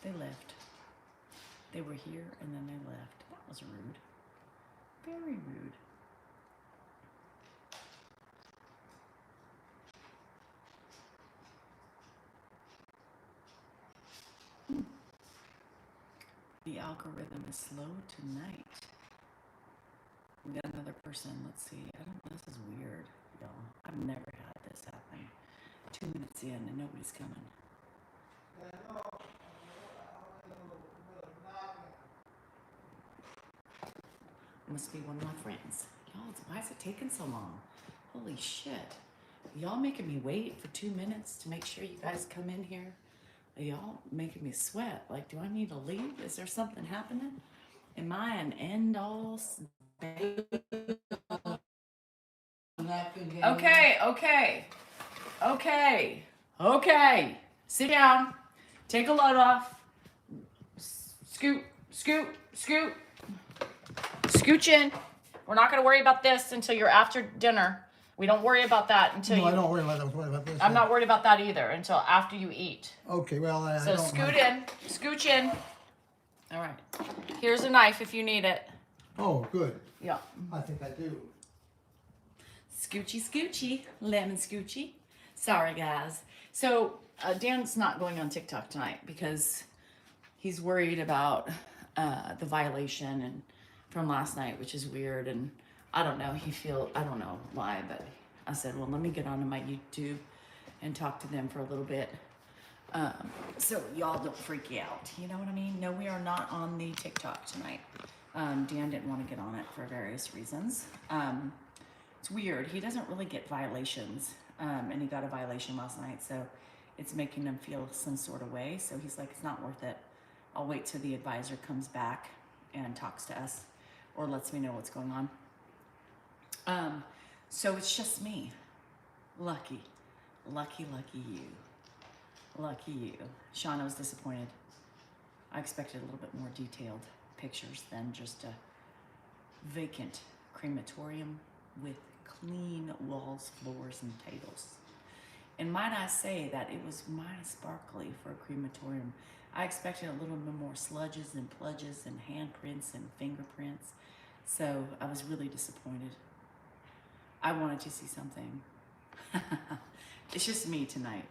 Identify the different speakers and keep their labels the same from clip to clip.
Speaker 1: They left. They were here and then they left. That was rude. Very rude. The algorithm is slow tonight. We got another person. Let's see. I don't. This is weird, y'all. I've never had this happen. 2 minutes in and nobody's coming. Must be one of my friends. Y'all, why is it taking so long? Holy shit. Y'all making me wait for 2 minutes to make sure you guys come in here. Y'all making me sweat. Like, do I need to leave? Is there something happening? Am I an end all? Okay. Sit down. Take a load off. Scoot. Scooch in. We're not going to worry about this until you're after dinner. We don't worry about that until
Speaker 2: No,
Speaker 1: you.
Speaker 2: I don't worry about that. I was worried about this.
Speaker 1: I'm not worried about that either until after you eat.
Speaker 2: Okay, well, I
Speaker 1: So
Speaker 2: don't.
Speaker 1: scooch in. All right. Here's a knife if you need it.
Speaker 2: Oh, good.
Speaker 1: Yeah.
Speaker 2: I think I do.
Speaker 1: Scoochie, lemon scoochie. Sorry, guys. So Dan's not going on TikTok tonight because he's worried about the violation and from last night, which is weird. And I don't know. I don't know why, but I said, well, let me get onto my YouTube and talk to them for a little bit. So y'all don't freak out. You know what I mean? No, we are not on the TikTok tonight. Dan didn't want to get on it for various reasons. It's weird. He doesn't really get violations. And he got a violation last night. So it's making him feel some sort of way. So he's like, it's not worth it. I'll wait till the advisor comes back and talks to us or lets me know what's going on. So it's just me. Lucky you. Lucky you. Shauna was disappointed. I expected a little bit more detailed pictures than just a vacant crematorium with clean walls, floors, and tables. And might I say that it was mighty sparkly for a crematorium. I expected a little bit more sludges and pludges and handprints and fingerprints. So I was really disappointed. I wanted to see something. It's just me tonight.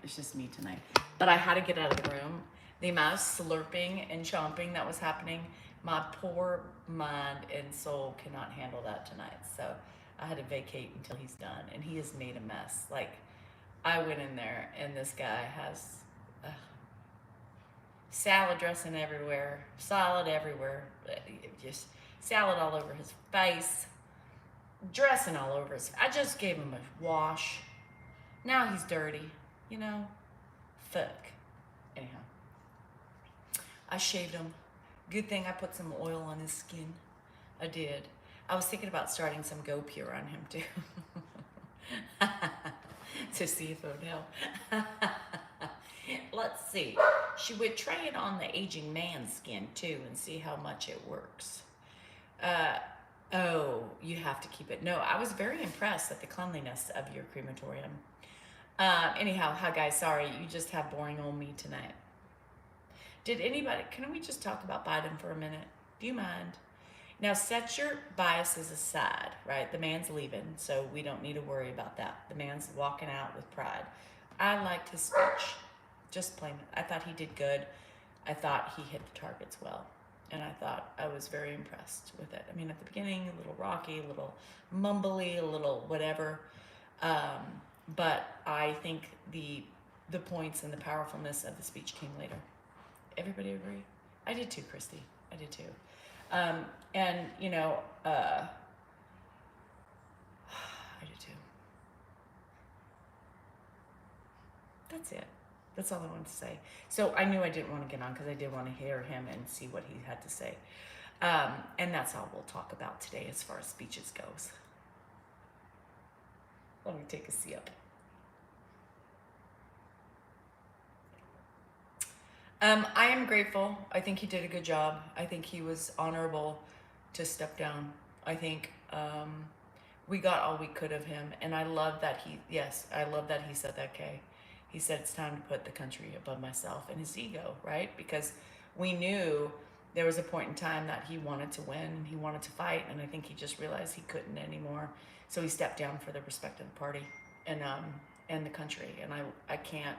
Speaker 1: But I had to get out of the room. The amount of slurping and chomping that was happening, my poor mind and soul cannot handle that tonight. So I had to vacate until he's done. And he has made a mess. Like, I went in there and this guy has salad dressing everywhere, just salad all over his face, dressing all over his face. I just gave him a wash. Now he's dirty, you know? Fuck. Anyhow, I shaved him. Good thing I put some oil on his skin. I did. I was thinking about starting some Go Pure on him too. To see if it would help. Let's see. Should we try it on the aging man's skin too and see how much it works? Oh, you have to keep it. No, I was very impressed at the cleanliness of your crematorium. Anyhow, hi guys, sorry, you just have boring old me tonight. Can we just talk about Biden for a minute? Do you mind? Now set your biases aside, right? The man's leaving, so we don't need to worry about that. The man's walking out with pride. I liked his speech, just plain. I thought he did good. I thought he hit the targets well. And I thought I was very impressed with it. I mean, at the beginning, a little rocky, a little mumbly, a little whatever. But I think the points and the powerfulness of the speech came later. Everybody agree? I did too, Christy. I did too. And, you know, I did too. That's it. That's all I wanted to say. So I knew I didn't want to get on because I did want to hear him and see what he had to say. And that's all we'll talk about today as far as speeches goes. Let me take a sip. I am grateful. I think he did a good job. I think he was honorable to step down. I think we got all we could of him. And I love that I love that he said that, Kay. He said it's time to put the country above myself and his ego, right? Because we knew there was a point in time that he wanted to win and he wanted to fight, and I think he just realized he couldn't anymore. So he stepped down for the respect of the party and the country. And I can't.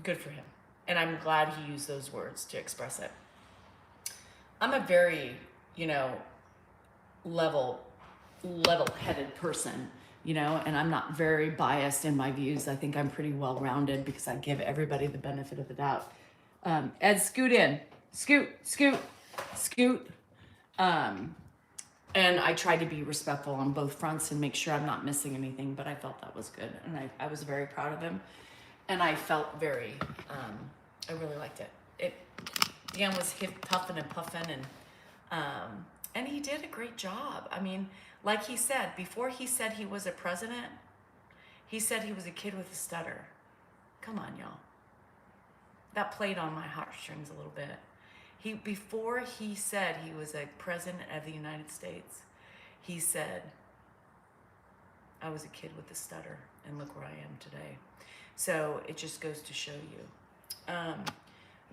Speaker 1: Good for him. And I'm glad he used those words to express it. I'm a very, level-headed person, and I'm not very biased in my views. I think I'm pretty well-rounded because I give everybody the benefit of the doubt. Ed, scoot in. Scoot. And I tried to be respectful on both fronts and make sure I'm not missing anything, but I felt that was good. And I was very proud of him. And I felt very, I really liked it. Dan was puffing and puffing, and he did a great job. I mean, like he said, before he said he was a president, he said he was a kid with a stutter. Come on, y'all. That played on my heartstrings a little bit. Before he said he was a president of the United States, he said, I was a kid with a stutter, and look where I am today. So it just goes to show you.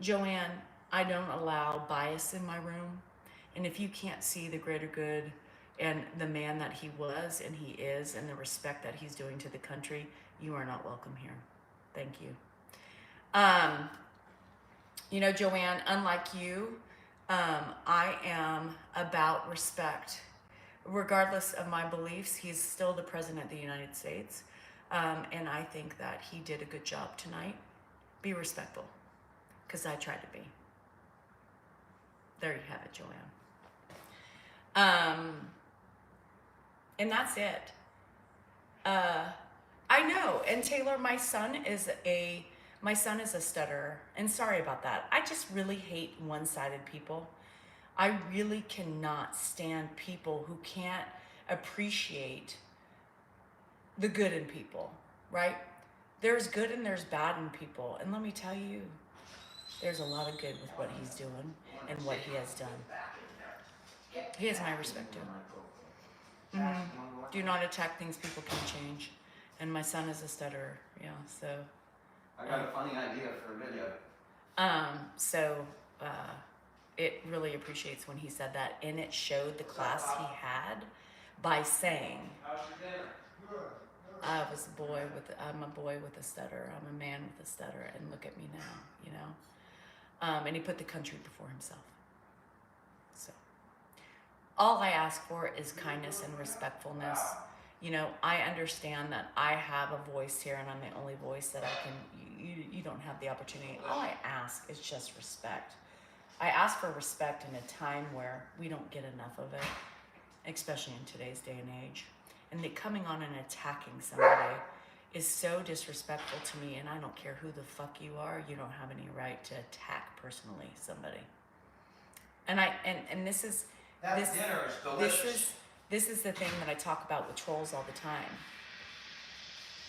Speaker 1: Joanne, I don't allow bias in my room. And if you can't see the greater good and the man that he was and he is and the respect that he's doing to the country, you are not welcome here. Thank you. Joanne, unlike you, I am about respect. Regardless of my beliefs, he's still the president of the United States. And I think that he did a good job tonight. Be respectful, because I tried to be. There you have it, Joanne. And that's it. I know. And Taylor, my son is a stutterer. And sorry about that. I just really hate one-sided people. I really cannot stand people who can't appreciate the good in people, right? There's good and there's bad in people. And let me tell you, there's a lot of good with what he's doing and what he has done. He has my respect too. Do not attack things people can change. And my son is a stutterer, so.
Speaker 3: I got a funny idea for a video.
Speaker 1: It really appreciates when he said that, and it showed the class he had by saying,
Speaker 3: How's your dinner?
Speaker 1: I'm a boy with a stutter. I'm a man with a stutter, and look at me now, and he put the country before himself. So all I ask for is kindness and respectfulness. I understand that I have a voice here, and I'm the only voice that I can. You don't have the opportunity. All I ask is just respect. I ask for respect in a time where we don't get enough of it, especially in today's day and age. And coming on and attacking somebody is so disrespectful to me, and I don't care who the fuck you are. You don't have any right to attack personally somebody. And this is
Speaker 3: That dinner is delicious.
Speaker 1: This is the thing that I talk about with trolls all the time.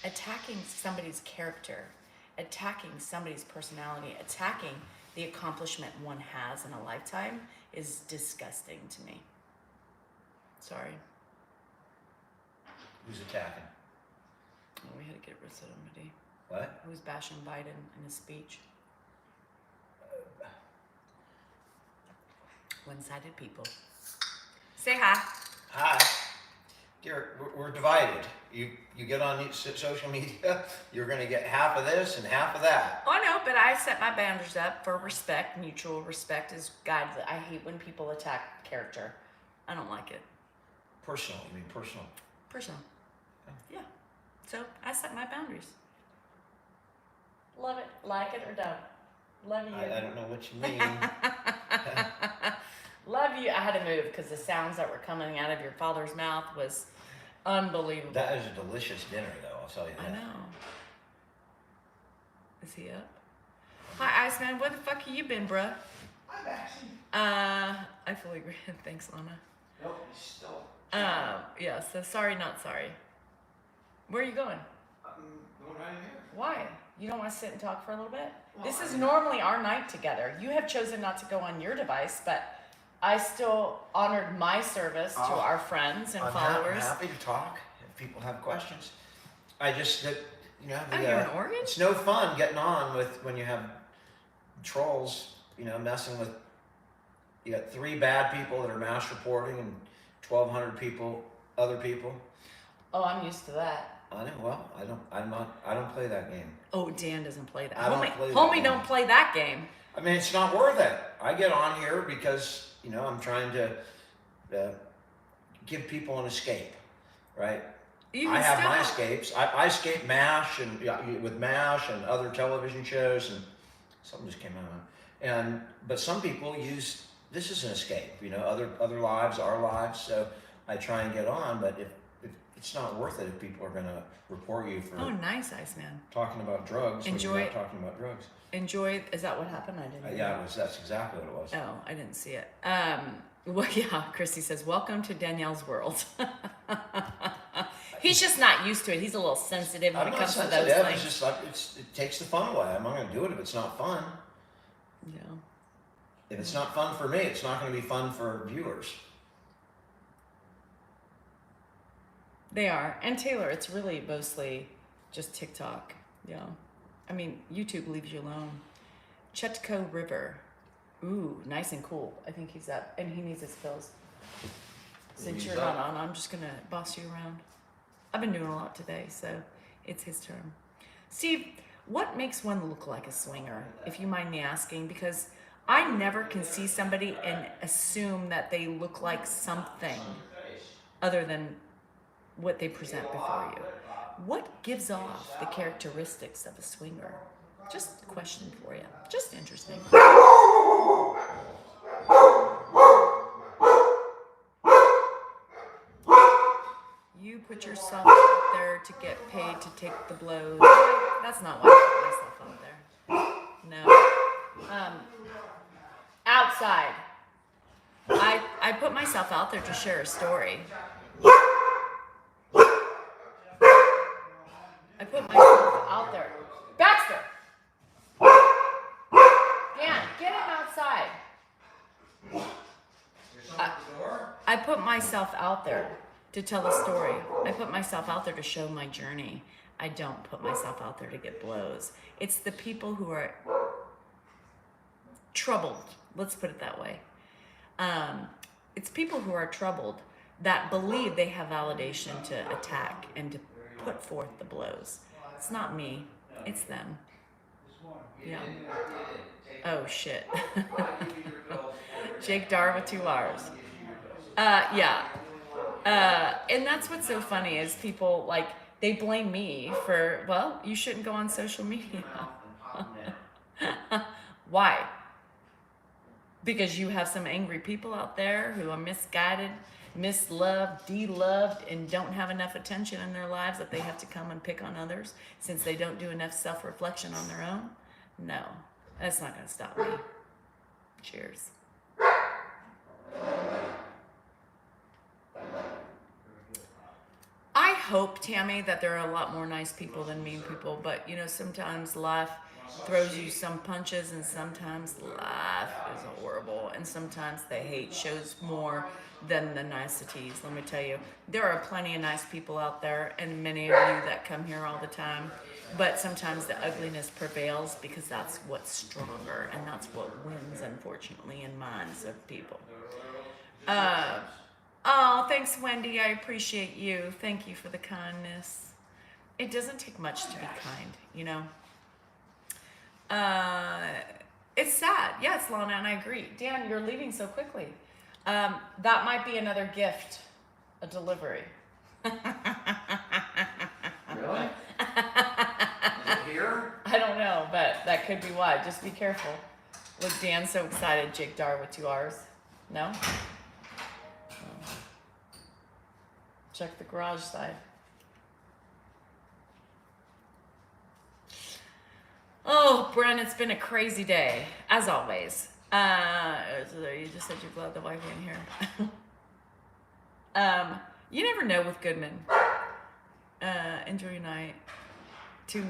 Speaker 1: Attacking somebody's character, attacking somebody's personality, attacking the accomplishment one has in a lifetime is disgusting to me. Sorry.
Speaker 4: Who's attacking?
Speaker 1: Oh, we had to get rid of somebody.
Speaker 4: What?
Speaker 1: Who was bashing Biden in his speech. One-sided people. Say hi.
Speaker 4: Hi. Dear, we're divided. You get on social media, you're going to get half of this and half of that.
Speaker 1: Oh, I know, but I set my boundaries up for respect. Mutual respect is God. I hate when people attack character. I don't like it.
Speaker 4: Personal, you mean personal?
Speaker 1: Personal. Yeah. So I set my boundaries. Love it, like it, or don't. Love you.
Speaker 4: I don't know what you mean.
Speaker 1: Love you. I had to move because the sounds that were coming out of your father's mouth was unbelievable.
Speaker 4: That is a delicious dinner, though, I'll tell you that.
Speaker 1: I know. Is he up? Hi, Iceman. Where the fuck have you been, bruh?
Speaker 3: I'm actually.
Speaker 1: I fully agree. Thanks, Lana.
Speaker 3: Nope, he's still.
Speaker 1: Yeah, so sorry, not sorry. Where are you going?
Speaker 3: I'm going right here.
Speaker 1: Why? You don't want to sit and talk for a little bit?
Speaker 3: Well,
Speaker 1: This is
Speaker 3: I-
Speaker 1: normally our night together. You have chosen not to go on your device, but I still honored my service to
Speaker 4: Oh,
Speaker 1: our friends and
Speaker 4: I'm
Speaker 1: followers.
Speaker 4: happy to talk if people have questions. I just, you know,
Speaker 1: Oh, you're in Oregon?
Speaker 4: it's no fun getting on with when you have trolls, you know, messing with. You got 3 bad people that are mass reporting and 1,200 people, other people.
Speaker 1: Oh, I'm used to that.
Speaker 4: I know. Well, I don't play that game.
Speaker 1: Oh, Dan doesn't play that.
Speaker 4: I don't play that
Speaker 1: Homie
Speaker 4: game.
Speaker 1: don't play that game.
Speaker 4: I mean, it's not worth it. I get on here because, you know, I'm trying to give people an escape, right? I have my escapes. I escape MASH and with MASH and other television shows, and something just came out. But some people use this as an escape, you know, other lives, our lives. So I try and get on, but if it's not worth it if people are going to report you for
Speaker 1: nice, Iceman.
Speaker 4: talking about drugs when you're not talking about drugs.
Speaker 1: Is that what happened? I didn't know.
Speaker 4: Yeah, that's exactly what it was.
Speaker 1: Oh, I didn't see it. Well, yeah, Christy says, welcome to Danielle's world. He's just not used to it. He's a little sensitive when
Speaker 4: I'm
Speaker 1: it
Speaker 4: not
Speaker 1: comes to
Speaker 4: sensitive.
Speaker 1: those things.
Speaker 4: It's just like it takes the fun away. I'm not going to do it if it's not fun.
Speaker 1: Yeah.
Speaker 4: If it's not fun for me, it's not going to be fun for viewers.
Speaker 1: They are. And Taylor, it's really mostly just TikTok. Yeah. I mean, YouTube leaves you alone. Chetco River. Ooh, nice and cool. I think he's up. And he needs his pills. Since you're not on, I'm just going to boss you around. I've been doing a lot today, so it's his turn. Steve, what makes one look like a swinger, if you mind me asking? Because I never can see somebody and assume that they look like something other than what they present before you. What gives off the characteristics of a swinger? Just a question for you. Just interesting. You put yourself out there to get paid to take the blows. That's not why I put myself out there. No. Outside. I put myself out there to share a story. I put myself out there. Baxter! Dan, get him outside. I put myself out there to tell a story. I put myself out there to show my journey. I don't put myself out there to get blows. It's the people who are troubled. Let's put it that way. It's people who are troubled that believe they have validation to attack and to put forth the blows. It's not me. It's them. Yeah. Oh, shit. Jake Dar with 2 R's. Yeah. And that's what's so funny is people, like, they blame me for, well, you shouldn't go on social media. Why? Because you have some angry people out there who are misguided, misloved, deloved, and don't have enough attention in their lives that they have to come and pick on others since they don't do enough self-reflection on their own? No, that's not going to stop me. Cheers. I hope, Tammy, that there are a lot more nice people than mean people, but you know, sometimes life throws you some punches and sometimes life is horrible and sometimes the hate shows more than the niceties. Let me tell you, there are plenty of nice people out there and many of you that come here all the time, but sometimes the ugliness prevails because that's what's stronger and that's what wins, unfortunately, in minds of people. Oh, thanks, Wendy. I appreciate you. Thank you for the kindness. It doesn't take much to be kind, you know. It's sad. Yes, Lana, and I agree. Dan, you're leaving so quickly. That might be another gift, a delivery.
Speaker 4: Really? Is it here?
Speaker 1: I don't know, but that could be why. Just be careful. Look, Dan's so excited. Jake Dar with 2 R's. No? Check the garage side. Oh, Bren, it's been a crazy day, as always. You just said you're glad the wife ain't here. You never know with Goodman. Enjoy your night. Too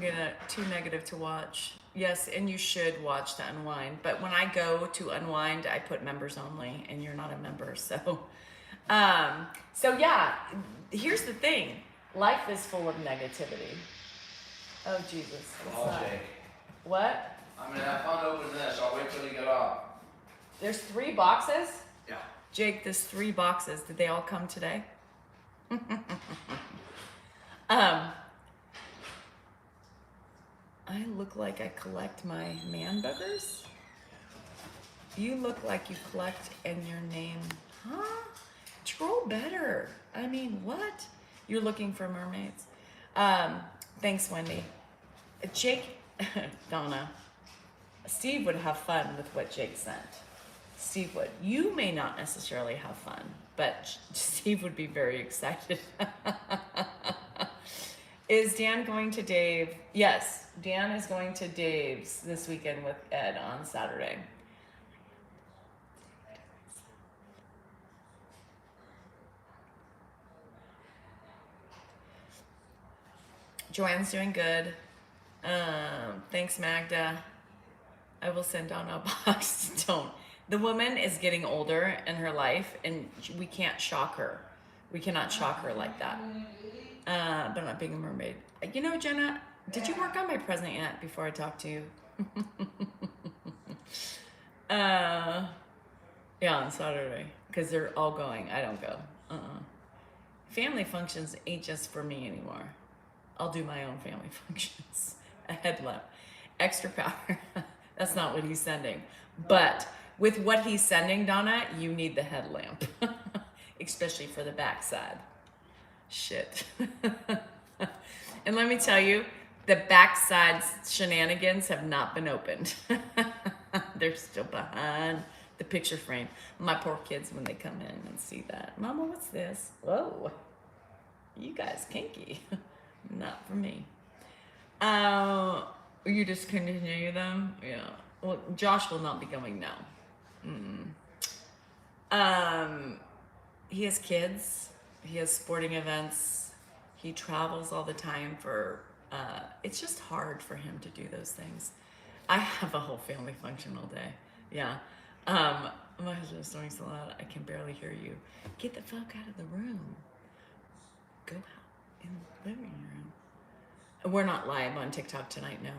Speaker 1: negative to watch. Yes, and you should watch to unwind. But when I go to unwind, I put members only, and you're not a member, so... So yeah, here's the thing. Life is full of negativity. Oh, Jesus. It's
Speaker 4: Oh,
Speaker 1: not.
Speaker 4: Jake.
Speaker 1: What?
Speaker 3: I'm gonna have fun opening this. I'll wait till you get off.
Speaker 1: There's 3 boxes?
Speaker 3: Yeah.
Speaker 1: Jake, there's 3 boxes. Did they all come today? I look like I collect my man buggers. You look like you collect and your name, huh? Troll better. I mean, what? You're looking for mermaids. Thanks, Wendy. Jake, Donna, Steve would have fun with what Jake sent. Steve would. You may not necessarily have fun, but Steve would be very excited. Is Dan going to Dave? Yes, Dan is going to Dave's this weekend with Ed on Saturday. Joanne's doing good. Thanks, Magda. I will send on a box. Don't. The woman is getting older in her life, and we can't shock her. We cannot shock her like that. But I'm not being a mermaid. You know, Jenna, did you work on my present yet before I talk to you? Yeah, on Saturday. Because they're all going. I don't go. Family functions ain't just for me anymore. I'll do my own family functions. A headlamp. Extra power. That's not what he's sending. But with what he's sending, Donna, you need the headlamp. Especially for the backside. Shit. And let me tell you, the backside shenanigans have not been opened. They're still behind the picture frame. My poor kids, when they come in and see that, Mama, what's this? Whoa, you guys kinky. Not for me. You just continue them? Yeah. Well, Josh will not be going now. He has kids. He has sporting events. He travels all the time for, it's just hard for him to do those things. I have a whole family function all day. Yeah. My husband's snoring so loud, I can barely hear you. Get the fuck out of the room. Go out in the living room. We're not live on TikTok tonight, no.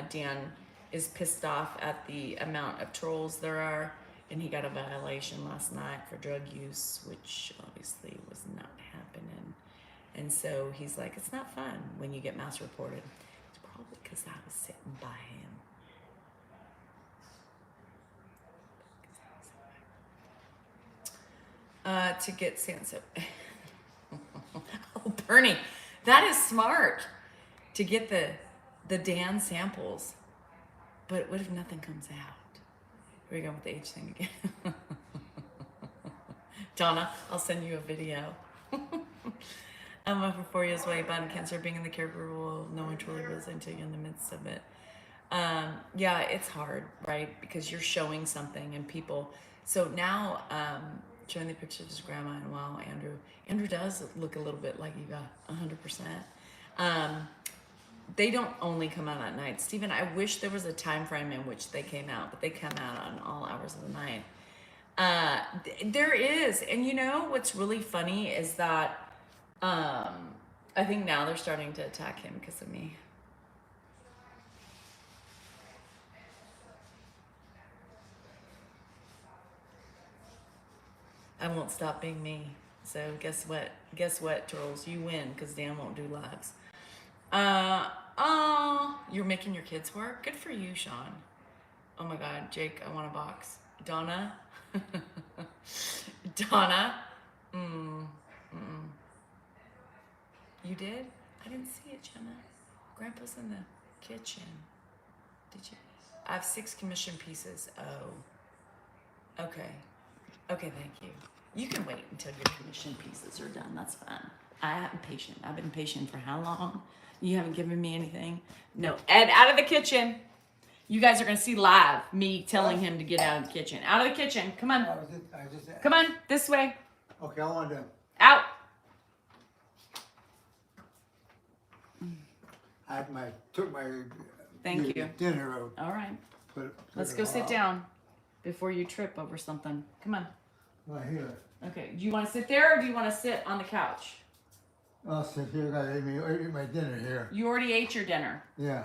Speaker 1: Dan is pissed off at the amount of trolls there are, and he got a violation last night for drug use, which obviously was not happening. And so he's like, it's not fun when you get mass reported. It's probably because I was sitting by him. To get Sansa. Oh, Bernie, that is smart. To get the Dan samples. But what if nothing comes out? Here we go with the age thing again. Donna, I'll send you a video. For 4 years away, body cancer, being in the caregiver role, no one truly goes into you in the midst of it. Yeah, it's hard, right? Because you're showing something and people. So now, showing the pictures of his grandma, and wow, Andrew does look a little bit like you got 100%. They don't only come out at night. Stephen, I wish there was a time frame in which they came out, but they come out on all hours of the night. There is, and you know what's really funny is that I think now they're starting to attack him because of me. I won't stop being me. So guess what? Guess what, trolls? You win because Dan won't do lives. You're making your kids work? Good for you, Sean. Oh my God, Jake, I want a box. Donna? Donna? You did? I didn't see it, Jenna. Grandpa's in the kitchen. Did you? I have 6 commission pieces. Oh. Okay. Okay, thank you. You can wait until your commission pieces are done. That's fine. I'm patient. I've been patient for how long? You haven't given me anything? No. Ed, out of the kitchen. You guys are going to see live me telling him to get out of the kitchen. Out of the kitchen. Come on. Come on. This way.
Speaker 2: Okay, I want to.
Speaker 1: Out.
Speaker 2: Took my
Speaker 1: Thank you.
Speaker 2: dinner out.
Speaker 1: All right.
Speaker 2: Put
Speaker 1: Let's
Speaker 2: it
Speaker 1: go sit
Speaker 2: off.
Speaker 1: down before you trip over something. Come on.
Speaker 2: Right here.
Speaker 1: Okay. Do you want to sit there or do you want to sit on the couch?
Speaker 2: I'll sit here. I eat my dinner here.
Speaker 1: You already ate your dinner.
Speaker 2: Yeah,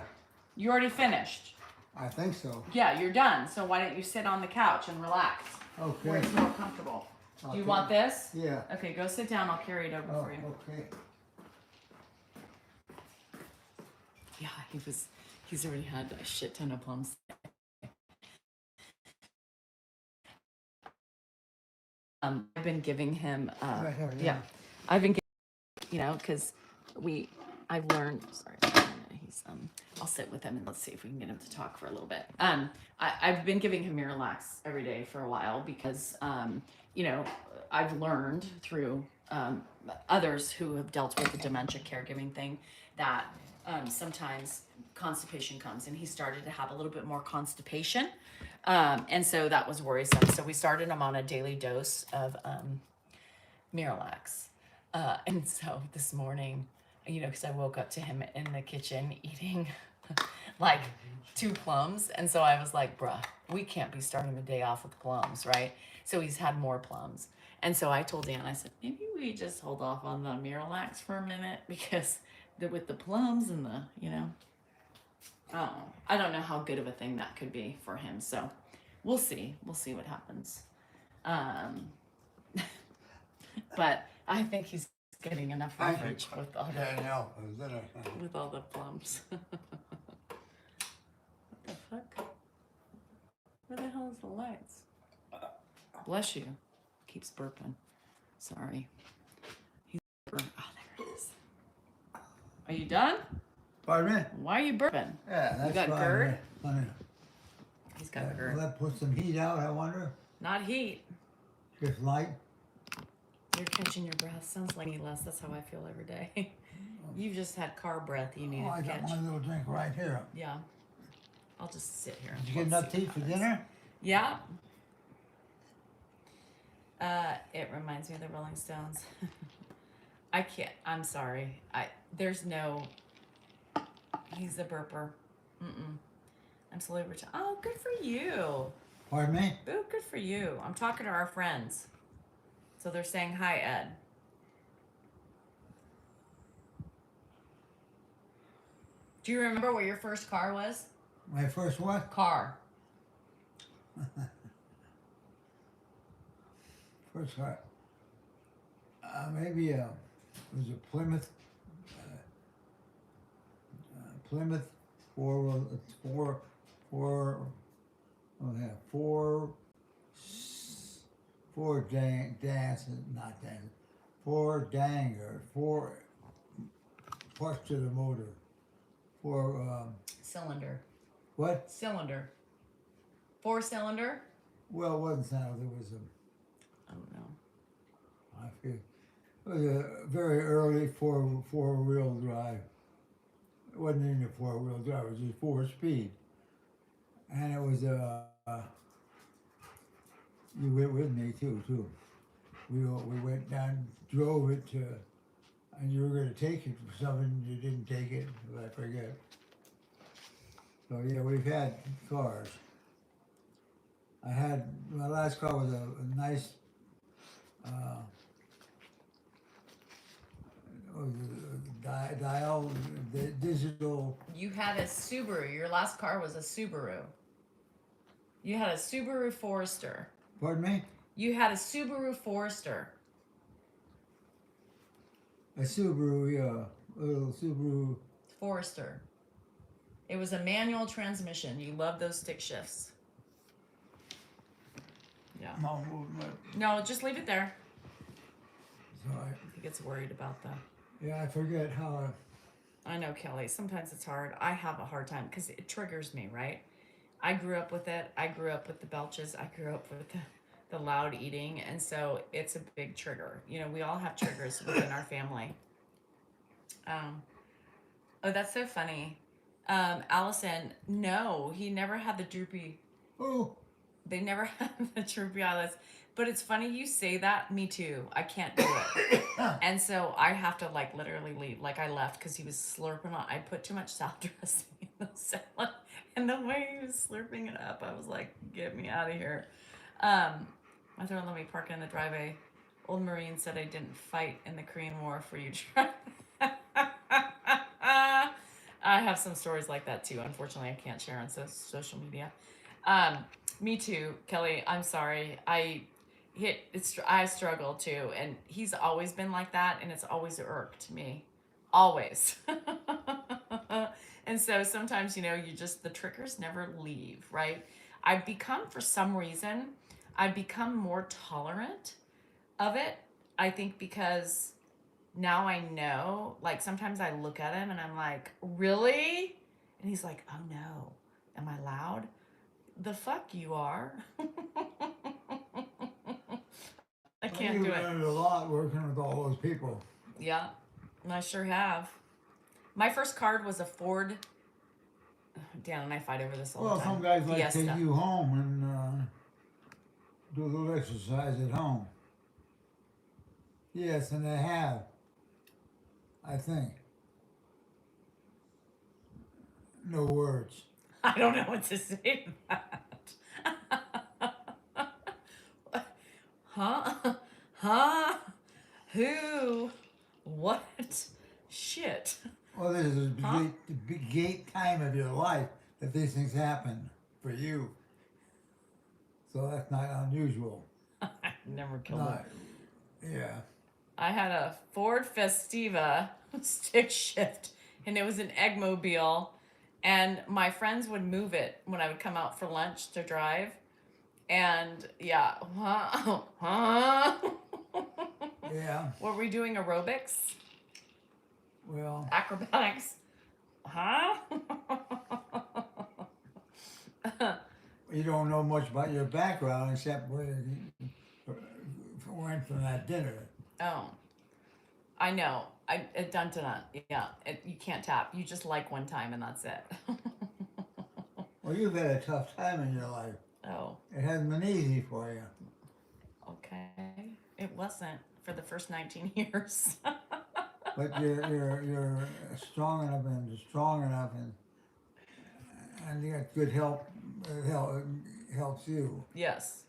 Speaker 1: You already finished.
Speaker 2: I think so.
Speaker 1: Yeah, you're done. So why don't you sit on the couch and relax where
Speaker 2: Okay.
Speaker 1: it's more comfortable? Do you
Speaker 2: Okay.
Speaker 1: want this?
Speaker 2: Yeah.
Speaker 1: Okay, go sit down. I'll carry it over
Speaker 2: Oh,
Speaker 1: for you.
Speaker 2: okay.
Speaker 1: Yeah, he's already had a shit ton of plums. I've been giving him,
Speaker 2: Right here,
Speaker 1: yeah, I've been, because I've learned, sorry, he's, I'll sit with him and let's see if we can get him to talk for a little bit. I've been giving him Miralax every day for a while because, I've learned through, others who have dealt with the dementia caregiving thing that, sometimes constipation comes, and he started to have a little bit more constipation. And so that was worrisome. So we started him on a daily dose of Miralax. And so this morning, because I woke up to him in the kitchen eating like 2 plums. And so I was like, bruh, we can't be starting the day off with plums, right? So he's had more plums. And so I told Dan, I said, maybe we just hold off on the Miralax for a minute because with the plums and I don't know how good of a thing that could be for him. So we'll see. We'll see what happens. But I think he's getting enough leverage with all
Speaker 2: Yeah, I know.
Speaker 1: with all the plums. What the fuck? Where the hell is the lights? Bless you. Keeps burping. Sorry. He's oh, there it is. Are you done?
Speaker 2: Pardon me?
Speaker 1: Why are you burping?
Speaker 2: Yeah, that's
Speaker 1: got
Speaker 2: fine.
Speaker 1: GERD?
Speaker 2: Funny.
Speaker 1: He's got
Speaker 2: Will
Speaker 1: GERD.
Speaker 2: that put some heat out, I wonder?
Speaker 1: Not heat.
Speaker 2: Just light?
Speaker 1: You're catching your breath. Sounds like me less. That's how I feel every day. You've just had car breath you need
Speaker 2: Oh, I
Speaker 1: to
Speaker 2: got
Speaker 1: catch.
Speaker 2: my little drink right here.
Speaker 1: Yeah. I'll just sit here.
Speaker 2: Did you get
Speaker 1: Let's
Speaker 2: enough
Speaker 1: see
Speaker 2: tea
Speaker 1: what
Speaker 2: for
Speaker 1: happens.
Speaker 2: dinner?
Speaker 1: Yeah. It reminds me of the Rolling Stones. I can't. I'm sorry. There's no. He's a burper. I'm slowly retired. Oh, good for you.
Speaker 2: Pardon me?
Speaker 1: Ooh, good for you. I'm talking to our friends. So they're saying hi, Ed. Do you remember what your first car was?
Speaker 2: My first what?
Speaker 1: Car.
Speaker 2: First car. Maybe it was a Plymouth. Plymouth four. Oh yeah, not dance. 4 danger. 4 parts to the motor. 4
Speaker 1: Cylinder.
Speaker 2: what?
Speaker 1: Cylinder. 4-cylinder?
Speaker 2: Well, it wasn't sound. It was
Speaker 1: I don't know.
Speaker 2: I forget. It was a very early four-wheel drive. It wasn't even a 4-wheel drive. It was just 4-speed, and it was you went with me too. We went down, drove it to, and you were going to take it for something. You didn't take it. I forget. So yeah, we've had cars. My last car was a nice. Dial, digital.
Speaker 1: You had a Subaru. Your last car was a Subaru. You had a Subaru Forester.
Speaker 2: Pardon me?
Speaker 1: You had a Subaru Forester.
Speaker 2: A Subaru, yeah. A little Subaru.
Speaker 1: Forester. It was a manual transmission. You love those stick shifts. Yeah.
Speaker 2: Mom moved my.
Speaker 1: No, just leave it there.
Speaker 2: Sorry.
Speaker 1: He gets worried about that.
Speaker 2: Yeah, I forget how.
Speaker 1: I know, Kelly. Sometimes it's hard. I have a hard time because it triggers me, right? I grew up with it. I grew up with the belches. I grew up with the loud eating. And so it's a big trigger. We all have triggers within our family. Oh, that's so funny. Allison, no, he never had the droopy.
Speaker 2: Oh.
Speaker 1: They never had the droopy eyelids. But it's funny you say that. Me too. I can't do it. And so I have to literally leave. I left because he was slurping on. I put too much salad dressing in the salad. And the way he was slurping it up, I was like, get me out of here. My throne let me park in the driveway. Old Marine said I didn't fight in the Korean War for you to try I have some stories like that too. Unfortunately, I can't share on social media. Me too, Kelly. I'm sorry. I struggle too, and he's always been like that, and it's always irked me, always. And so sometimes, you just the triggers never leave, right? I've become, for some reason, I've become more tolerant of it. I think because now I know, like sometimes I look at him and I'm like, really? And he's like, oh no, am I loud? The fuck you are. I
Speaker 2: Well,
Speaker 1: can't
Speaker 2: you've
Speaker 1: do it.
Speaker 2: learned a lot working with all those people.
Speaker 1: Yeah, I sure have. My first card was a Ford. Dan and I fight over this all
Speaker 2: Well,
Speaker 1: the time.
Speaker 2: some guys like to
Speaker 1: Fiesta.
Speaker 2: take you home and do a little exercise at home. Yes, and they have, I think. No words.
Speaker 1: I don't know what to say to that. Huh? Huh? Who? What? Shit.
Speaker 2: Well, this is
Speaker 1: Huh?
Speaker 2: the big gate time of your life that these things happen for you. So that's not unusual.
Speaker 1: I never killed him.
Speaker 2: Not, yeah.
Speaker 1: I had a Ford Festiva stick shift, and it was an Eggmobile, and my friends would move it when I would come out for lunch to drive, and yeah, huh?
Speaker 2: Yeah.
Speaker 1: Were we doing aerobics,
Speaker 2: Well,
Speaker 1: acrobatics, huh?
Speaker 2: you don't know much about your background except where you went from that dinner.
Speaker 1: Oh, I know. Dun dun dun. Yeah, you can't tap. You just like one time and that's it.
Speaker 2: Well, you've had a tough time in your life.
Speaker 1: Oh,
Speaker 2: It hasn't been easy for you.
Speaker 1: okay. It wasn't for the first 19 years.
Speaker 2: But you're strong enough and you got good help. Helps you.
Speaker 1: Yes,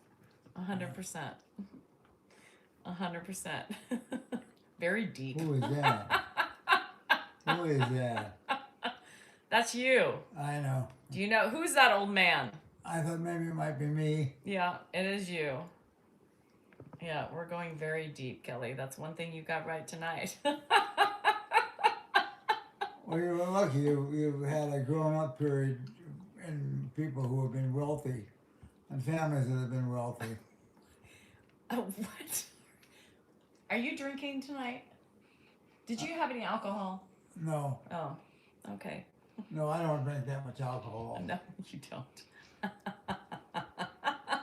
Speaker 1: 100%. 100%. Very deep.
Speaker 2: Who is that? Who is that?
Speaker 1: That's you.
Speaker 2: I know.
Speaker 1: Do you know who's that old man?
Speaker 2: I thought maybe it might be me.
Speaker 1: Yeah, it is you. Yeah, we're going very deep, Kelly. That's one thing you got right tonight.
Speaker 2: Well, you were lucky. You've had a grown-up period in people who have been wealthy and families that have been wealthy.
Speaker 1: Oh, what? Are you drinking tonight? Did you have any alcohol?
Speaker 2: No,
Speaker 1: Oh, okay.
Speaker 2: no, I don't drink that much alcohol.
Speaker 1: No, you don't.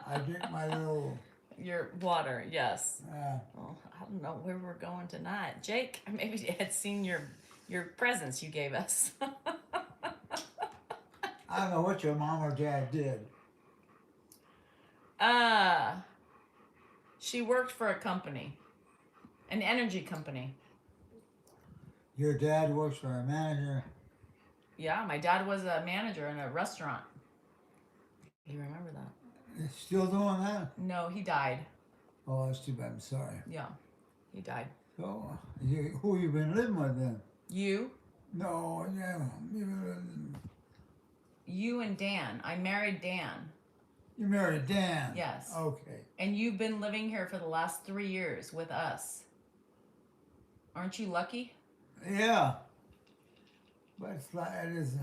Speaker 2: I drink my little.
Speaker 1: Your water, yes.
Speaker 2: Uh,
Speaker 1: Well, I don't know where we're going tonight. Jake, maybe had seen your presents you gave us.
Speaker 2: I don't know what your mom or dad did.
Speaker 1: She worked for a company, an energy company.
Speaker 2: Your dad works for a manager.
Speaker 1: Yeah, my dad was a manager in a restaurant. You remember that?
Speaker 2: He's still doing that?
Speaker 1: No, he died.
Speaker 2: Oh, that's too bad. I'm sorry.
Speaker 1: Yeah, he died.
Speaker 2: So, who you been living with then?
Speaker 1: You?
Speaker 2: No, yeah,
Speaker 1: You and Dan. I married Dan.
Speaker 2: you married Dan.
Speaker 1: Yes.
Speaker 2: Okay.
Speaker 1: And you've been living here for the last 3 years with us. Aren't you lucky?
Speaker 2: Yeah. But it's like it is.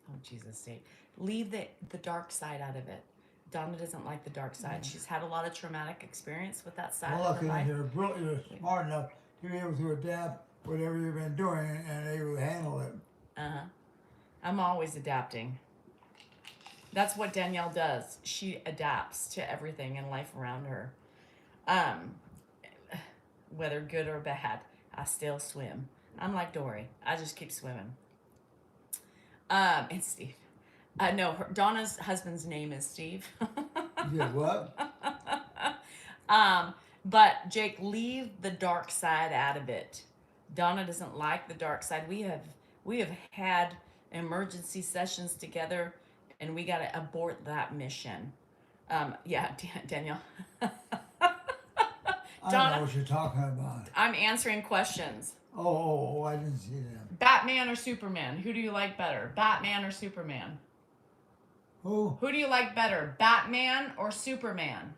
Speaker 1: Oh, Jesus, sake. Leave the dark side out of it. Donna doesn't like the dark side. She's had a lot of traumatic experience with that side
Speaker 2: Well,
Speaker 1: of her
Speaker 2: lucky
Speaker 1: life.
Speaker 2: you're smart enough to be able to adapt whatever you've been doing and able to handle it.
Speaker 1: Uh-huh. I'm always adapting. That's what Danielle does. She adapts to everything in life around her. Whether good or bad, I still swim. I'm like Dory. I just keep swimming. And Steve. No, Donna's husband's name is Steve.
Speaker 2: You did what?
Speaker 1: But Jake, leave the dark side out of it. Donna doesn't like the dark side. We have had emergency sessions together, and we got to abort that mission. Yeah, Danielle.
Speaker 2: I
Speaker 1: Donna-
Speaker 2: know what you're talking about.
Speaker 1: I'm answering questions.
Speaker 2: Oh, I didn't see them.
Speaker 1: Batman or Superman? Who do you like better? Batman or Superman?
Speaker 2: Who?
Speaker 1: Who do you like better? Batman or Superman?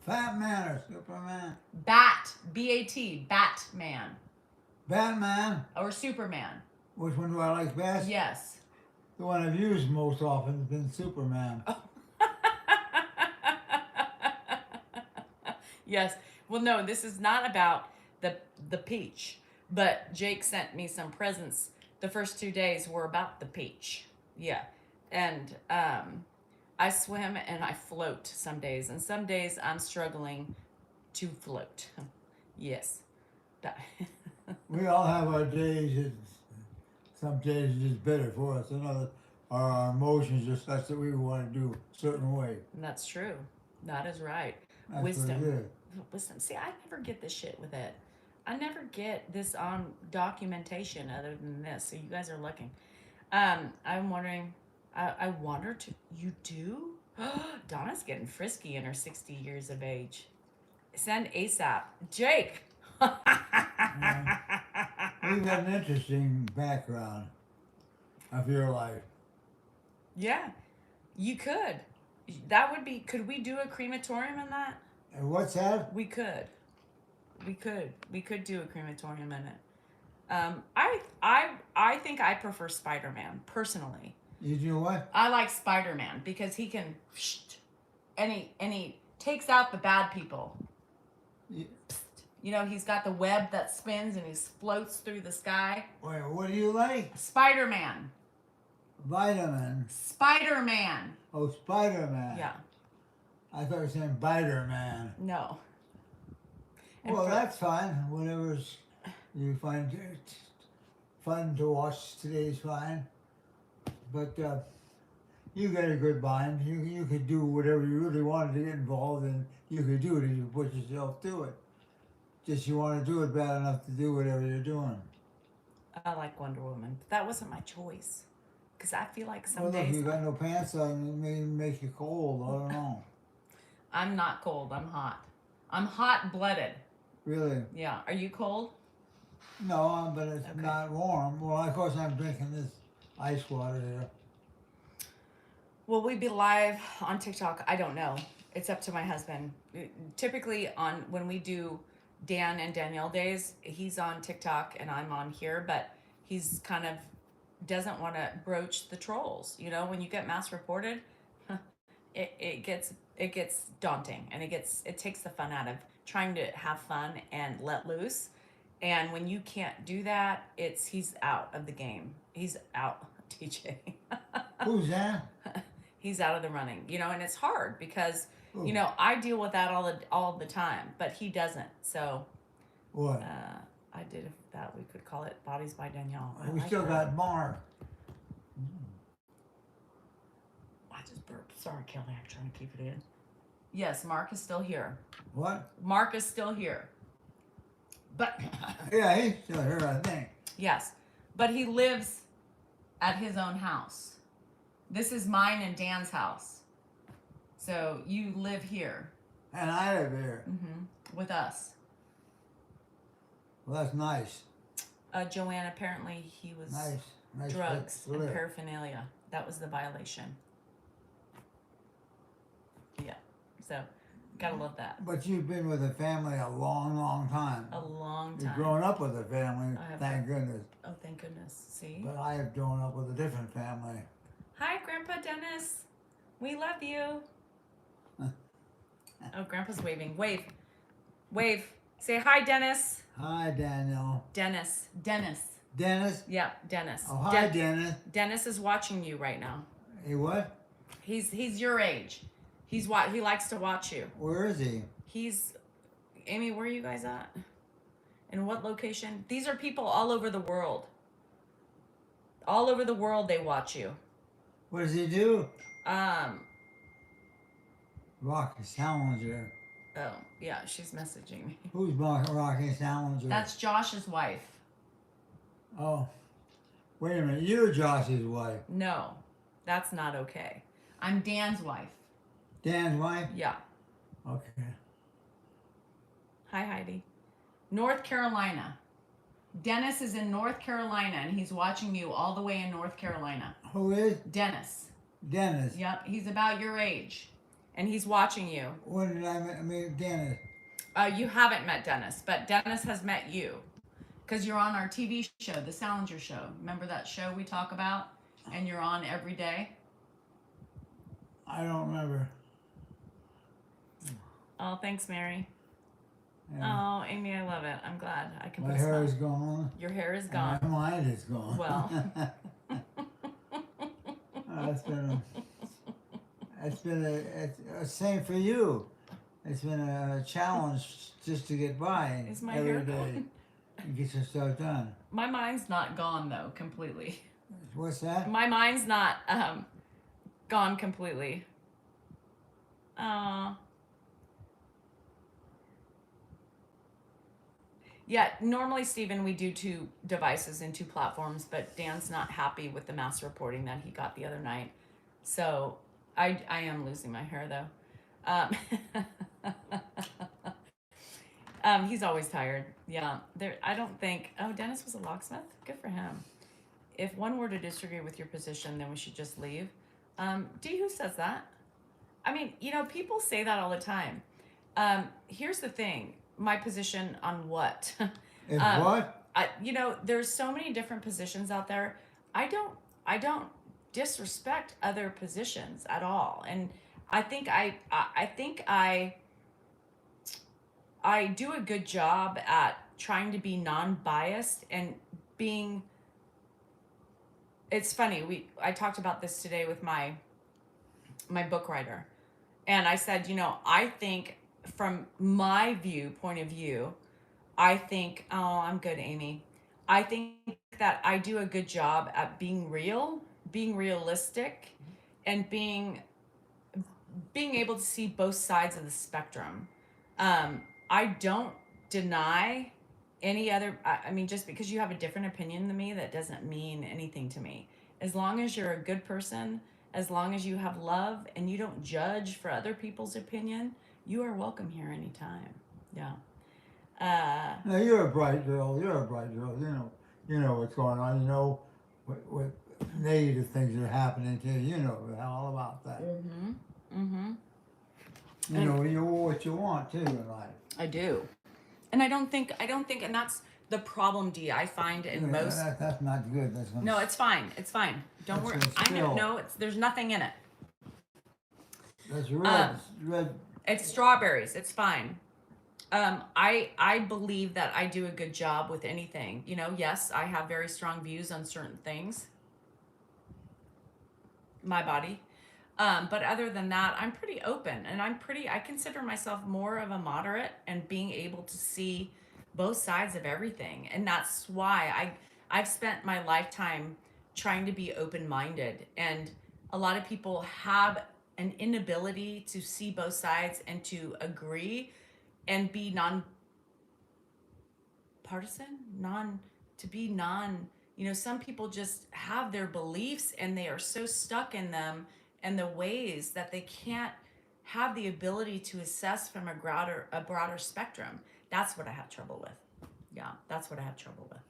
Speaker 2: Fat Man or Superman?
Speaker 1: B-A-T, Batman.
Speaker 2: Batman?
Speaker 1: Or Superman?
Speaker 2: Which one do I like best?
Speaker 1: Yes.
Speaker 2: The one I've used most often has been Superman.
Speaker 1: Yes. Well, no, this is not about the peach, but Jake sent me some presents. The first 2 days were about the peach. Yeah. And I swim and I float some days, and some days I'm struggling to float. Yes.
Speaker 2: We all have our days, and some days it's just better for us than others. Our emotions are such that we want to do a certain way.
Speaker 1: And that's true. That is right.
Speaker 2: That's
Speaker 1: Wisdom.
Speaker 2: what it is.
Speaker 1: Wisdom. See, I never get this shit with it. I never get this on documentation other than this. So you guys are looking. I'm wondering. I wonder to you do. Donna's getting frisky in her 60 years of age. Send ASAP, Jake.
Speaker 2: Yeah. We've got an interesting background of your life.
Speaker 1: Yeah, you could. That would be. Could we do a crematorium in that?
Speaker 2: And what's that?
Speaker 1: We could. We could do a crematorium in it. I think I prefer Spider-Man personally.
Speaker 2: You do what?
Speaker 1: I like Spider-Man because he can, and he takes out the bad people. You know, he's got the web that spins and he floats through the sky.
Speaker 2: Wait, what do you like?
Speaker 1: Spider-Man.
Speaker 2: Vitamin.
Speaker 1: Spider-Man.
Speaker 2: Oh, Spider-Man.
Speaker 1: Yeah.
Speaker 2: I thought you were saying Biter-Man.
Speaker 1: No. And
Speaker 2: Well,
Speaker 1: for-
Speaker 2: that's fine. Whatever's you find fun to watch today's fine. But you got a good mind. You could do whatever you really wanted to get involved in. You could do it if you put yourself to it. Just you want to do it bad enough to do whatever you're doing.
Speaker 1: I like Wonder Woman, but that wasn't my choice. Because I feel like some
Speaker 2: Well, look,
Speaker 1: days
Speaker 2: you got no pants on. It may make you cold. I don't know.
Speaker 1: I'm not cold. I'm hot. I'm hot-blooded.
Speaker 2: Really?
Speaker 1: Yeah. Are you cold?
Speaker 2: No, but it's
Speaker 1: Okay.
Speaker 2: not warm. Well, of course, I'm drinking this ice water here.
Speaker 1: Will we be live on TikTok? I don't know. It's up to my husband. Typically on when we do Dan and Danielle days, he's on TikTok and I'm on here, but he's kind of doesn't want to broach the trolls. You know, when you get mass reported, it gets daunting and it takes the fun out of trying to have fun and let loose. And when you can't do that, he's out of the game. He's out, TJ.
Speaker 2: Who's that?
Speaker 1: He's out of the running, you know, and it's hard because,
Speaker 2: Who?
Speaker 1: you know, I deal with that all the time, but he doesn't. So,
Speaker 2: What?
Speaker 1: I did that. We could call it Bodies by Danielle. I
Speaker 2: We
Speaker 1: like
Speaker 2: still
Speaker 1: that.
Speaker 2: got Mark.
Speaker 1: I just burped. Sorry, Kelly. I'm trying to keep it in. Yes, Mark is still here.
Speaker 2: What?
Speaker 1: Mark is still here. But,
Speaker 2: Yeah, he's still here, I think.
Speaker 1: yes, but he lives at his own house. This is mine and Dan's house. So you live here
Speaker 2: And I live here.
Speaker 1: with us.
Speaker 2: Well, that's nice.
Speaker 1: Joanne, apparently he was
Speaker 2: Nice
Speaker 1: drugs
Speaker 2: place to
Speaker 1: and
Speaker 2: live.
Speaker 1: paraphernalia. That was the violation. Yeah. So, gotta love that.
Speaker 2: But you've been with a family a long, long time.
Speaker 1: A long
Speaker 2: You've
Speaker 1: time.
Speaker 2: grown up with a family,
Speaker 1: I have.
Speaker 2: thank goodness.
Speaker 1: Oh, thank goodness. See?
Speaker 2: But I have grown up with a different family.
Speaker 1: Hi, Grandpa Dennis. We love you. Oh, Grandpa's waving. Wave. Wave. Say hi, Dennis.
Speaker 2: Hi, Daniel.
Speaker 1: Dennis.
Speaker 2: Dennis?
Speaker 1: Yeah, Dennis.
Speaker 2: Oh, hi, Dennis.
Speaker 1: Dennis is watching you right now.
Speaker 2: Hey, what?
Speaker 1: He's your age. He likes to watch you.
Speaker 2: Where is he?
Speaker 1: He's Amy, where are you guys at? In what location? These are people all over the world. All over the world they watch you.
Speaker 2: What does he do?
Speaker 1: Um
Speaker 2: Rocky Salinger.
Speaker 1: oh, yeah, she's messaging me.
Speaker 2: Who's Rocky Salinger?
Speaker 1: That's Josh's wife.
Speaker 2: Oh. Wait a minute, you're Josh's wife.
Speaker 1: No, that's not okay. I'm Dan's wife.
Speaker 2: Dan's wife?
Speaker 1: Yeah.
Speaker 2: Okay.
Speaker 1: Hi, Heidi. North Carolina. Dennis is in North Carolina, and he's watching you all the way in North Carolina.
Speaker 2: Who is?
Speaker 1: Dennis.
Speaker 2: Dennis.
Speaker 1: Yep, he's about your age, and he's watching you.
Speaker 2: When did I meet Dennis?
Speaker 1: You haven't met Dennis, but Dennis has met you, because you're on our TV show, The Salinger Show. Remember that show we talk about, and you're on every day?
Speaker 2: I don't remember.
Speaker 1: Oh, thanks, Mary.
Speaker 2: Yeah.
Speaker 1: Oh, Amy, I love it. I'm glad I can
Speaker 2: My
Speaker 1: put a
Speaker 2: hair
Speaker 1: smile.
Speaker 2: is gone.
Speaker 1: Your hair is
Speaker 2: And
Speaker 1: gone.
Speaker 2: my mind is gone.
Speaker 1: Well.
Speaker 2: It's been same for you. It's been a challenge just to get by
Speaker 1: Is my
Speaker 2: every
Speaker 1: hair
Speaker 2: day
Speaker 1: gone?
Speaker 2: and get your stuff done.
Speaker 1: My mind's not gone, though, completely.
Speaker 2: What's that?
Speaker 1: My mind's not gone completely. Yeah, normally, Stephen, we do 2 devices and 2 platforms, but Dan's not happy with the mass reporting that he got the other night. So I am losing my hair, though. He's always tired. Yeah, I don't think. Oh, Dennis was a locksmith. Good for him. If one were to disagree with your position, then we should just leave. D, who says that? I mean, people say that all the time. Here's the thing. My position on what?
Speaker 2: If what?
Speaker 1: There's so many different positions out there. I don't disrespect other positions at all, and I think I do a good job at trying to be non-biased and being. It's funny. I talked about this today with my book writer, and I said, I think from my point of view, I think, oh, I'm good, Amy. I think that I do a good job at being real, being realistic, and being able to see both sides of the spectrum. I don't deny any other, I mean, just because you have a different opinion than me, that doesn't mean anything to me. As long as you're a good person, as long as you have love and you don't judge for other people's opinion, you are welcome here anytime. Yeah.
Speaker 2: Now you're a bright girl. You're a bright girl. You know what's going on. You know what negative things are happening to you. You know all about that. You know what you want too in life.
Speaker 1: I do. And I don't think, and that's the problem, D, I find in most.
Speaker 2: That's not good. That's gonna,
Speaker 1: No, it's fine. It's fine. Don't worry. I know. No, there's nothing in it.
Speaker 2: That's red. Red.
Speaker 1: It's strawberries. It's fine. I believe that I do a good job with anything. Yes, I have very strong views on certain things. My body. But other than that, I'm pretty open, and I consider myself more of a moderate and being able to see both sides of everything. And that's why I've spent my lifetime trying to be open-minded. And a lot of people have an inability to see both sides and to agree and be non-partisan, some people just have their beliefs and they are so stuck in them and the ways that they can't have the ability to assess from a broader spectrum. That's what I have trouble with. Yeah, that's what I have trouble with.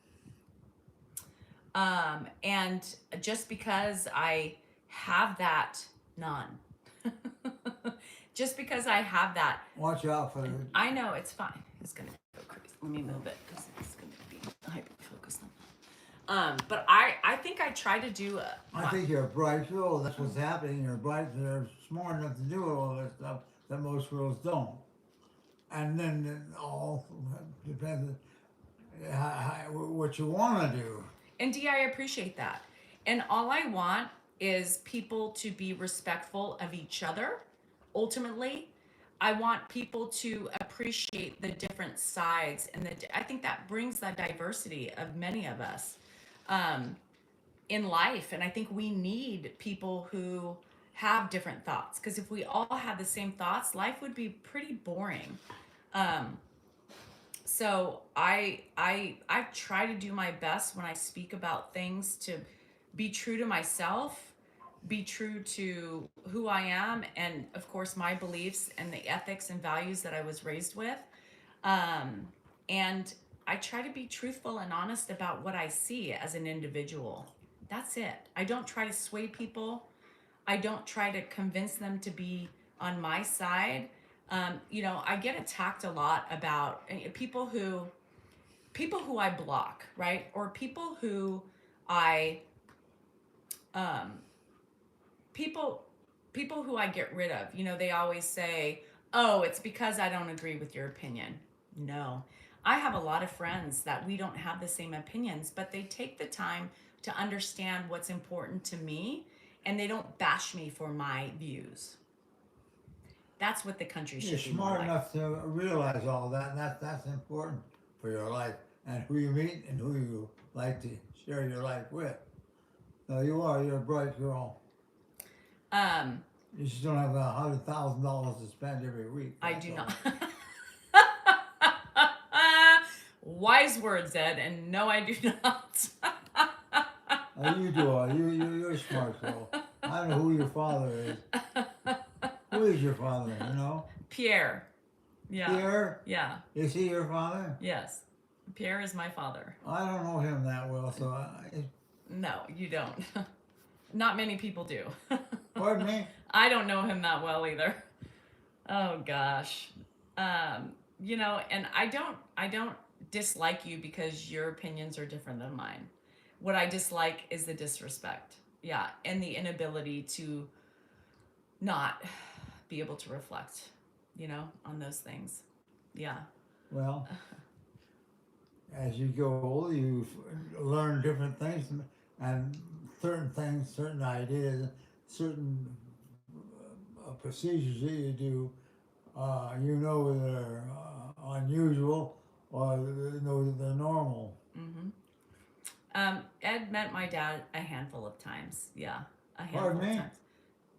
Speaker 1: And just because I have that, just because I have that.
Speaker 2: Watch out for it.
Speaker 1: I know, it's fine. It's going to go crazy. Let me move it because it's going to be hyper-focused on that. But I think I try to do
Speaker 2: I think you're a bright girl. That's what's happening. You're bright. They're smart enough to do all that stuff that most girls don't. And then it all depends on what you want to do.
Speaker 1: And D, I appreciate that. And all I want is people to be respectful of each other. Ultimately, I want people to appreciate the different sides, and I think that brings the diversity of many of us in life. And I think we need people who have different thoughts, because if we all had the same thoughts, life would be pretty boring. So I try to do my best when I speak about things to be true to myself, be true to who I am, and of course my beliefs and the ethics and values that I was raised with. And I try to be truthful and honest about what I see as an individual. That's it. I don't try to sway people. I don't try to convince them to be on my side. I get attacked a lot about people who I block, right? Or I um, people people who I get rid of. They always say, "Oh, it's because I don't agree with your opinion." No. I have a lot of friends that we don't have the same opinions, but they take the time to understand what's important to me and they don't bash me for my views. That's what the country
Speaker 2: You're
Speaker 1: should be more
Speaker 2: smart
Speaker 1: like.
Speaker 2: enough to realize all that, and that's important for your life and who you meet and who you like to share your life with. So you're a bright girl.
Speaker 1: Um,
Speaker 2: You just don't have $100,000 to spend every week.
Speaker 1: I
Speaker 2: That's
Speaker 1: do
Speaker 2: all.
Speaker 1: not. Wise words, Ed, and no, I do not.
Speaker 2: You do. You're a smart girl. I don't know who your father is. Who is your father? You know?
Speaker 1: Pierre. Yeah.
Speaker 2: Pierre?
Speaker 1: Yeah.
Speaker 2: Is he your father?
Speaker 1: Yes. Pierre is my father.
Speaker 2: I don't know him that well, so
Speaker 1: No, you don't. Not many people do.
Speaker 2: pardon me?
Speaker 1: I don't know him that well either. Oh gosh. And I don't dislike you because your opinions are different than mine. What I dislike is the disrespect. Yeah, and the inability to not be able to reflect, on those things. Yeah.
Speaker 2: Well, as you go older, you learn different things and certain things, certain ideas, certain procedures that you do, that are unusual or that they're normal.
Speaker 1: Mm-hmm. Ed met my dad a handful of times. Yeah, a handful
Speaker 2: Pardon
Speaker 1: of
Speaker 2: me?
Speaker 1: times.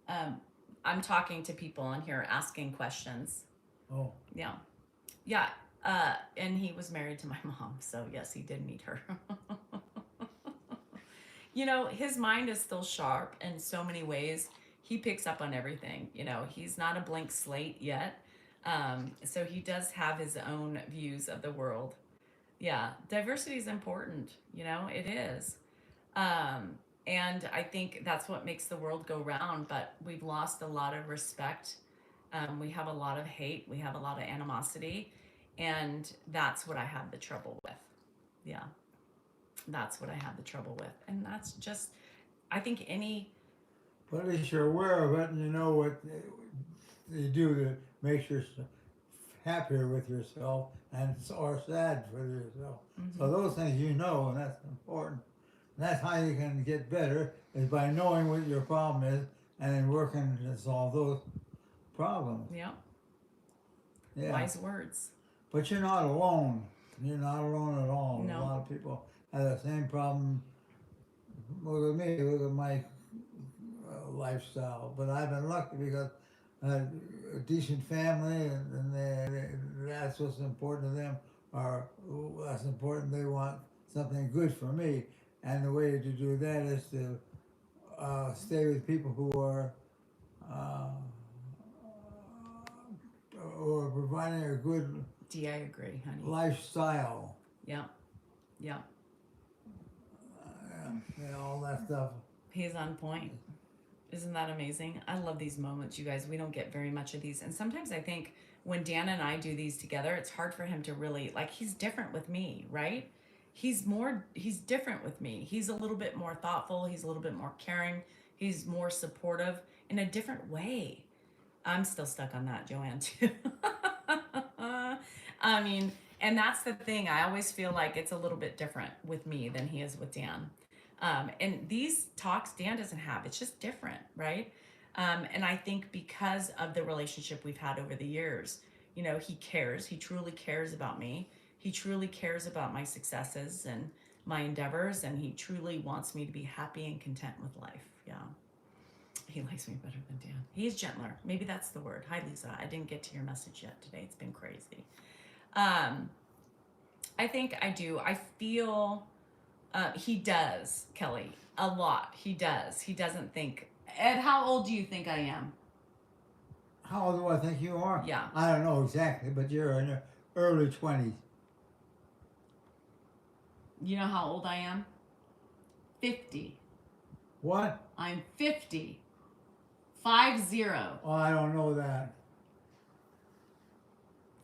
Speaker 1: Um, I'm talking to people on here asking questions.
Speaker 2: Oh,
Speaker 1: Yeah. Yeah. And he was married to my mom, so yes, he did meet her. His mind is still sharp in so many ways. He picks up on everything. He's not a blank slate yet. So he does have his own views of the world. Yeah, diversity is important. It is. Um, and I think that's what makes the world go round. But we've lost a lot of respect. We have a lot of hate. We have a lot of animosity. And that's what I have the trouble with. Yeah, that's what I have the trouble with. And that's just, I think
Speaker 2: but at least you're aware of it and you know what you do to make yourself happier with yourself and or sad for yourself.
Speaker 1: mm-hmm.
Speaker 2: So those things you know, and that's important. And that's how you can get better is by knowing what your problem is and then working to solve those problems.
Speaker 1: Yeah,
Speaker 2: Yeah.
Speaker 1: wise words.
Speaker 2: But you're not alone. You're not alone at all.
Speaker 1: No.
Speaker 2: A lot of people have the same problem. Look at me. Look at my lifestyle. But I've been lucky because I had a decent family, and that's what's important to them. Or that's important. They want something good for me, and the way to do that is to stay with people uh, who are providing a good
Speaker 1: I agree, honey.
Speaker 2: lifestyle.
Speaker 1: Yeah, yeah.
Speaker 2: All that stuff.
Speaker 1: He's on point. Isn't that amazing? I love these moments, you guys. We don't get very much of these. And sometimes I think when Dan and I do these together, it's hard for him to really, he's different with me, right? He's different with me. He's a little bit more thoughtful. He's a little bit more caring. He's more supportive in a different way. I'm still stuck on that, Joanne, too. I mean, and that's the thing. I always feel like it's a little bit different with me than he is with Dan. And these talks Dan doesn't have, it's just different, right? And I think because of the relationship we've had over the years, he cares. He truly cares about me. He truly cares about my successes and my endeavors, and he truly wants me to be happy and content with life. Yeah. He likes me better than Dan. He's gentler. Maybe that's the word. Hi, Lisa. I didn't get to your message yet today. It's been crazy. I think I do. I feel he does, Kelly, a lot. He does. He doesn't think. Ed, how old do you think I am?
Speaker 2: How old do I think you are?
Speaker 1: Yeah.
Speaker 2: I don't know exactly, but you're in your early 20s.
Speaker 1: You know how old I am? 50.
Speaker 2: What?
Speaker 1: I'm 50. 50.
Speaker 2: Oh, I don't know that.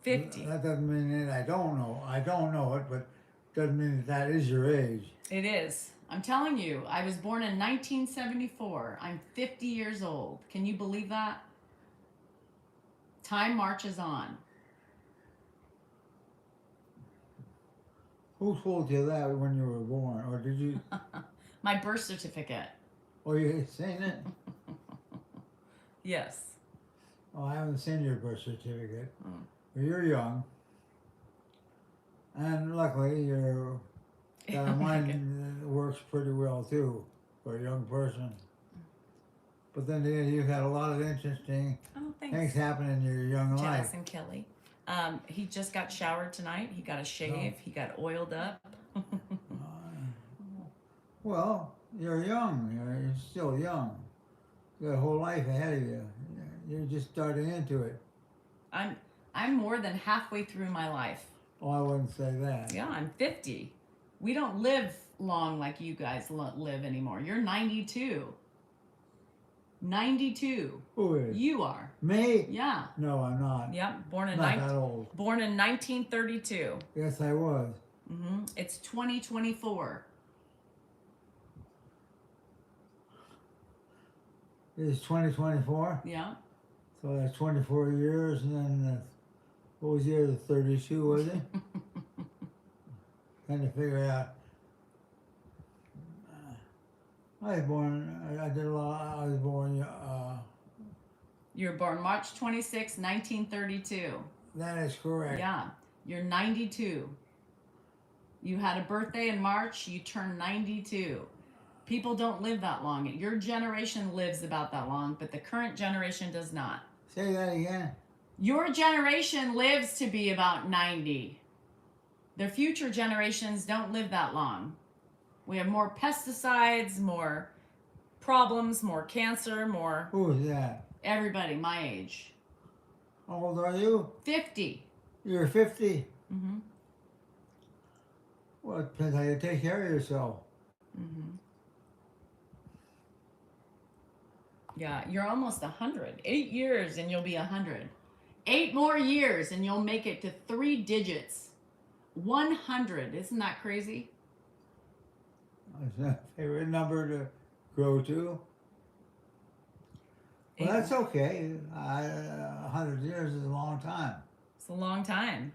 Speaker 1: 50.
Speaker 2: That doesn't mean that I don't know. I don't know it, but doesn't mean that is your age.
Speaker 1: It is. I'm telling you, I was born in 1974. I'm 50 years old. Can you believe that? Time marches on.
Speaker 2: Who told you that when you were born? Or did you?
Speaker 1: My birth certificate.
Speaker 2: Oh, you seen it?
Speaker 1: Yes.
Speaker 2: Oh, I haven't seen your birth certificate.
Speaker 1: Mm.
Speaker 2: Well, you're young. And luckily, your mind works pretty well too for a young person. But then again, you've had a lot of interesting
Speaker 1: Oh,
Speaker 2: things
Speaker 1: thanks.
Speaker 2: happen in your young life.
Speaker 1: Jazz and Kelly. He just got showered tonight. He got a shave.
Speaker 2: Oh.
Speaker 1: He got oiled up.
Speaker 2: Well, you're young. You're still young. You got a whole life ahead of you. You're just starting into it.
Speaker 1: I'm more than halfway through my life.
Speaker 2: Oh, I wouldn't say that.
Speaker 1: Yeah, I'm 50. We don't live long like you guys live anymore. You're 92. 92.
Speaker 2: Who is?
Speaker 1: You are.
Speaker 2: Me?
Speaker 1: Yeah.
Speaker 2: No, I'm not.
Speaker 1: Yep. Born in
Speaker 2: Not that old.
Speaker 1: born in 1932.
Speaker 2: Yes, I was.
Speaker 1: It's 2024.
Speaker 2: It's 2024.
Speaker 1: Yeah.
Speaker 2: So that's 24 years, and then what was the year? 32, was it? Trying to figure it out. I was born. I did a lot. I was born.
Speaker 1: You were born March 26, 1932.
Speaker 2: That is correct.
Speaker 1: Yeah. You're 92. You had a birthday in March. You turned 92. People don't live that long. Your generation lives about that long, but the current generation does not.
Speaker 2: Say that again.
Speaker 1: Your generation lives to be about 90. The future generations don't live that long. We have more pesticides, more problems, more cancer, more
Speaker 2: Who was that?
Speaker 1: everybody my age.
Speaker 2: How old are you?
Speaker 1: 50.
Speaker 2: You're 50.
Speaker 1: Mm-hmm.
Speaker 2: Well, it depends how you take care of yourself.
Speaker 1: Mm-hmm. Yeah, you're almost 100. 8 years and you'll be 100. 8 more years and you'll make it to 3 digits. 100. Isn't that crazy?
Speaker 2: That's my favorite number to grow to. Well, that's okay. 100 years is a long time.
Speaker 1: It's a long time.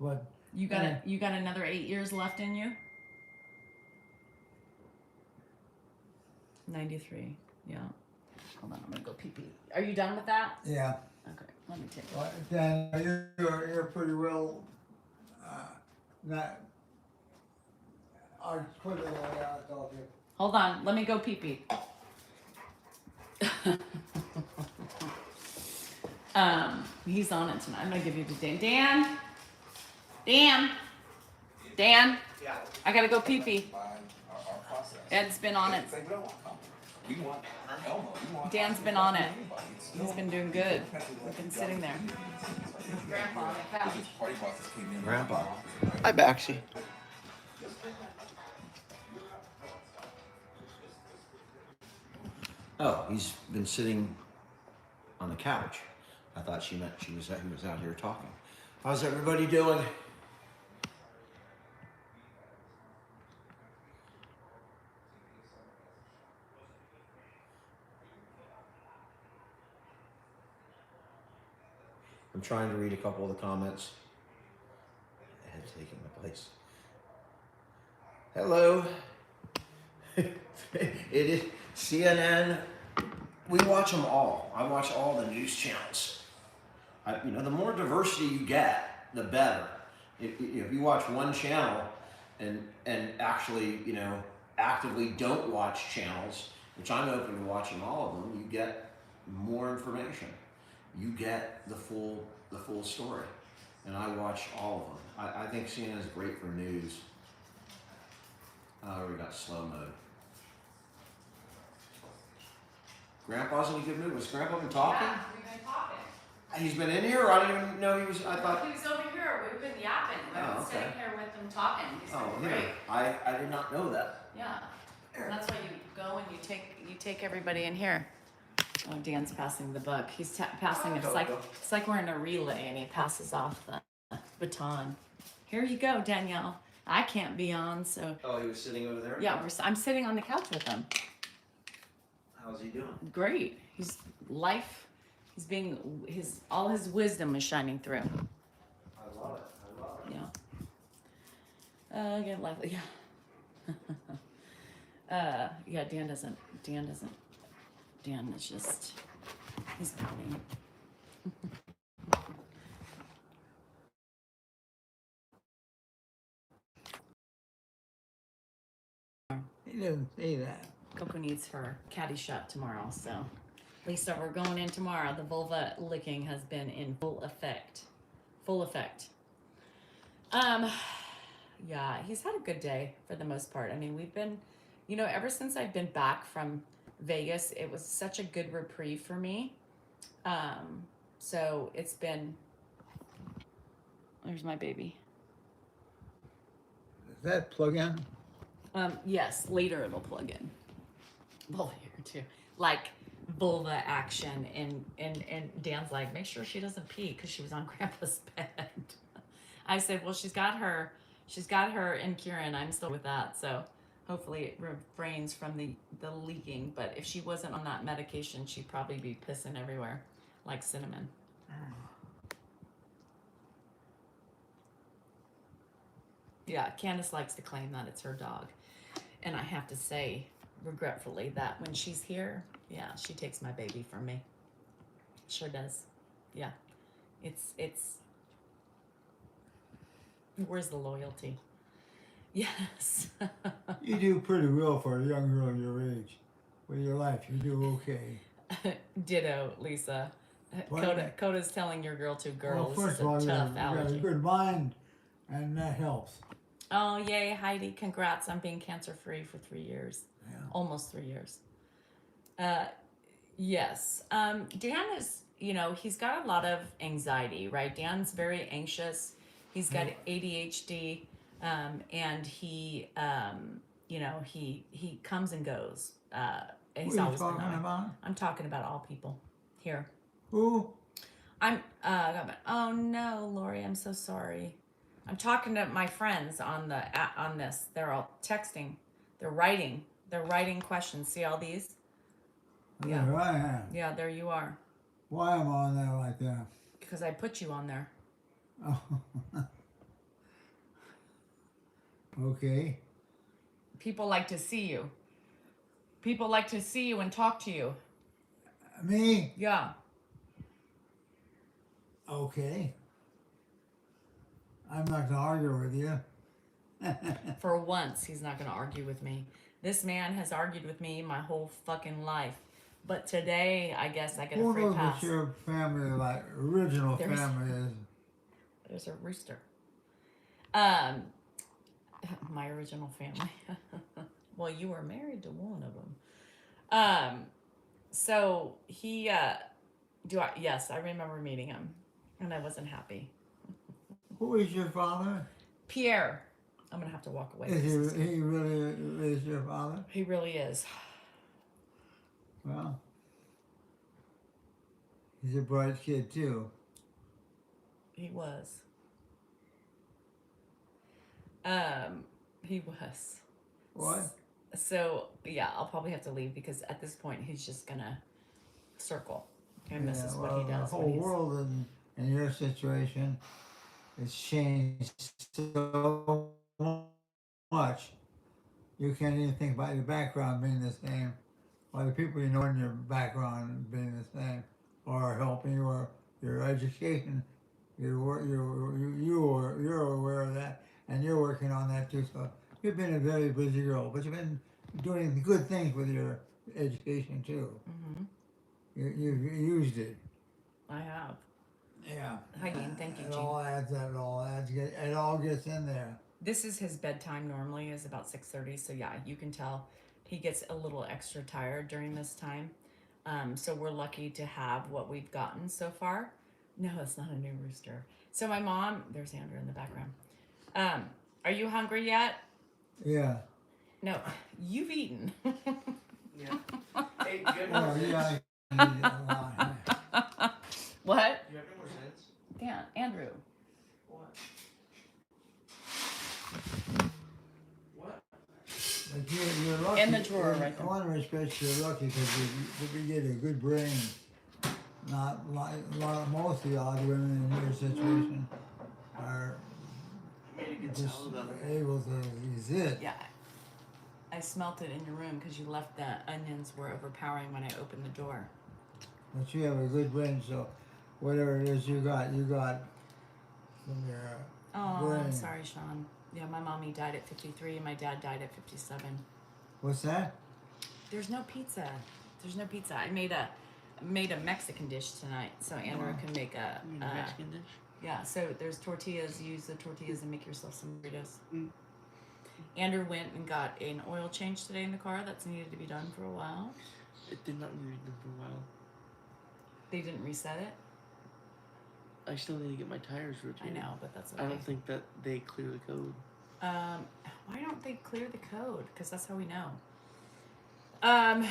Speaker 2: But
Speaker 1: You got another 8 years left in you? 93. Yeah. Hold on, I'm gonna go pee pee. Are you done with that?
Speaker 2: yeah,
Speaker 1: Okay, let me take it.
Speaker 2: well, then you're pretty well. Not. I'll put it away. I'll talk to you.
Speaker 1: Hold on, let me go pee pee. He's on it tonight. I'm gonna give you to Dan. Dan.
Speaker 3: Yeah.
Speaker 1: I gotta go pee pee.
Speaker 3: Our process.
Speaker 1: Ed's been on it.
Speaker 3: Say we don't want company. We want Elmo. We want
Speaker 1: Dan's been on it.
Speaker 3: It's
Speaker 1: He's been doing good. We've been sitting there. Grandpa, I found.
Speaker 3: party bosses came in.
Speaker 4: Grandpa. Hi, Baxi. Oh, he's been sitting on the couch. I thought she meant he was out here talking. How's everybody doing? I'm trying to read a couple of the comments. Ed's taking my place. Hello. It is CNN. We watch them all. I watch all the news channels. The more diversity you get, the better. If you watch one channel and actually, actively don't watch channels, which I'm open to watching all of them, you get more information. You get the full story. And I watch all of them. I think CNN is great for news. We got slow mode. Grandpa's in a good mood. Was Grandpa been talking?
Speaker 1: Yeah, we've been talking.
Speaker 4: He's been in here, or I didn't even know he was. I thought.
Speaker 1: He was over here. We've been yapping. We've been sitting here with him talking. He's been great.
Speaker 4: Here. I did not know that.
Speaker 1: Yeah. That's why you go and you take everybody in here. Oh, Dan's passing the buck. He's passing it. It's like we're in a relay, and he passes off the baton. Here you go, Danielle. I can't be on, so.
Speaker 4: Oh, he was sitting over there.
Speaker 1: Yeah, I'm sitting on the couch with him.
Speaker 4: How's he doing?
Speaker 1: Great. He's all his wisdom is shining through.
Speaker 4: I love it.
Speaker 1: Yeah. Again, lively. Yeah. Yeah. Dan doesn't. Dan is just. He's pouting.
Speaker 2: He doesn't say that.
Speaker 1: Coco needs her caddy shot tomorrow, so Lisa, we're going in tomorrow. The vulva licking has been in full effect. Yeah, he's had a good day for the most part. I mean, we've been, ever since I've been back from Vegas, it was such a good reprieve for me. So it's been. There's my baby.
Speaker 2: Does that plug in?
Speaker 1: Yes, later it'll plug in. Vulva here too. Like vulva action and Dan's like, make sure she doesn't pee because she was on Grandpa's bed. I said, well, she's got her and Kieran. I'm still with that. So hopefully it refrains from the leaking. But if she wasn't on that medication, she'd probably be pissing everywhere like cinnamon. Yeah, Candace likes to claim that it's her dog. And I have to say, regretfully, that when she's here, yeah, she takes my baby from me. Sure does. Yeah. It's where's the loyalty? Yes.
Speaker 2: You do pretty well for a young girl your age. With your life, you do okay.
Speaker 1: Ditto, Lisa.
Speaker 2: What?
Speaker 1: Coda's telling your girl to girl.
Speaker 2: Well, first of all,
Speaker 1: this is
Speaker 2: you
Speaker 1: a tough
Speaker 2: got a
Speaker 1: allergy.
Speaker 2: good mind, and that helps.
Speaker 1: Oh, yay, Heidi. Congrats on being cancer-free for 3 years.
Speaker 2: Yeah.
Speaker 1: Almost 3 years. Yes. Dan is, he's got a lot of anxiety, right? Dan's very anxious. He's got ADHD, and he comes and goes. He's
Speaker 2: Who are you
Speaker 1: always been
Speaker 2: talking
Speaker 1: that way.
Speaker 2: about?
Speaker 1: I'm talking about all people here.
Speaker 2: Who?
Speaker 1: Oh no, Lori, I'm so sorry. I'm talking to my friends on this. They're all texting. They're writing questions. See all these? Yeah.
Speaker 2: There I am.
Speaker 1: Yeah, there you are.
Speaker 2: Why am I on there like that?
Speaker 1: Because I put you on there.
Speaker 2: Oh. Okay.
Speaker 1: People like to see you. People like to see you and talk to you.
Speaker 2: Me?
Speaker 1: Yeah.
Speaker 2: Okay. I'm not gonna argue with you.
Speaker 1: For once, he's not going to argue with me. This man has argued with me my whole fucking life. But today, I guess I get a free
Speaker 2: Who knows
Speaker 1: pass.
Speaker 2: what your family, like, original
Speaker 1: There's-
Speaker 2: family is?
Speaker 1: There's a rooster. My original family. Well, you were married to one of them. So he, yes, I remember meeting him, and I wasn't happy.
Speaker 2: Who is your father?
Speaker 1: Pierre. I'm gonna have to walk away.
Speaker 2: Is he really is your father?
Speaker 1: He really is.
Speaker 2: Well, he's a bright kid too.
Speaker 1: He was. He was.
Speaker 2: What?
Speaker 1: So yeah, I'll probably have to leave because at this point he's just gonna circle and this is what he does.
Speaker 2: The
Speaker 1: when
Speaker 2: whole
Speaker 1: he's-
Speaker 2: world in your situation has changed so much. You can't even think about your background being the same, or the people you know in your background being the same, or helping you, or your education. You're aware of that, and you're working on that too. So you've been a very busy girl, but you've been doing good things with your education too.
Speaker 1: Mm-hmm.
Speaker 2: You've used it.
Speaker 1: I have.
Speaker 2: Yeah.
Speaker 1: Heidi, thank you,
Speaker 2: It
Speaker 1: Jean.
Speaker 2: all adds. It all gets in there.
Speaker 1: This is his bedtime normally is about 6:30. So yeah, you can tell he gets a little extra tired during this time. So we're lucky to have what we've gotten so far. No, it's not a new rooster. So my mom, there's Andrew in the background. Are you hungry yet?
Speaker 2: Yeah.
Speaker 1: No, you've eaten.
Speaker 5: Yeah. Hey, do you have
Speaker 2: Oh,
Speaker 5: more
Speaker 2: yeah,
Speaker 5: cents?
Speaker 2: I need that lot.
Speaker 1: What?
Speaker 5: Do you have any more cents?
Speaker 1: Dan, Andrew.
Speaker 5: What? What?
Speaker 2: But you're lucky.
Speaker 1: In the drawer right
Speaker 2: In
Speaker 1: there.
Speaker 2: one respect, you're lucky because you get a good brain. Not like most of the odd women in your situation are
Speaker 5: I made a good
Speaker 2: just
Speaker 5: salad out of it.
Speaker 2: able to exist.
Speaker 1: Yeah. I smelt it in your room because you left the onions were overpowering when I opened the door.
Speaker 2: But you have a good brain, so whatever it is you got from your
Speaker 1: Oh,
Speaker 2: brain.
Speaker 1: I'm sorry, Sean. Yeah, my mommy died at 53 and my dad died at 57.
Speaker 2: What's that?
Speaker 1: There's no pizza. There's no pizza. I made a Mexican dish tonight, so Andrew can make a
Speaker 5: You mean a Mexican dish?
Speaker 1: yeah. So there's tortillas. Use the tortillas and make yourself some burritos.
Speaker 5: Mm.
Speaker 1: Andrew went and got an oil change today in the car. That's needed to be done for a while.
Speaker 5: It did not need to be for a while.
Speaker 1: They didn't reset it.
Speaker 5: I still need to get my tires
Speaker 1: I
Speaker 5: rotated.
Speaker 1: know, but that's okay.
Speaker 5: I don't think that they clear the code.
Speaker 1: Why don't they clear the code? Because that's how we know. And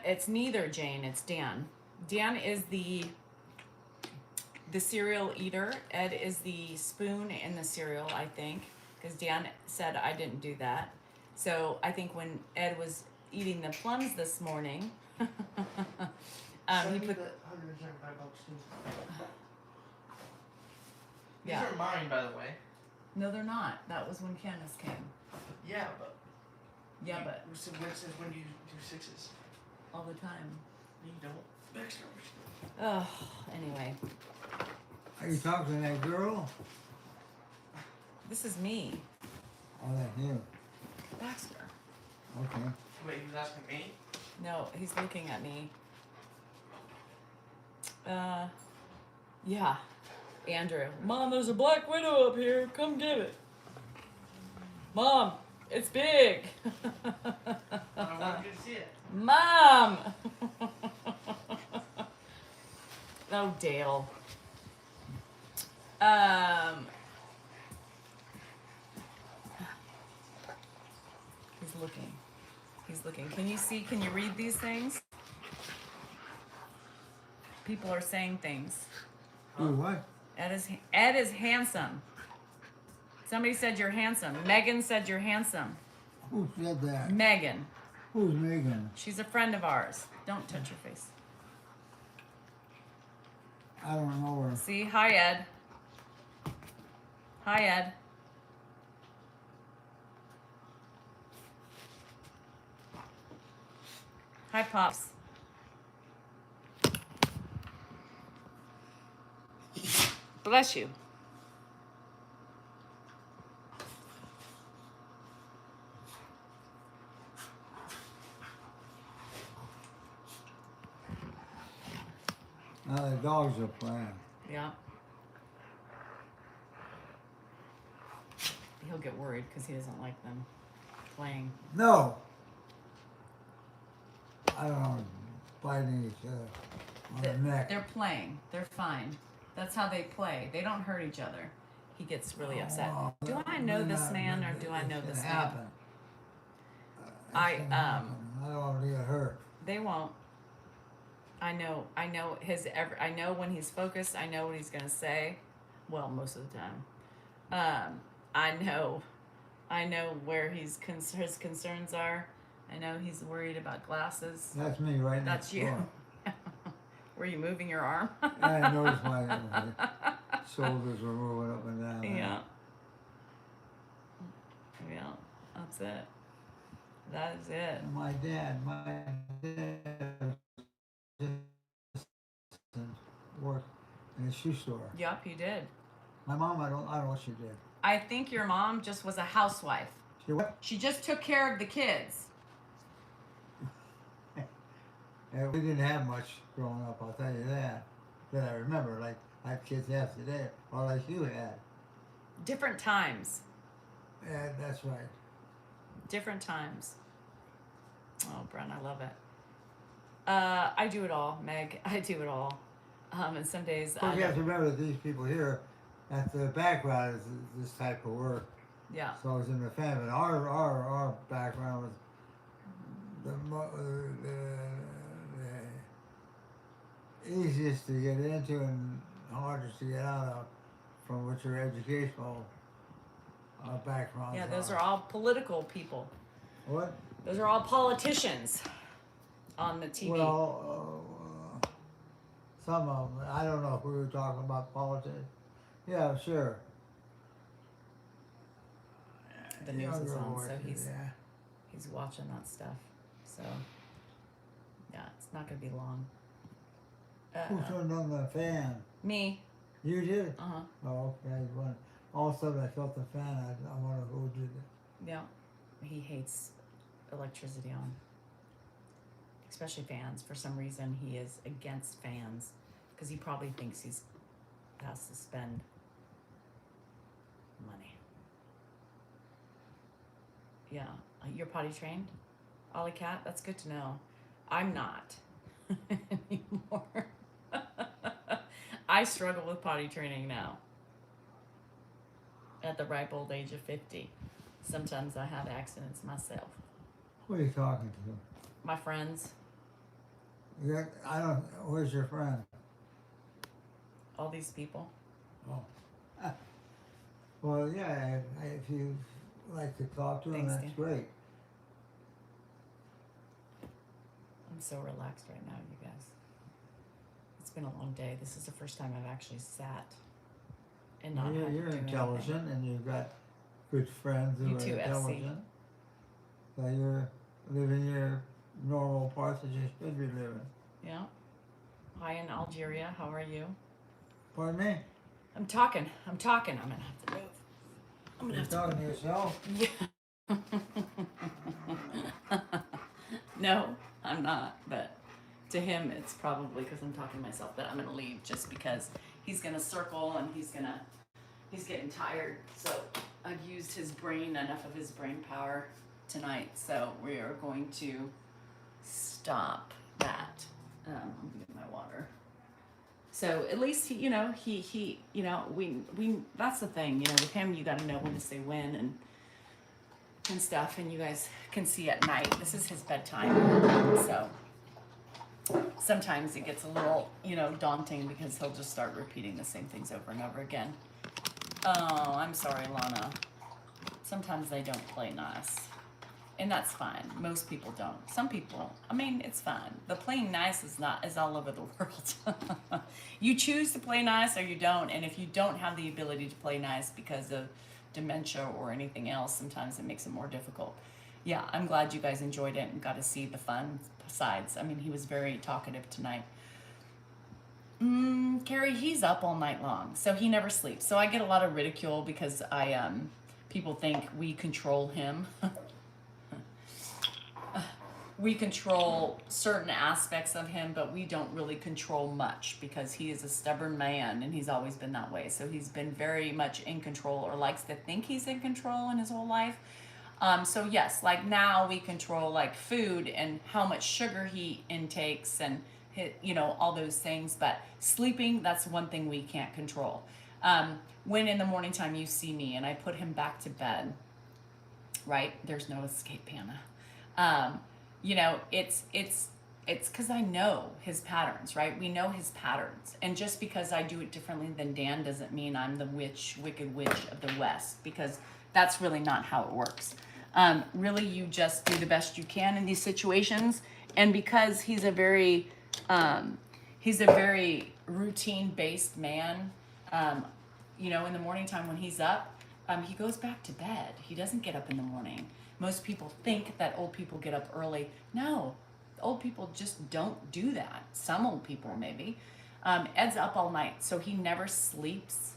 Speaker 1: it's neither Jane. It's Dan. Dan is the cereal eater. Ed is the spoon in the cereal, I think, because Dan said I didn't do that. So I think when Ed was eating the plums this morning, he put.
Speaker 5: $175 too.
Speaker 1: Yeah.
Speaker 5: These are mine, by the way.
Speaker 1: No, they're not. That was when Candace came.
Speaker 5: Yeah, but.
Speaker 1: Yeah, but
Speaker 5: Since when do you do sixes?
Speaker 1: all the time.
Speaker 5: No, you don't. Baxter.
Speaker 1: Oh, anyway,
Speaker 2: Are you talking to that girl?
Speaker 1: this is me,
Speaker 2: Oh, that's you.
Speaker 1: Baxter.
Speaker 2: Okay.
Speaker 5: Wait, he was asking me?
Speaker 1: No, he's looking at me. Yeah, Andrew. Mom, there's a black widow up here. Come get it. Mom, it's big.
Speaker 5: I wanted you to see it.
Speaker 1: Mom. Oh, Dale. He's looking. He's looking. Can you see? Can you read these things? People are saying things.
Speaker 2: Who, what?
Speaker 1: Ed is handsome. Somebody said you're handsome. Megan said you're handsome.
Speaker 2: Who said that?
Speaker 1: Megan.
Speaker 2: Who's Megan?
Speaker 1: She's a friend of ours. Don't touch your face.
Speaker 2: I don't know her.
Speaker 1: See? Hi, Ed. Hi, Ed. Hi, Pops. Bless you.
Speaker 2: Now the dogs are playing.
Speaker 1: Yeah. He'll get worried because he doesn't like them playing.
Speaker 2: No. I don't know. Biting each other on the neck.
Speaker 1: They're playing. They're fine. That's how they play. They don't hurt each other. He gets really upset.
Speaker 2: Oh,
Speaker 1: Do I know
Speaker 2: they're
Speaker 1: this
Speaker 2: not-
Speaker 1: man or do I know
Speaker 2: it's
Speaker 1: this
Speaker 2: gonna
Speaker 1: man?
Speaker 2: happen.
Speaker 1: I,
Speaker 2: It's gonna happen. I don't want to get hurt.
Speaker 1: They won't. I know I know when he's focused, I know what he's gonna say. Well, most of the time. I know where his concerns are. I know he's worried about glasses.
Speaker 2: That's me right now.
Speaker 1: That's you. Were you moving your arm?
Speaker 2: I noticed my shoulders were moving up and down.
Speaker 1: Yeah. Yeah, that's it. That is it.
Speaker 2: My dad just worked in a shoe store.
Speaker 1: Yep, he did.
Speaker 2: My mom, I don't know what she did.
Speaker 1: I think your mom just was a housewife.
Speaker 2: She what?
Speaker 1: She just took care of the kids.
Speaker 2: Yeah, we didn't have much growing up, I'll tell you that. That I remember, like kids have today, or like you had.
Speaker 1: Different times.
Speaker 2: Yeah, that's right.
Speaker 1: Different times. Oh, Brent, I love it. I do it all, Meg. I do it all. And some days
Speaker 2: Of course, you have to remember that these people here, that the background is this type of work.
Speaker 1: yeah.
Speaker 2: So it's in the family. Our background was the easiest to get into and hardest to get out of, from what your educational backgrounds
Speaker 1: Yeah, those are all political people.
Speaker 2: What?
Speaker 1: Those are all politicians on the TV.
Speaker 2: Well, some of them. I don't know if we were talking about politics. Yeah, sure.
Speaker 1: The news is
Speaker 2: Younger
Speaker 1: on, so
Speaker 2: voices, yeah.
Speaker 1: he's watching that stuff. So yeah, it's not gonna be long.
Speaker 2: Who turned on the fan?
Speaker 1: Me.
Speaker 2: You did?
Speaker 1: Uh-huh.
Speaker 2: Oh, okay. Well, all of a sudden I felt the fan. I wonder who did it.
Speaker 1: Yeah. He hates electricity on. Especially fans. For some reason, he is against fans because he probably thinks he has to spend money. Yeah. You're potty trained, Ollie Cat? That's good to know. I'm not anymore. I struggle with potty training now. At the ripe old age of 50. Sometimes I have accidents myself.
Speaker 2: Who are you talking to?
Speaker 1: My friends,
Speaker 2: I don't. Where's your friend?
Speaker 1: all these people.
Speaker 2: Oh. Well, yeah. If you like to talk to him,
Speaker 1: Thanks,
Speaker 2: that's
Speaker 1: Dan.
Speaker 2: great.
Speaker 1: I'm so relaxed right now, you guys. It's been a long day. This is the first time I've actually sat and not had to
Speaker 2: You're
Speaker 1: do
Speaker 2: intelligent,
Speaker 1: anything.
Speaker 2: and you've got good friends who
Speaker 1: You
Speaker 2: are
Speaker 1: too, FC.
Speaker 2: intelligent. So you're living your normal parts that you should be living.
Speaker 1: Yeah. Hi in Algeria. How are you?
Speaker 2: Pardon me?
Speaker 1: I'm talking. I'm gonna have to move. I'm gonna
Speaker 2: You're
Speaker 1: have to
Speaker 2: talking to yourself?
Speaker 1: Yeah. No, I'm not. But to him, it's probably because I'm talking to myself. But I'm gonna leave just because he's gonna circle and he's getting tired. So I've used his brain, enough of his brain power tonight. So we are going to stop that. I'm gonna get my water. So at least he, we that's the thing, with him, you got to know when to say when and stuff, and you guys can see at night. This is his bedtime, so sometimes it gets a little, daunting because he'll just start repeating the same things over and over again. Oh, I'm sorry, Lana. Sometimes they don't play nice. And that's fine. Most people don't. Some people, it's fine. The playing nice is all over the world. You choose to play nice or you don't. And if you don't have the ability to play nice because of dementia or anything else, sometimes it makes it more difficult. Yeah, I'm glad you guys enjoyed it and got to see the fun sides. He was very talkative tonight. Carrie, he's up all night long, so he never sleeps. So I get a lot of ridicule because people think we control him. We control certain aspects of him, but we don't really control much because he is a stubborn man and he's always been that way. So he's been very much in control, or likes to think he's in control in his whole life. So yes, like now we control like food and how much sugar he intakes and all those things. But sleeping, that's one thing we can't control. When in the morning time you see me and I put him back to bed, right? There's no escape, Hannah. It's because I know his patterns, right? We know his patterns. And just because I do it differently than Dan doesn't mean I'm the wicked witch of the West, because that's really not how it works. Really, you just do the best you can in these situations. And because he's a very routine-based man, in the morning time when he's up, he goes back to bed. He doesn't get up in the morning. Most people think that old people get up early. No, old people just don't do that. Some old people maybe. Ed's up all night, so he never sleeps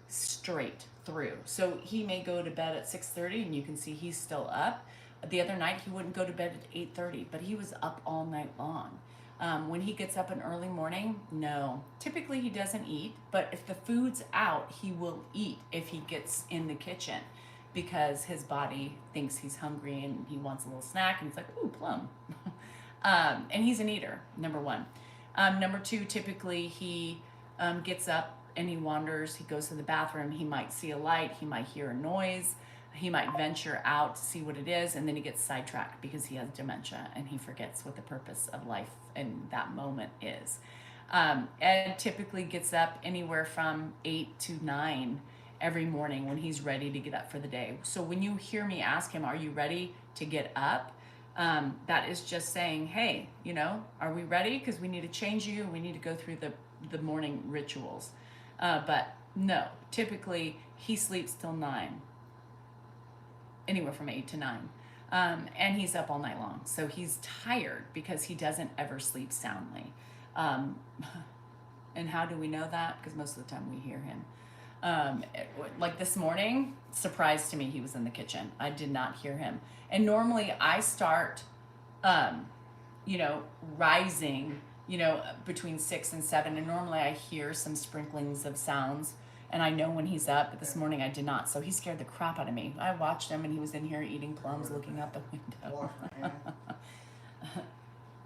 Speaker 1: straight through. So he may go to bed at 6:30 and you can see he's still up. The other night he wouldn't go to bed at 8:30, but he was up all night long. When he gets up in early morning, no. Typically he doesn't eat, but if the food's out, he will eat if he gets in the kitchen, because his body thinks he's hungry and he wants a little snack and he's like, ooh, plum. And he's an eater, number one. Number two, typically he gets up and he wanders. He goes to the bathroom. He might see a light. He might hear a noise. He might venture out to see what it is, and then he gets sidetracked because he has dementia and he forgets what the purpose of life in that moment is. Ed typically gets up anywhere from 8 to 9 every morning when he's ready to get up for the day. So when you hear me ask him, are you ready to get up? That is just saying, hey, you know, are we ready? Because we need to change you. We need to go through the morning rituals. But no, typically he sleeps till 9. Anywhere from 8 to 9. And he's up all night long. So he's tired because he doesn't ever sleep soundly. And how do we know that? Because most of the time we hear him. Like this morning, surprise to me, he was in the kitchen. I did not hear him. And normally I start, rising, between 6 and 7. And normally I hear some sprinklings of sounds. And I know when he's up, but this morning I did not. So he scared the crap out of me. I watched him and he was in here eating plums, looking out the window.
Speaker 2: Wash my hand.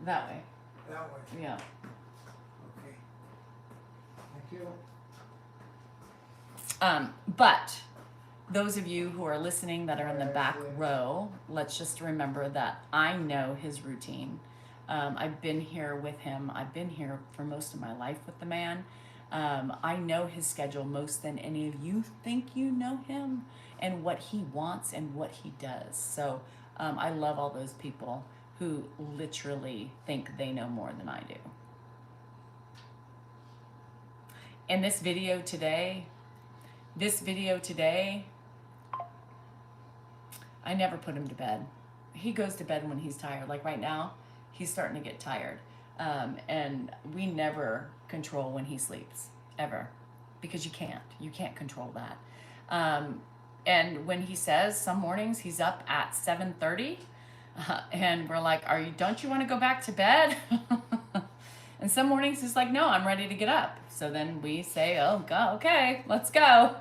Speaker 1: That way.
Speaker 2: That way.
Speaker 1: Yeah.
Speaker 2: Okay. Thank you.
Speaker 1: But those of you who are listening that are in the back row, let's just remember that I know his routine. I've been here with him. I've been here for most of my life with the man. I know his schedule most than any of you think you know him and what he wants and what he does. So I love all those people who literally think they know more than I do. And this video today, I never put him to bed. He goes to bed when he's tired. Like right now, he's starting to get tired. And we never control when he sleeps, ever. Because you can't control that. And when he says some mornings he's up at 7:30, and we're like, don't you want to go back to bed? And some mornings he's like, no, I'm ready to get up. So then we say, oh, okay, let's go.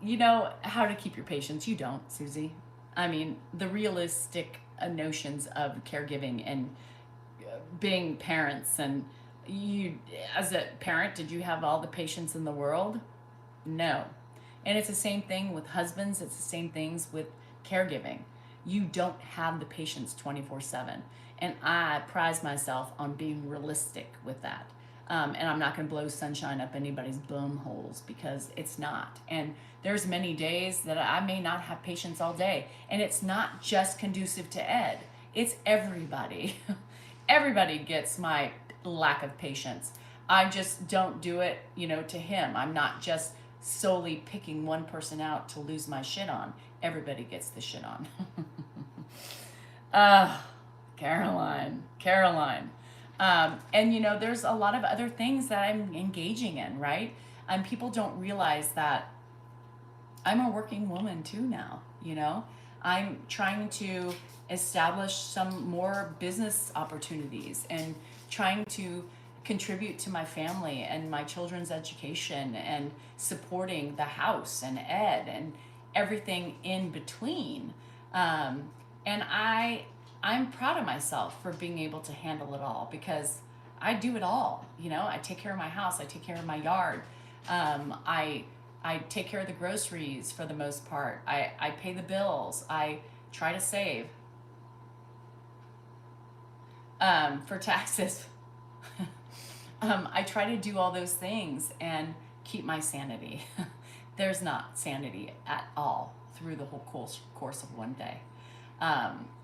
Speaker 1: You know how to keep your patience. You don't, Susie. I mean, the realistic notions of caregiving and being parents, and you, as a parent, did you have all the patience in the world? No. And it's the same thing with husbands. It's the same things with caregiving. You don't have the patience 24/7. And I prize myself on being realistic with that. And I'm not going to blow sunshine up anybody's bum holes, because it's not. And there's many days that I may not have patience all day. And it's not just conducive to Ed. It's everybody. Everybody gets my lack of patience. I just don't do it, to him. I'm not just solely picking one person out to lose my shit on. Everybody gets the shit on. Caroline. And there's a lot of other things that I'm engaging in, right? And people don't realize that I'm a working woman too now, I'm trying to establish some more business opportunities and trying to contribute to my family and my children's education and supporting the house and Ed and everything in between. And I'm proud of myself for being able to handle it all, because I do it all. I take care of my house. I take care of my yard. I take care of the groceries for the most part. I pay the bills. I try to save. For taxes. I try to do all those things and keep my sanity. There's not sanity at all through the whole course of one day.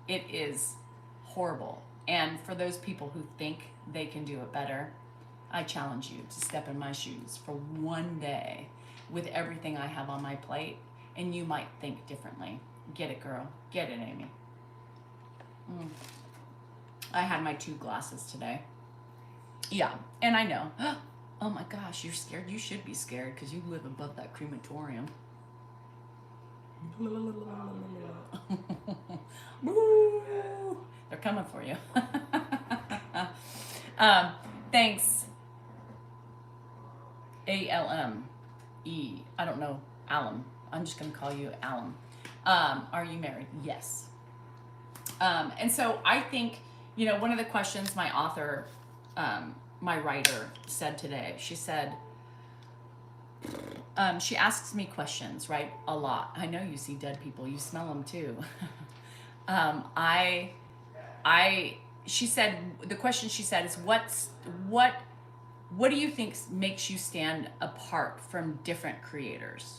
Speaker 1: It is horrible. And for those people who think they can do it better, I challenge you to step in my shoes for one day with everything I have on my plate, and you might think differently. Get it, girl. Get it, Amy. I had my 2 glasses today. Yeah, and I know. Oh my gosh, you're scared? You should be scared, because you live above that crematorium. They're coming for you. Thanks. A-L-M-E. I don't know. Alum. I'm just going to call you Alum. Are you married? Yes. And so I think, you know, one of the questions my author, my writer said today, she said, she asks me questions, right? A lot. I know you see dead people. You smell them too. She said, the question she said is, what do you think makes you stand apart from different creators?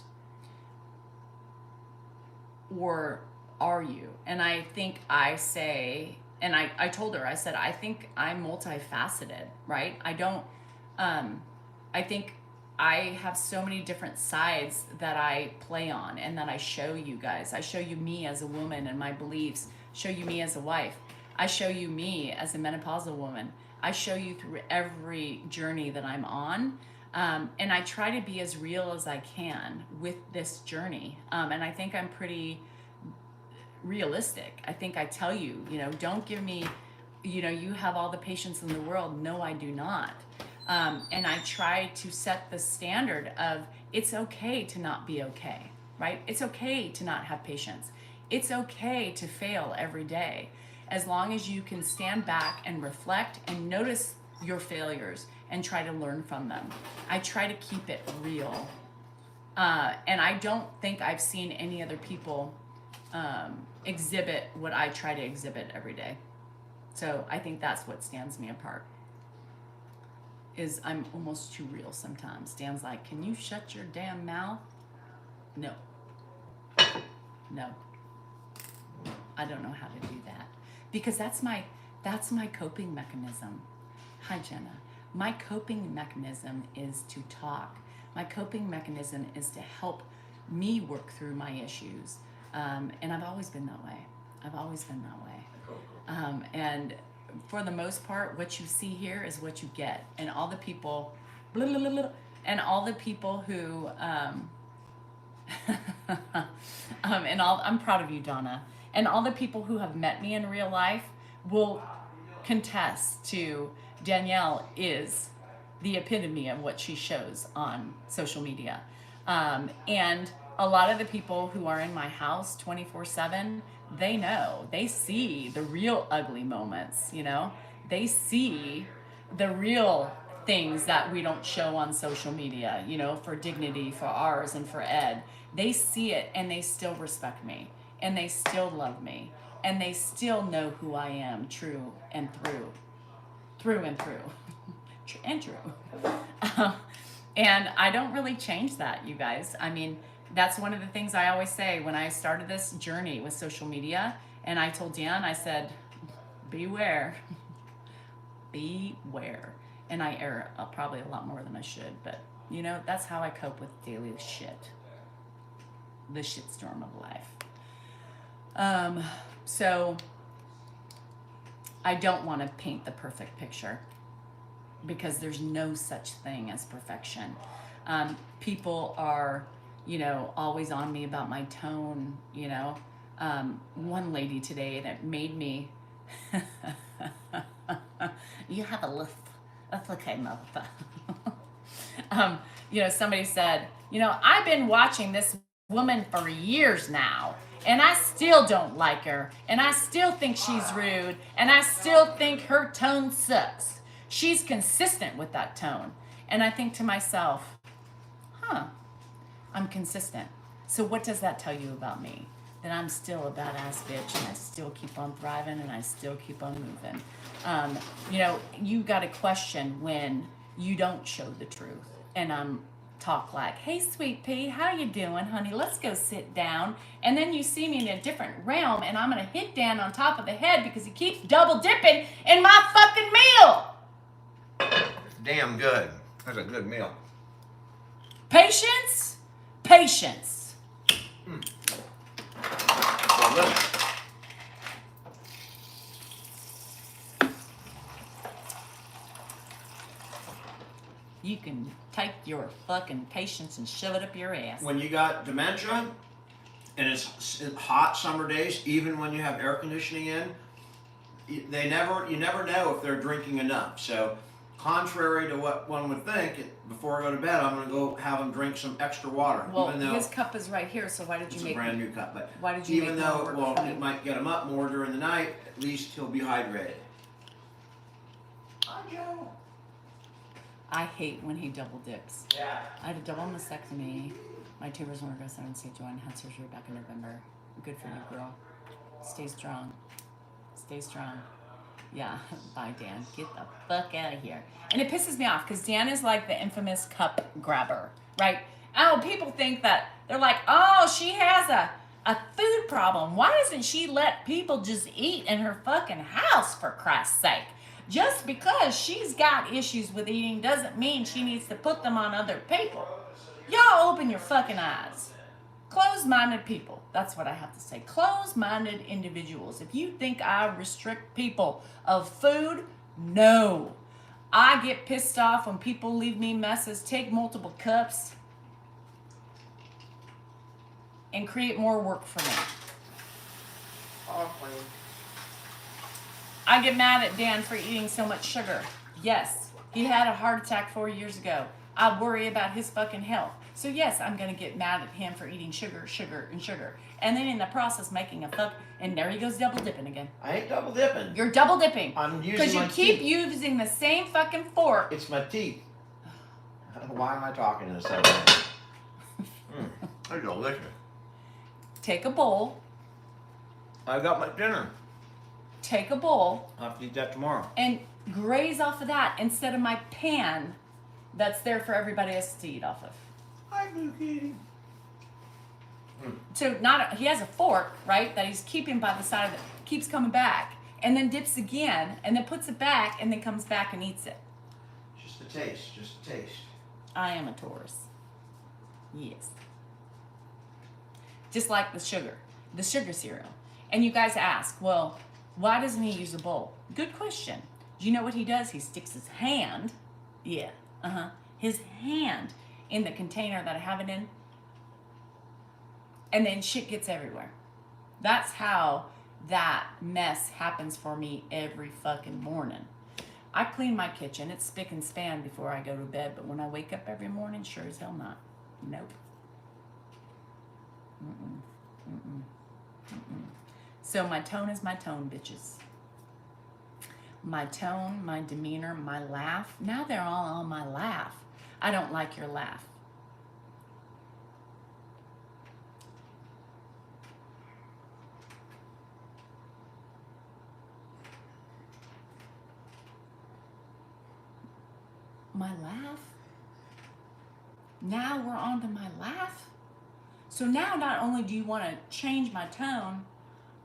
Speaker 1: Or are you? And I think I say, and I told her, I said, I think I'm multifaceted, right? I think I have so many different sides that I play on and that I show you guys. I show you me as a woman and my beliefs, show you me as a wife. I show you me as a menopausal woman. I show you through every journey that I'm on. And I try to be as real as I can with this journey. And I think I'm pretty realistic. I think I tell you, you know, don't give me, you know, you have all the patience in the world. No, I do not. And I try to set the standard of it's okay to not be okay, right? It's okay to not have patience. It's okay to fail every day. As long as you can stand back and reflect and notice your failures and try to learn from them. I try to keep it real. And I don't think I've seen any other people exhibit what I try to exhibit every day. So I think that's what stands me apart. Is I'm almost too real sometimes. Dan's like, can you shut your damn mouth? No. No. I don't know how to do that. Because that's my coping mechanism. Hi, Jenna. My coping mechanism is to talk. My coping mechanism is to help me work through my issues. And I've always been that way. And for the most part, what you see here is what you get. And all the people, and all the people who, I'm proud of you, Donna. And all the people who have met me in real life will contest to Danielle is the epitome of what she shows on social media. And a lot of the people who are in my house 24/7, they know, they see the real ugly moments, you know, they see the real things that we don't show on social media, you know, for Dignity, for ours, and for Ed. They see it and they still respect me and they still love me and they still know who I am, true and through and through and true. And I don't really change that, you guys. I mean, that's one of the things I always say when I started this journey with social media. And I told Dan, I said, beware, beware. And I err probably a lot more than I should. But, you know, that's how I cope with daily shit. The shitstorm of life. So I don't want to paint the perfect picture because there's no such thing as perfection. People are, you know, always on me about my tone, you know. One lady today that made me, you have a lisp. That's okay, motherfucker. You know, somebody said, you know, I've been watching this woman for years now, and I still don't like her, and I still think she's rude, and I still think her tone sucks. She's consistent with that tone. And I think to myself, I'm consistent. So what does that tell you about me? That I'm still a badass bitch and I still keep on thriving and I still keep on moving. You know, you got to question when you don't show the truth and talk like, hey, sweet pea, how you doing, honey? Let's go sit down. And then you see me in a different realm and I'm going to hit Dan on top of the head because he keeps double dipping in my fucking meal.
Speaker 4: Damn good. That's a good meal.
Speaker 1: Patience. Patience.
Speaker 4: Well, listen.
Speaker 1: You can take your fucking patience and shove it up your ass.
Speaker 4: When you got dementia and it's hot summer days, even when you have air conditioning in, you never know if they're drinking enough. So contrary to what one would think, before I go to bed, I'm going to go have them drink some extra water.
Speaker 1: Well,
Speaker 4: even though
Speaker 1: his cup is right here, so why did you
Speaker 4: it's
Speaker 1: make
Speaker 4: a brand new cup. But
Speaker 1: why did you
Speaker 4: even
Speaker 1: make
Speaker 4: though,
Speaker 1: more
Speaker 4: well,
Speaker 1: work for me?
Speaker 4: it might get him up more during the night, at least he'll be hydrated. Hi, Joe.
Speaker 1: I hate when he double dips.
Speaker 4: Yeah.
Speaker 1: I had a double mastectomy. My tumors were aggressive in stage 1. Had surgery back in November. Good for you, girl. Stay strong. Stay strong. Yeah, bye, Dan. Get the fuck out of here. And it pisses me off because Dan is like the infamous cup grabber, right? Oh, people think that they're like, oh, she has a food problem. Why doesn't she let people just eat in her fucking house, for Christ's sake? Just because she's got issues with eating doesn't mean she needs to put them on other people. Y'all open your fucking eyes. Closed-minded people. That's what I have to say. Closed-minded individuals. If you think I restrict people of food, no. I get pissed off when people leave me messes, take multiple cups, and create more work for me. I get mad at Dan for eating so much sugar. Yes, he had a heart attack 4 years ago. I worry about his fucking health. So yes, I'm going to get mad at him for eating sugar, sugar, and sugar. And then in the process making a fuck, and there he goes double dipping again.
Speaker 4: I ain't double dipping.
Speaker 1: You're double dipping.
Speaker 4: I'm using
Speaker 1: because you
Speaker 4: my
Speaker 1: keep
Speaker 4: teeth.
Speaker 1: using the same fucking fork.
Speaker 4: It's my teeth. Why am I talking to this other? They're delicious.
Speaker 1: Take a bowl.
Speaker 4: I got my dinner.
Speaker 1: Take a bowl.
Speaker 4: I'll have to eat that tomorrow.
Speaker 1: And graze off of that instead of my pan that's there for everybody else to eat off of.
Speaker 4: Hi, Blue Kitty.
Speaker 1: So he has a fork, right, that he's keeping by the side of it, keeps coming back, and then dips again, and then puts it back, and then comes back and eats it.
Speaker 4: Just a taste, just a taste.
Speaker 1: I am a Taurus. Yes. Just like the sugar cereal. And you guys ask, well, why doesn't he use a bowl? Good question. Do you know what he does? He sticks his hand, his hand in the container that I have it in, and then shit gets everywhere. That's how that mess happens for me every fucking morning. I clean my kitchen. It's spick and span before I go to bed, but when I wake up every morning, sure as hell not. Nope. So my tone is my tone, bitches. My tone, my demeanor, my laugh. Now they're all on my laugh. I don't like your laugh. My laugh? Now we're on to my laugh? So now not only do you want to change my tone,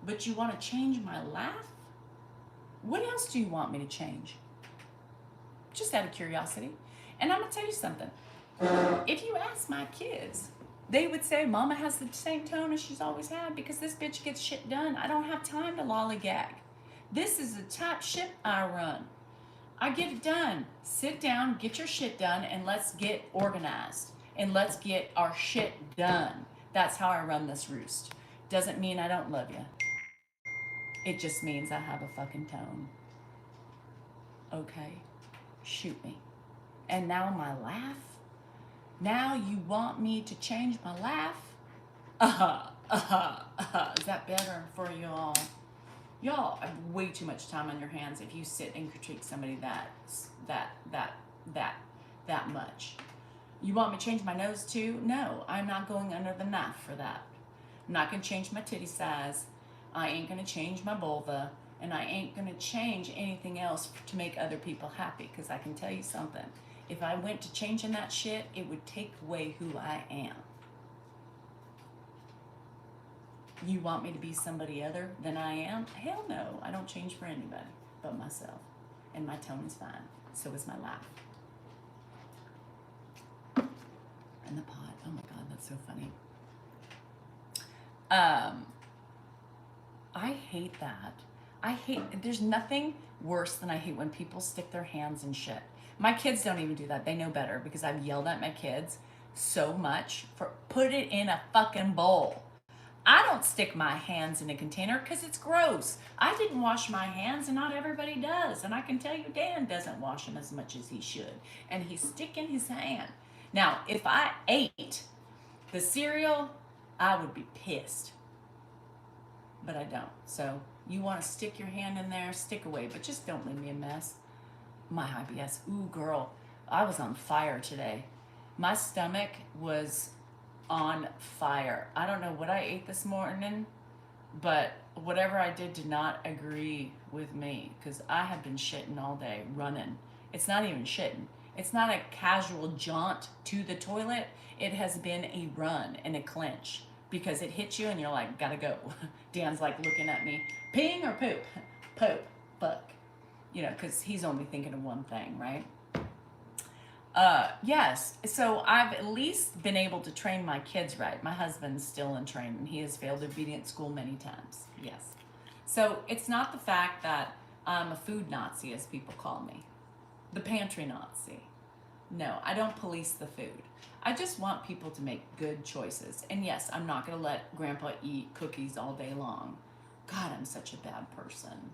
Speaker 1: but you want to change my laugh? What else do you want me to change? Just out of curiosity. And I'm going to tell you something. If you ask my kids, they would say, Mama has the same tone as she's always had because this bitch gets shit done. I don't have time to lollygag. This is the type shit I run. I get it done. Sit down, get your shit done, and let's get organized. And let's get our shit done. That's how I run this roost. Doesn't mean I don't love you. It just means I have a fucking tone. Okay? Shoot me. And now my laugh? Now you want me to change my laugh? Is that better for you all? Y'all have way too much time on your hands if you sit and critique somebody that much. You want me to change my nose too? No, I'm not going under the knife for that. I'm not going to change my titty size. I ain't going to change my vulva. And I ain't going to change anything else to make other people happy. Because I can tell you something. If I went to changing that shit, it would take away who I am. You want me to be somebody other than I am? Hell no. I don't change for anybody but myself. And my tone is fine. So is my laugh. And the pot. Oh my God, that's so funny. I hate that. There's nothing worse than I hate when people stick their hands in shit. My kids don't even do that. They know better because I've yelled at my kids so much for put it in a fucking bowl. I don't stick my hands in a container because it's gross. I didn't wash my hands and not everybody does. And I can tell you Dan doesn't wash them as much as he should. And he's sticking his hand. Now, if I ate the cereal, I would be pissed. But I don't. So you want to stick your hand in there, stick away. But just don't leave me a mess. My IBS. Ooh, girl, I was on fire today. My stomach was on fire. I don't know what I ate this morning, but whatever I did not agree with me because I have been shitting all day, running. It's not even shitting. It's not a casual jaunt to the toilet. It has been a run and a clinch because it hits you and you're like, gotta go. Dan's like looking at me, peeing or poop? Poop. Fuck. You know, because he's only thinking of one thing, right? Yes. So I've at least been able to train my kids right. My husband's still in training. He has failed obedience school many times. Yes. So it's not the fact that I'm a food Nazi, as people call me. The pantry Nazi. No, I don't police the food. I just want people to make good choices. And yes, I'm not going to let Grandpa eat cookies all day long. God, I'm such a bad person.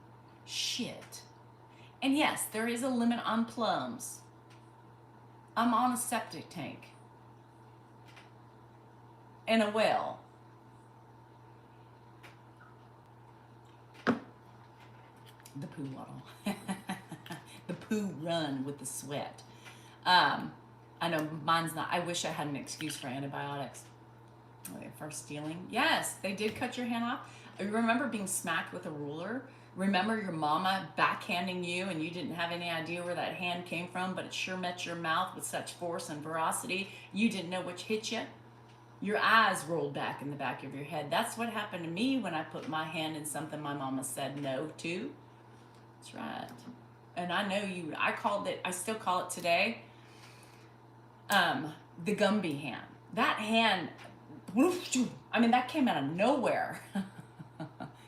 Speaker 1: Shit. And yes, there is a limit on plums. I'm on a septic tank. And a well. The poo waddle. The poo run with the sweat. I know mine's not. I wish I had an excuse for antibiotics. For stealing. Yes, they did cut your hand off. You remember being smacked with a ruler? Remember your mama backhanding you and you didn't have any idea where that hand came from, but it sure met your mouth with such force and ferocity, you didn't know which hit you? Your eyes rolled back in the back of your head. That's what happened to me when I put my hand in something my mama said no to. That's right. And I know you, I called it, I still call it today, the Gumby hand. That hand, I mean, that came out of nowhere.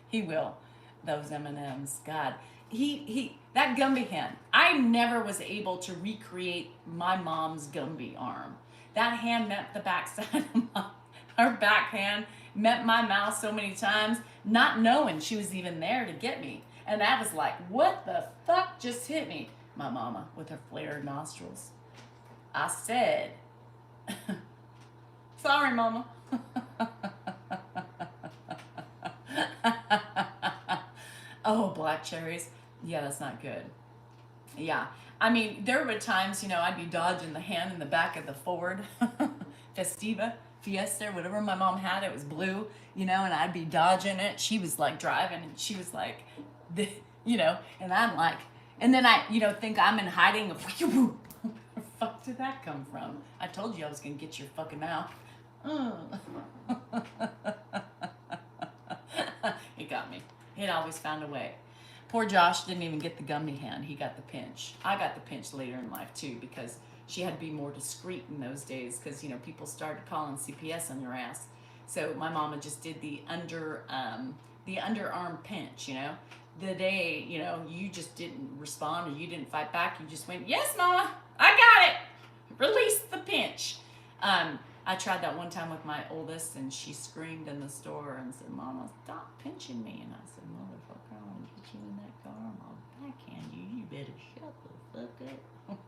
Speaker 1: He will. Those M&Ms, God. That Gumby hand, I never was able to recreate my mom's Gumby arm. That hand met the backside of her backhand, met my mouth so many times, not knowing she was even there to get me. And I was like, what the fuck just hit me? My mama with her flared nostrils. I said, sorry, mama. Oh, black cherries. Yeah, that's not good. Yeah. I mean, there were times, you know, I'd be dodging the hand in the back of the Ford Fiesta, whatever my mom had. It was blue, you know, and I'd be dodging it. She was like driving and she was like, you know, and I'm like, and then I, you know, think I'm in hiding. Where the fuck did that come from? I told you I was going to get your fucking mouth. It got me. It always found a way. Poor Josh didn't even get the gummy hand. He got the pinch. I got the pinch later in life too because she had to be more discreet in those days because, you know, people started calling CPS on your ass. So my mama just did the underarm pinch, you know. The day, you know, you just didn't respond or you didn't fight back. You just went, yes, mama, I got it. Release the pinch. I tried that one time with my oldest, and she screamed in the store and said, Mama, stop pinching me. And I said, motherfucker, I'm going to get you in that car and I'll backhand you. You better shut the fuck up.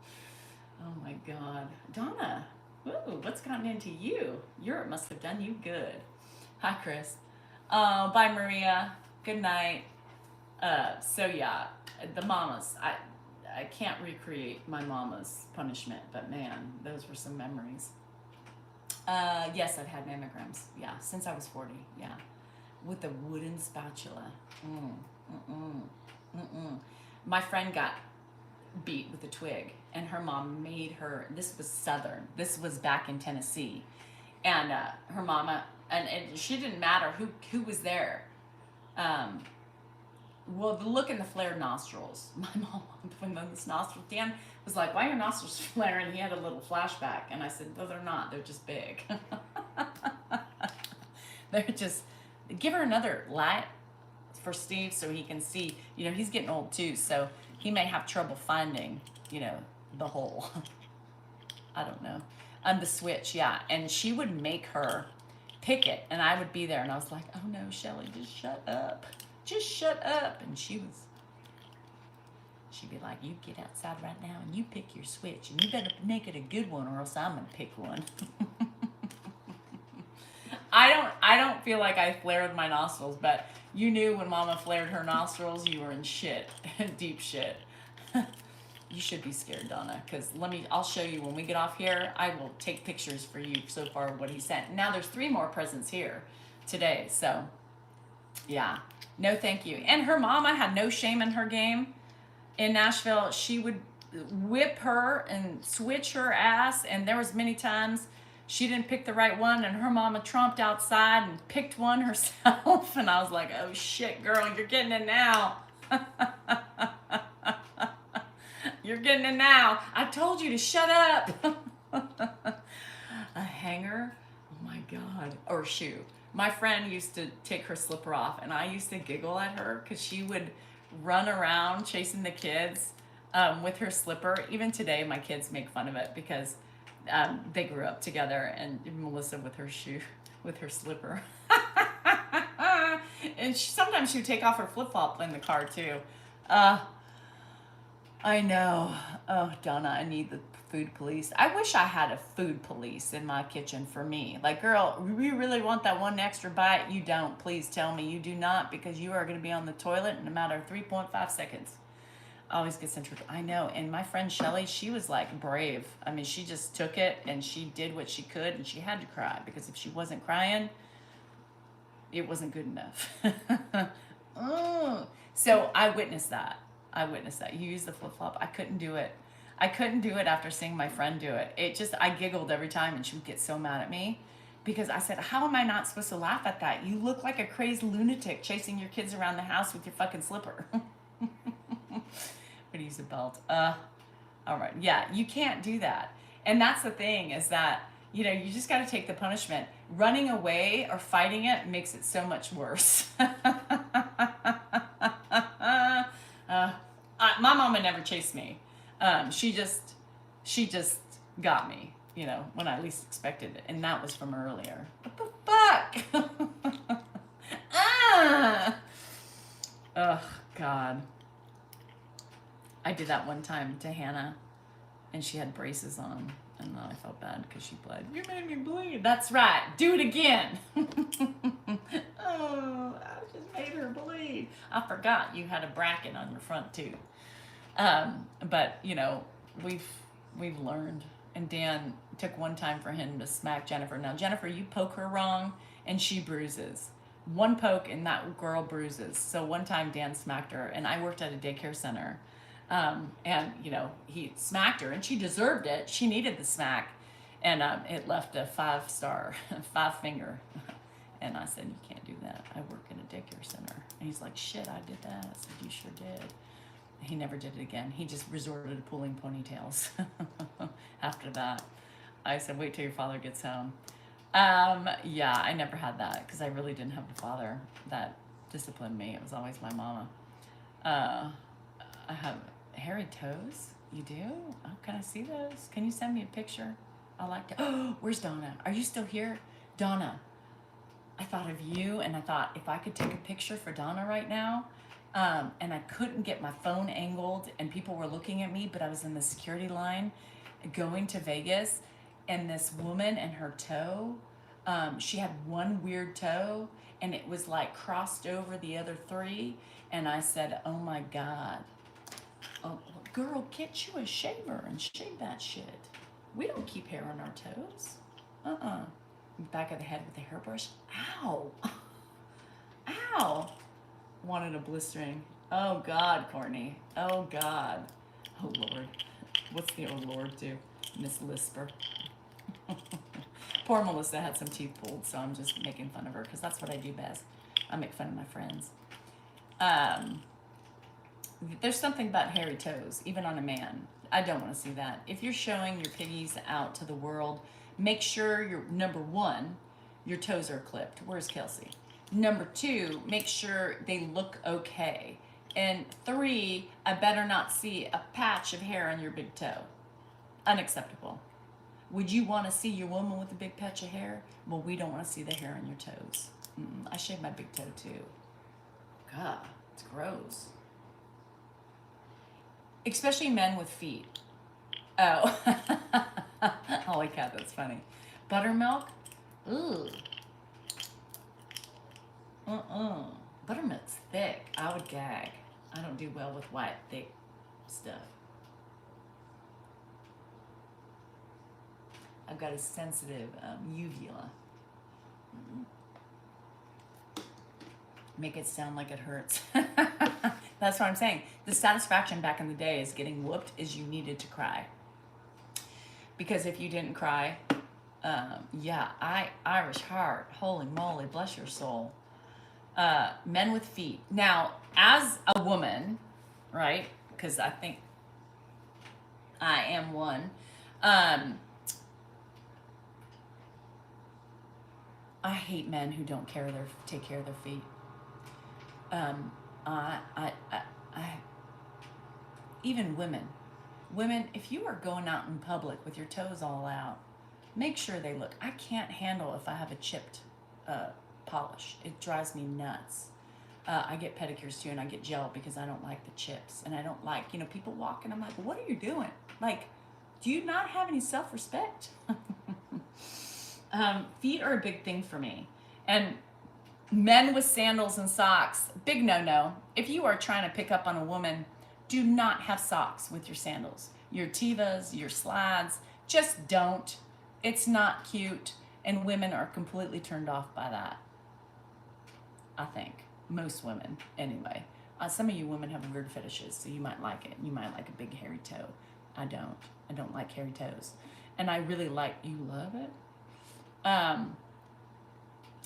Speaker 1: Oh, my God. Donna, ooh, what's gotten into you? Europe must have done you good. Hi, Chris. Bye, Maria. Good night. So, yeah, the mamas. I can't recreate my mama's punishment, but, man, those were some memories. Yes, I've had mammograms. Yeah, since I was 40. Yeah, with a wooden spatula. My friend got beat with a twig, and her mom made her. This was Southern. This was back in Tennessee, and her mama and she didn't matter who was there. Well, the look in the flared nostrils. My mom, when those nostrils, Dan was like, why are your nostrils flaring? He had a little flashback. And I said, no, they're not. They're just big. They're just, give her another light for Steve so he can see. You know, he's getting old too, so he may have trouble finding, you know, the hole. I don't know. The switch, yeah. And she would make her pick it, and I would be there, and I was like, oh no, Shelly, just shut up. Just shut up. And she'd be like, you get outside right now and you pick your switch and you better make it a good one or else I'm gonna pick one. I don't feel like I flared my nostrils, but you knew when Mama flared her nostrils, you were in shit, deep shit. You should be scared, Donna, because I'll show you when we get off here. I will take pictures for you so far of what he sent. Now there's 3 more presents here today, so yeah. No thank you. And her mama had no shame in her game. In Nashville, she would whip her and switch her ass, and there was many times she didn't pick the right one, and her mama tromped outside and picked one herself, and I was like, oh shit, girl, you're getting it now. You're getting it now. I told you to shut up. A hanger? Oh my God. Or shoe. My friend used to take her slipper off, and I used to giggle at her because she would run around chasing the kids with her slipper. Even today, my kids make fun of it because they grew up together, and Melissa with her shoe, with her slipper. And sometimes she would take off her flip-flop in the car too. I know. Oh, Donna, I need the food police. I wish I had a food police in my kitchen for me. Like, girl, you really want that one extra bite? You don't. Please tell me you do not, because you are going to be on the toilet in a matter of 3.5 seconds. Always gets in trouble. I know. And my friend Shelly, she was like brave. I mean, she just took it and she did what she could, and she had to cry, because if she wasn't crying, it wasn't good enough. Oh. So I witnessed that. You use the flip-flop. I couldn't do it. I couldn't do it after seeing my friend do it. I giggled every time, and she would get so mad at me because I said, how am I not supposed to laugh at that? You look like a crazed lunatic chasing your kids around the house with your fucking slipper. But use a belt. All right. Yeah, you can't do that. And that's the thing, is that, you know, you just got to take the punishment. Running away or fighting it makes it so much worse. My mama never chased me. She just got me, you know, when I least expected it. And that was from earlier. What the fuck? Oh, God. I did that one time to Hannah, and she had braces on, and I felt bad because she bled. You made me bleed. That's right. Do it again. Oh, I just made her bleed. I forgot you had a bracket on your front tooth. But you know, we've learned. And Dan took one time for him to smack Jennifer. Now, Jennifer, you poke her wrong, and she bruises. One poke, and that girl bruises. So one time Dan smacked her, and I worked at a daycare center. And you know, he smacked her, and she deserved it. She needed the smack, and it left a 5-star, 5-finger. And I said, you can't do that. I work in a daycare center. And he's like, shit, I did that. I said, you sure did. He never did it again. He just resorted to pulling ponytails. After that, I said, wait till your father gets home. Yeah, I never had that because I really didn't have a father that disciplined me. It was always my mama. I have hairy toes. You do? Oh, can I see those? Can you send me a picture? I like to. Oh, where's Donna? Are you still here? Donna, I thought of you, and I thought if I could take a picture for Donna right now, and I couldn't get my phone angled, and people were looking at me, but I was in the security line going to Vegas, and this woman and her toe, she had one weird toe, and it was like crossed over the other 3, and I said, oh my God. Oh, girl, get you a shaver and shave that shit. We don't keep hair on our toes. Back of the head with a hairbrush. Ow. Ow. Wanted a blistering. Oh, God, Courtney. Oh, God. Oh, Lord. What's the old Lord do? Miss Lisper. Poor Melissa had some teeth pulled, so I'm just making fun of her because that's what I do best. I make fun of my friends. There's something about hairy toes, even on a man. I don't want to see that. If you're showing your piggies out to the world, make sure number 1, your toes are clipped. Where's Kelsey? Number 2, make sure they look okay. And 3, I better not see a patch of hair on your big toe. Unacceptable. Would you want to see your woman with a big patch of hair? Well, we don't want to see the hair on your toes. I shave my big toe too. God, it's gross. Especially men with feet. Oh. Holy cow, that's funny. Buttermilk? Ooh. Buttermilk's thick. I would gag. I don't do well with white, thick stuff. I've got a sensitive uvula. Make it sound like it hurts. That's what I'm saying. The satisfaction back in the day is getting whooped is you needed to cry. Because if you didn't cry, Irish heart, holy moly, bless your soul. Men with feet. Now, as a woman, right? Because I think I am one. I hate men who don't take care of their feet. Even women, if you are going out in public with your toes all out, make sure they look. I can't handle if I have a chipped polish. It drives me nuts. I get pedicures too, and I get gel because I don't like the chips, and I don't like, people walking. I'm like, what are you doing? Like, do you not have any self-respect? Feet are a big thing for me, and men with sandals and socks, big no-no. If you are trying to pick up on a woman, do not have socks with your sandals. Your Tevas, your slides, just don't. It's not cute, and women are completely turned off by that. I think. Most women, anyway. Some of you women have weird fetishes, so you might like it. You might like a big hairy toe. I don't. I don't like hairy toes. And I really like, you love it?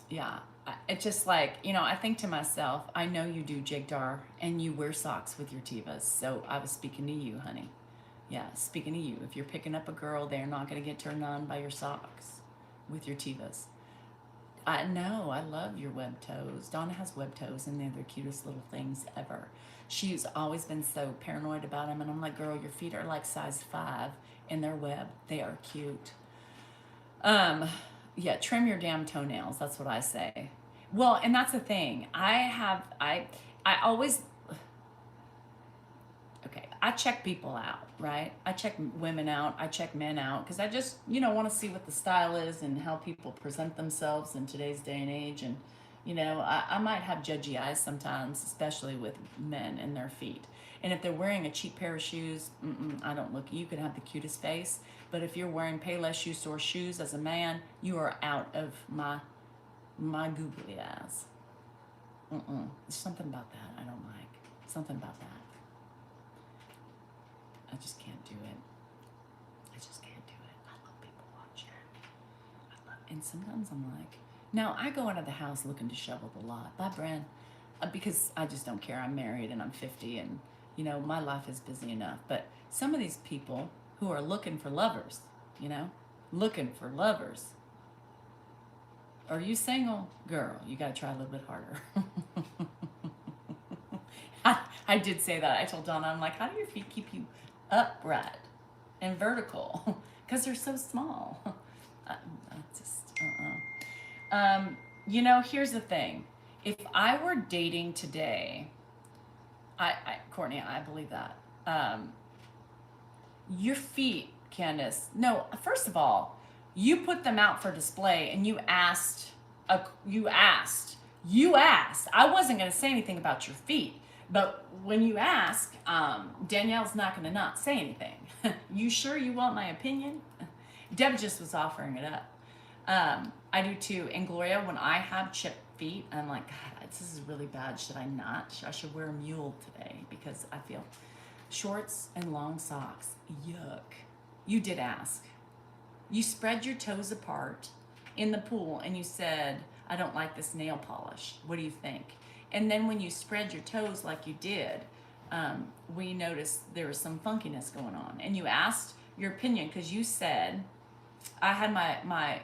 Speaker 1: Yeah. It's just like, I think to myself, I know you do jigdar and you wear socks with your Tevas. So I was speaking to you, honey. Yeah, speaking to you. If you're picking up a girl, they're not going to get turned on by your socks with your Tevas. I know, I love your web toes. Donna has web toes and they're the cutest little things ever. She's always been so paranoid about them. And I'm like, girl, your feet are like size 5 and they're web. They are cute. Yeah, trim your damn toenails. That's what I say. Well, and that's the thing. I always, okay, I check people out, right? I check women out. I check men out because I just, want to see what the style is and how people present themselves in today's day and age. And, I might have judgy eyes sometimes, especially with men and their feet. And if they're wearing a cheap pair of shoes, I don't look. You can have the cutest face, but if you're wearing Payless shoe store shoes as a man, you are out of my googly eyes. There's something about that I don't like. Something about that. I just can't do it. I just can't do it. I love people watching. And sometimes I'm like, now I go out of the house looking to shovel the lot. Bye, Bren. Because I just don't care. I'm married and I'm 50 and, my life is busy enough. But some of these people who are looking for lovers, looking for lovers. Are you single? Girl, you got to try a little bit harder. I did say that. I told Donna, I'm like, how do your feet keep you upright and vertical? Because they're so small. Here's the thing. If I were dating today, Courtney, I believe that. Your feet, Candace. No, first of all, you put them out for display and you asked. I wasn't going to say anything about your feet, but when you ask, Danielle's not going to not say anything. You sure you want my opinion? Deb just was offering it up. I do too. And Gloria, when I have chipped feet, I'm like, God, this is really bad. Should I not? I should wear a mule today because I feel shorts and long socks. Yuck. You did ask. You spread your toes apart in the pool and you said, I don't like this nail polish. What do you think? And then when you spread your toes like you did, we noticed there was some funkiness going on. And you asked your opinion because you said, I had my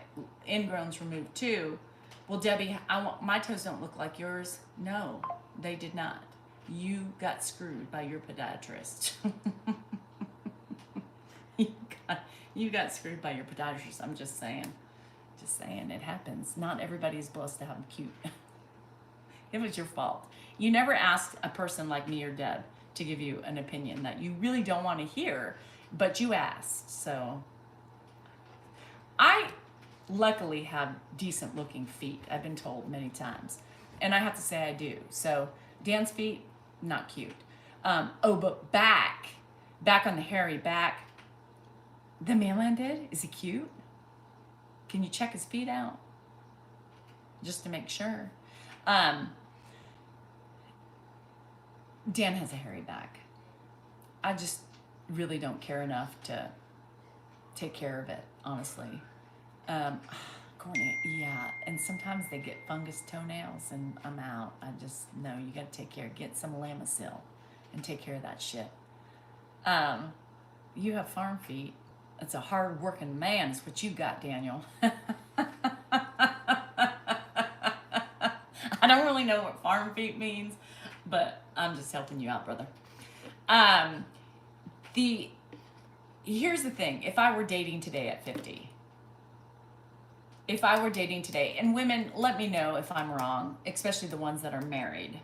Speaker 1: ingrowns removed too. Well, Debbie, my toes don't look like yours. No, they did not. You got screwed by your podiatrist. You got screwed by your podiatrist. I'm just saying. Just saying, it happens. Not everybody's blessed to have them cute. It was your fault. You never asked a person like me or Deb to give you an opinion that you really don't want to hear, but you asked. So I luckily have decent looking feet. I've been told many times. And I have to say I do. So Dan's feet, not cute. But back on the hairy back, the mailman did? Is he cute? Can you check his feet out? Just to make sure. Dan has a hairy back. I just really don't care enough to take care of it, honestly. Corny, yeah. And sometimes they get fungus toenails and I'm out. I just, no, you gotta take care. Get some Lamisil and take care of that shit. You have farm feet. It's a hard working man is what you got, Daniel. I don't really know what farm feet means, but I'm just helping you out, brother. Here's the thing. If I were dating today at 50, and women, let me know if I'm wrong, especially the ones that are married.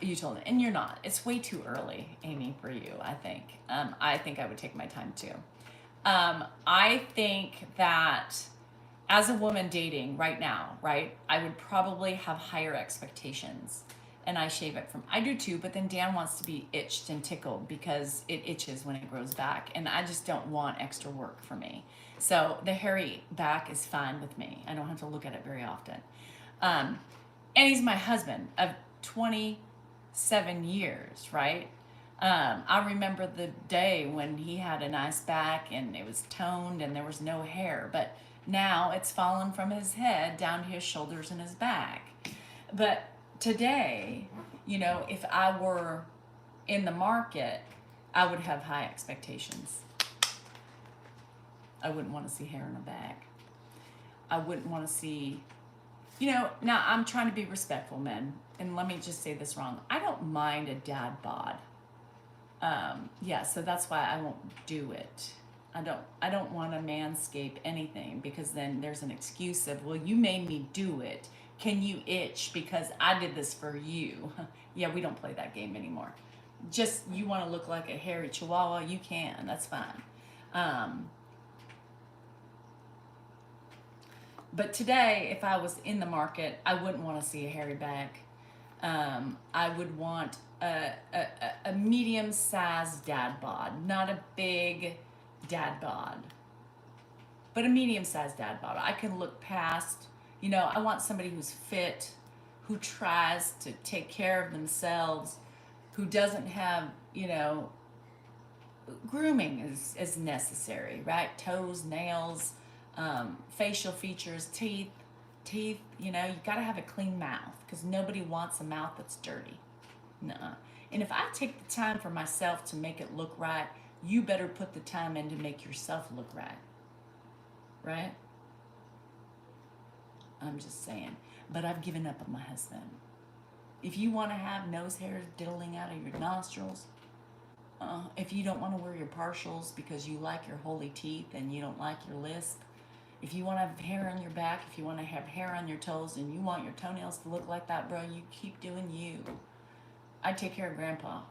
Speaker 1: You told me, and you're not. It's way too early, Amy, for you, I think. I think I would take my time too. I think that as a woman dating right now, right, I would probably have higher expectations. And I shave it I do too, but then Dan wants to be itched and tickled because it itches when it grows back. And I just don't want extra work for me. So the hairy back is fine with me. I don't have to look at it very often. And he's my husband of 27 years, right? I remember the day when he had a nice back and it was toned and there was no hair, but now it's fallen from his head down to his shoulders and his back. But today, if I were in the market, I would have high expectations. I wouldn't want to see hair in the back. I wouldn't want to see, now I'm trying to be respectful, men, and let me just say this wrong. I don't mind a dad bod. So that's why I won't do it. I don't want to manscape anything because then there's an excuse of, well, you made me do it. Can you itch because I did this for you? Yeah, we don't play that game anymore. Just you want to look like a hairy chihuahua, you can. That's fine. But today, if I was in the market, I wouldn't want to see a hairy back. I would want a medium-sized dad bod, not a big dad bod, but a medium-sized dad bod. I can look past, I want somebody who's fit, who tries to take care of themselves, who doesn't have, grooming is necessary, right? Toes, nails, facial features, teeth, you got to have a clean mouth because nobody wants a mouth that's dirty. Nuh-uh. And if I take the time for myself to make it look right, you better put the time in to make yourself look right. Right? I'm just saying. But I've given up on my husband. If you want to have nose hairs diddling out of your nostrils, if you don't want to wear your partials because you like your holy teeth and you don't like your lisp, if you want to have hair on your back, if you want to have hair on your toes and you want your toenails to look like that, bro, you keep doing you. I take care of Grandpa.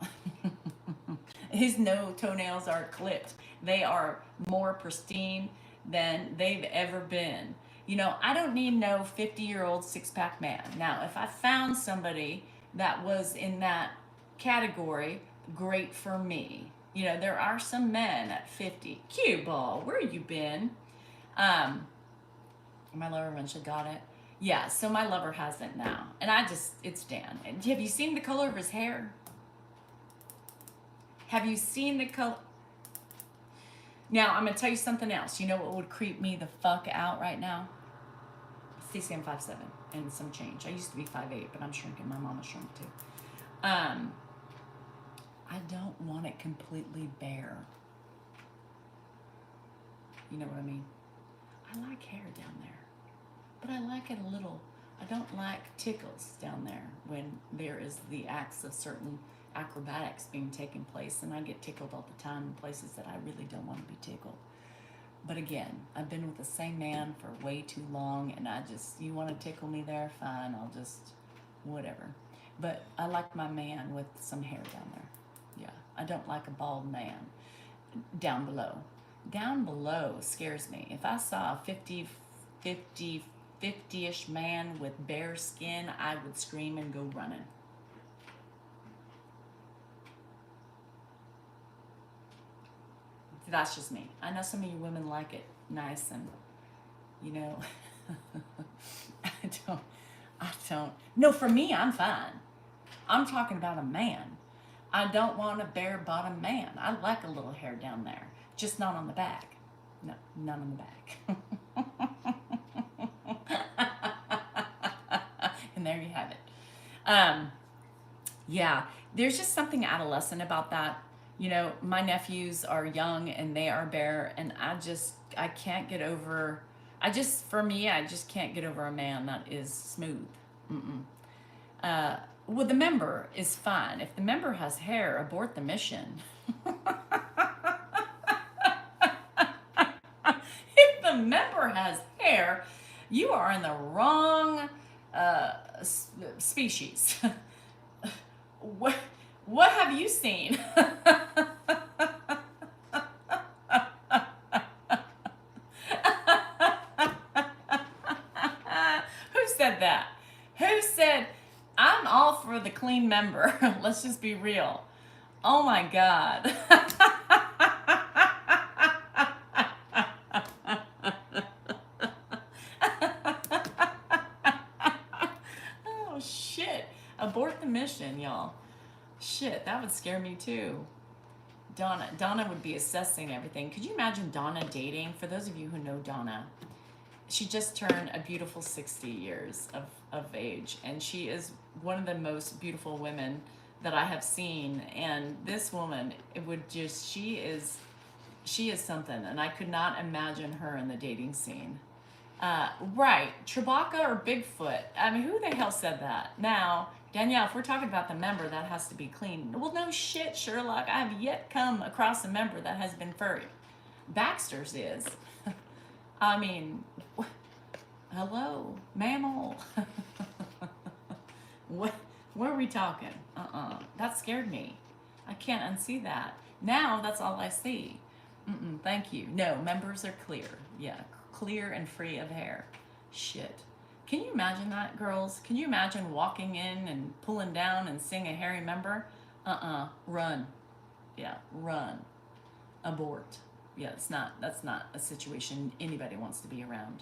Speaker 1: His toenails are clipped. They are more pristine than they've ever been. I don't need no 50-year-old six-pack man. Now, if I found somebody that was in that category, great for me. There are some men at 50. Cue ball, where you been? My lover eventually got it. Yeah, so my lover hasn't now. And it's Dan. And have you seen the color of his hair? Have you seen the color? Now, I'm going to tell you something else. You know what would creep me the fuck out right now? Stacey, I'm 5'7" and some change. I used to be 5'8", but I'm shrinking. My mama shrunk too. I don't want it completely bare. You know what I mean? I like hair down there. But I like it a little. I don't like tickles down there when there is the acts of certain acrobatics being taken place, and I get tickled all the time in places that I really don't want to be tickled. But again, I've been with the same man for way too long, and you want to tickle me there, fine, I'll just, whatever. But I like my man with some hair down there. Yeah, I don't like a bald man down below. Down below scares me. If I saw a 50-ish man with bare skin, I would scream and go running. That's just me. I know some of you women like it nice and, you know, I don't. No, for me, I'm fine. I'm talking about a man. I don't want a bare bottom man. I like a little hair down there, just not on the back. No, none on the back. And there you have it. Yeah, there's just something adolescent about that. You know, my nephews are young and they are bare, and I can't get over. For me, I just can't get over a man that is smooth. Mm-mm. Well, the member is fine. If the member has hair, abort the mission. If the member has hair, you are in the wrong species. What have you seen? Who said that? Who said, I'm all for the clean member? Let's just be real. Oh my God. Oh shit. Abort the mission, y'all. Shit, that would scare me too. Donna would be assessing everything. Could you imagine Donna dating? For those of you who know Donna, she just turned a beautiful 60 years of age, and she is one of the most beautiful women that I have seen. And this woman, she is something, and I could not imagine her in the dating scene. Right, Chewbacca or Bigfoot? I mean, who the hell said that? Now, Danielle, if we're talking about the member, that has to be clean. Well, no shit, Sherlock. I have yet come across a member that has been furry. Baxter's is. I mean, hello, mammal. What are we talking? That scared me. I can't unsee that. Now that's all I see. Thank you. No, members are clear. Yeah, clear and free of hair. Shit. Can you imagine that, girls? Can you imagine walking in and pulling down and seeing a hairy member? Run. Yeah, run. Abort. Yeah, that's not a situation anybody wants to be around.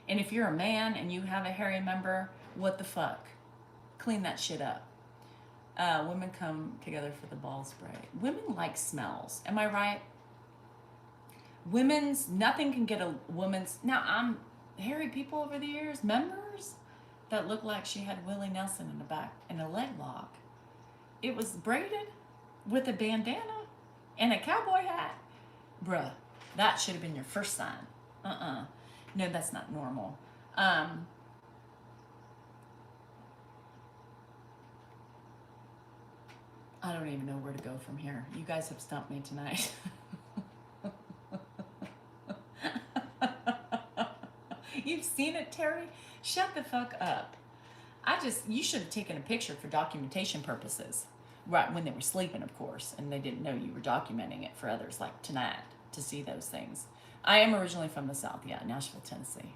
Speaker 1: And if you're a man and you have a hairy member, what the fuck? Clean that shit up. Women come together for the ball spray. Women like smells. Am I right? Nothing can get a woman's. Now, I'm hairy people over the years, members that looked like she had Willie Nelson in the back in a leg lock. It was braided with a bandana and a cowboy hat. Bruh, that should have been your first sign. No, that's not normal. I don't even know where to go from here. You guys have stumped me tonight. You've seen it, Terry? Shut the fuck up. You should have taken a picture for documentation purposes. Right, when they were sleeping, of course, and they didn't know you were documenting it for others, like tonight, to see those things. I am originally from the South, yeah, Nashville, Tennessee.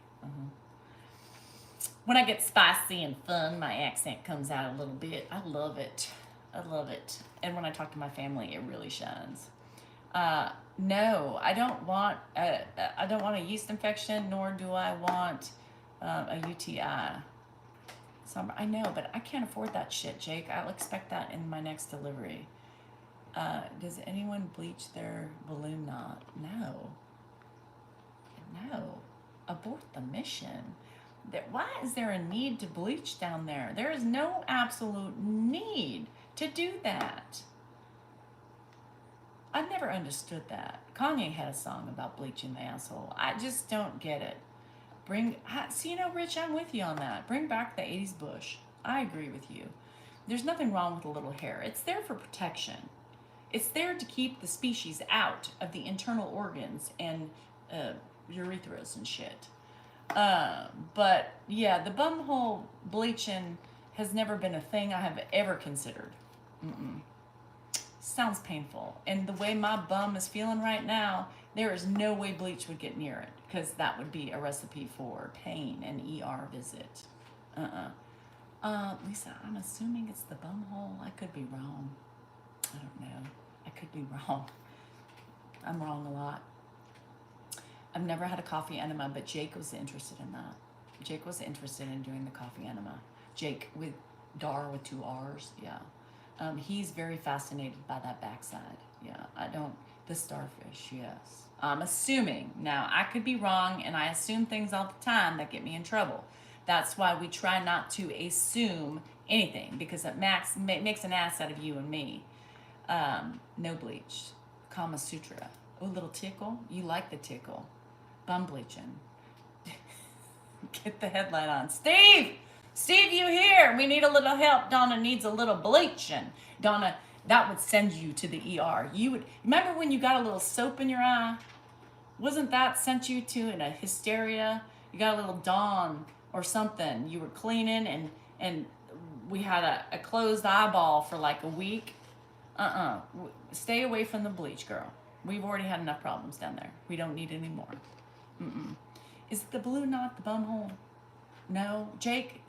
Speaker 1: When I get spicy and fun, my accent comes out a little bit. I love it. And when I talk to my family, it really shines. No, I don't want a yeast infection, nor do I want a UTI. So I know, but I can't afford that shit, Jake. I'll expect that in my next delivery. Does anyone bleach their balloon knot? No. Abort the mission. Why is there a need to bleach down there? There is no absolute need to do that. I've never understood that. Kanye had a song about bleaching the asshole. I just don't get it. Rich, I'm with you on that. Bring back the 80s bush. I agree with you. There's nothing wrong with a little hair. It's there for protection. It's there to keep the species out of the internal organs and urethras and shit. But yeah, the bumhole bleaching has never been a thing I have ever considered. Sounds painful. And the way my bum is feeling right now, there is no way bleach would get near it, because that would be a recipe for pain and ER visit. Lisa, I'm assuming it's the bum hole. I could be wrong. I don't know. I could be wrong. I'm wrong a lot. I've never had a coffee enema, but Jake was interested in that. Jake was interested in doing the coffee enema. Jake with Dar with 2 R's. Yeah. He's very fascinated by that backside. Yeah. The starfish, yes. I'm assuming. Now, I could be wrong, and I assume things all the time that get me in trouble. That's why we try not to assume anything, because it makes an ass out of you and me. No bleach. Kama Sutra. Oh, little tickle. You like the tickle. Bum bleaching. Get the headlight on. Steve! Steve, you here? We need a little help. Donna needs a little bleaching. Donna, that would send you to the ER. You would remember when you got a little soap in your eye? Wasn't that sent you to in a hysteria? You got a little Dawn or something. You were cleaning and we had a closed eyeball for like a week. Stay away from the bleach, girl. We've already had enough problems down there. We don't need any more. Is the blue knot the bum hole? No. Jake,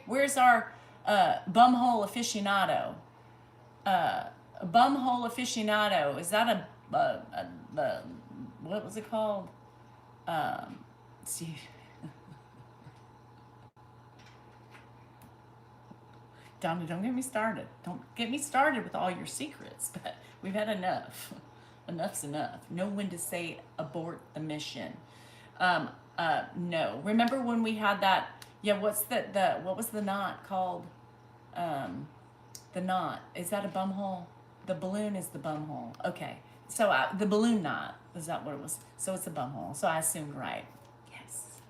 Speaker 1: where's our bumhole aficionado? Bumhole aficionado. Is that a what was it called? See. Donna, don't get me started. Don't get me started with all your secrets, but we've had enough. Enough's enough. Know when to say abort the mission. No. Remember when we had that, what was the knot called? The knot. Is that a bum hole? The balloon is the bum hole. Okay. So the balloon knot, is that what it was? So it's a bum hole. So I assumed right. Yes.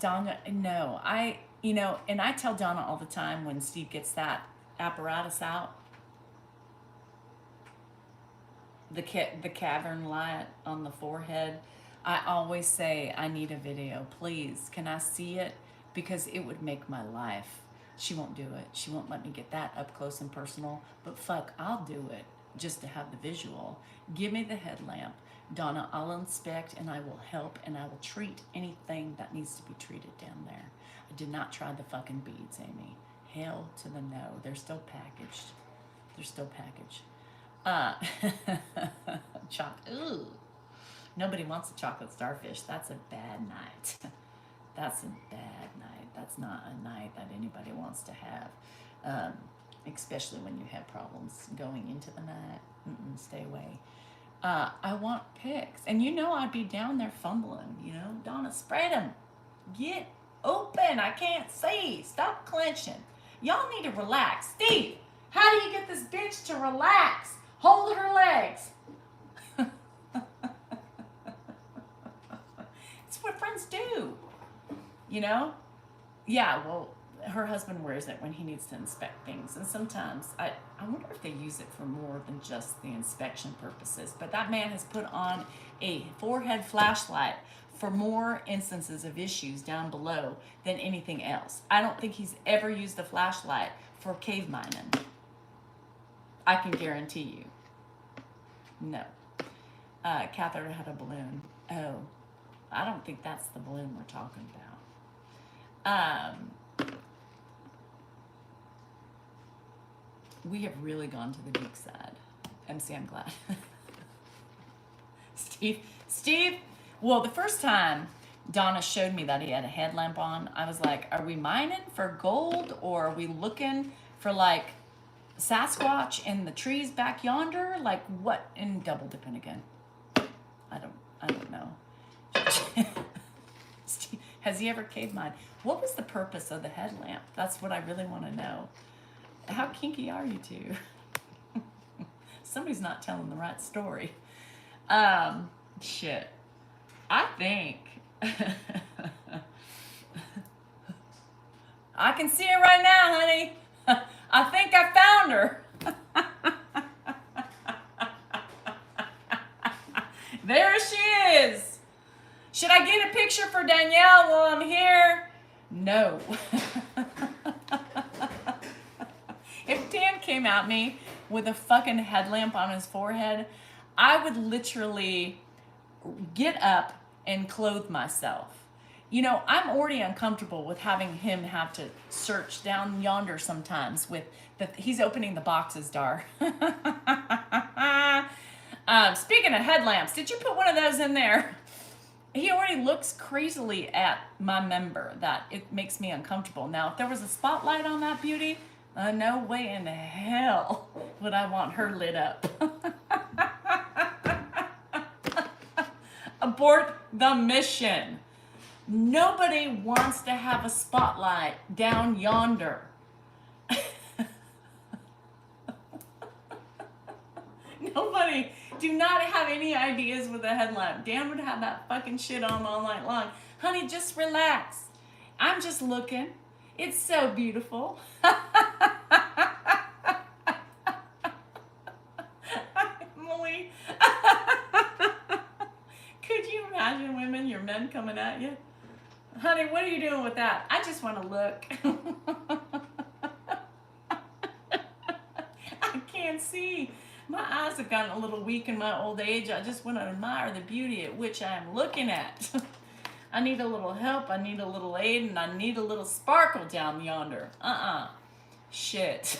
Speaker 1: Donna, no. And I tell Donna all the time when Steve gets that apparatus out, the cavern light on the forehead, I always say, I need a video. Please, can I see it? Because it would make my life. She won't do it. She won't let me get that up close and personal. But fuck, I'll do it just to have the visual. Give me the headlamp. Donna, I'll inspect and I will help and I will treat anything that needs to be treated down there. I did not try the fucking beads, Amy. Hell to the no. They're still packaged. Ooh. Nobody wants a chocolate starfish. That's a bad night. That's not a night that anybody wants to have. Especially when you have problems going into the night. Stay away. I want pics. And I'd be down there fumbling, Donna, spread them. Get open. I can't see. Stop clenching. Y'all need to relax. Steve, how do you get this bitch to relax? Hold her legs. It's what friends do. Yeah, well, her husband wears it when he needs to inspect things. And sometimes, I wonder if they use it for more than just the inspection purposes. But that man has put on a forehead flashlight for more instances of issues down below than anything else. I don't think he's ever used a flashlight for cave mining. I can guarantee you. No. Catherine had a balloon. Oh, I don't think that's the balloon we're talking about. We have really gone to the geek side. MC, I'm glad. Steve, well, the first time Donna showed me that he had a headlamp on, I was like, are we mining for gold or are we looking for like Sasquatch in the trees back yonder? Like what? And double dipping again. I don't know. Steve, has he ever cave mined? What was the purpose of the headlamp? That's what I really want to know. How kinky are you two? Somebody's not telling the right story. Shit. I think I can see her right now, honey. I think I found her. There she is. Should I get a picture for Danielle while I'm here? No. If Dan came at me with a fucking headlamp on his forehead, I would literally get up and clothe myself. I'm already uncomfortable with having him have to search down yonder sometimes with he's opening the boxes, Dar. Speaking of headlamps, did you put one of those in there? He already looks crazily at my member that it makes me uncomfortable. Now, if there was a spotlight on that beauty, no way in hell would I want her lit up. Abort the mission. Nobody wants to have a spotlight down yonder. Nobody. Do not have any ideas with a headlamp. Dan would have that fucking shit on all night long. Honey, just relax. I'm just looking. It's so beautiful. Emily. Could you imagine women, your men coming at you? Honey, what are you doing with that? I just want to look. I can't see. My eyes have gotten a little weak in my old age. I just want to admire the beauty at which I am looking at. I need a little help. I need a little aid, and I need a little sparkle down yonder. Shit.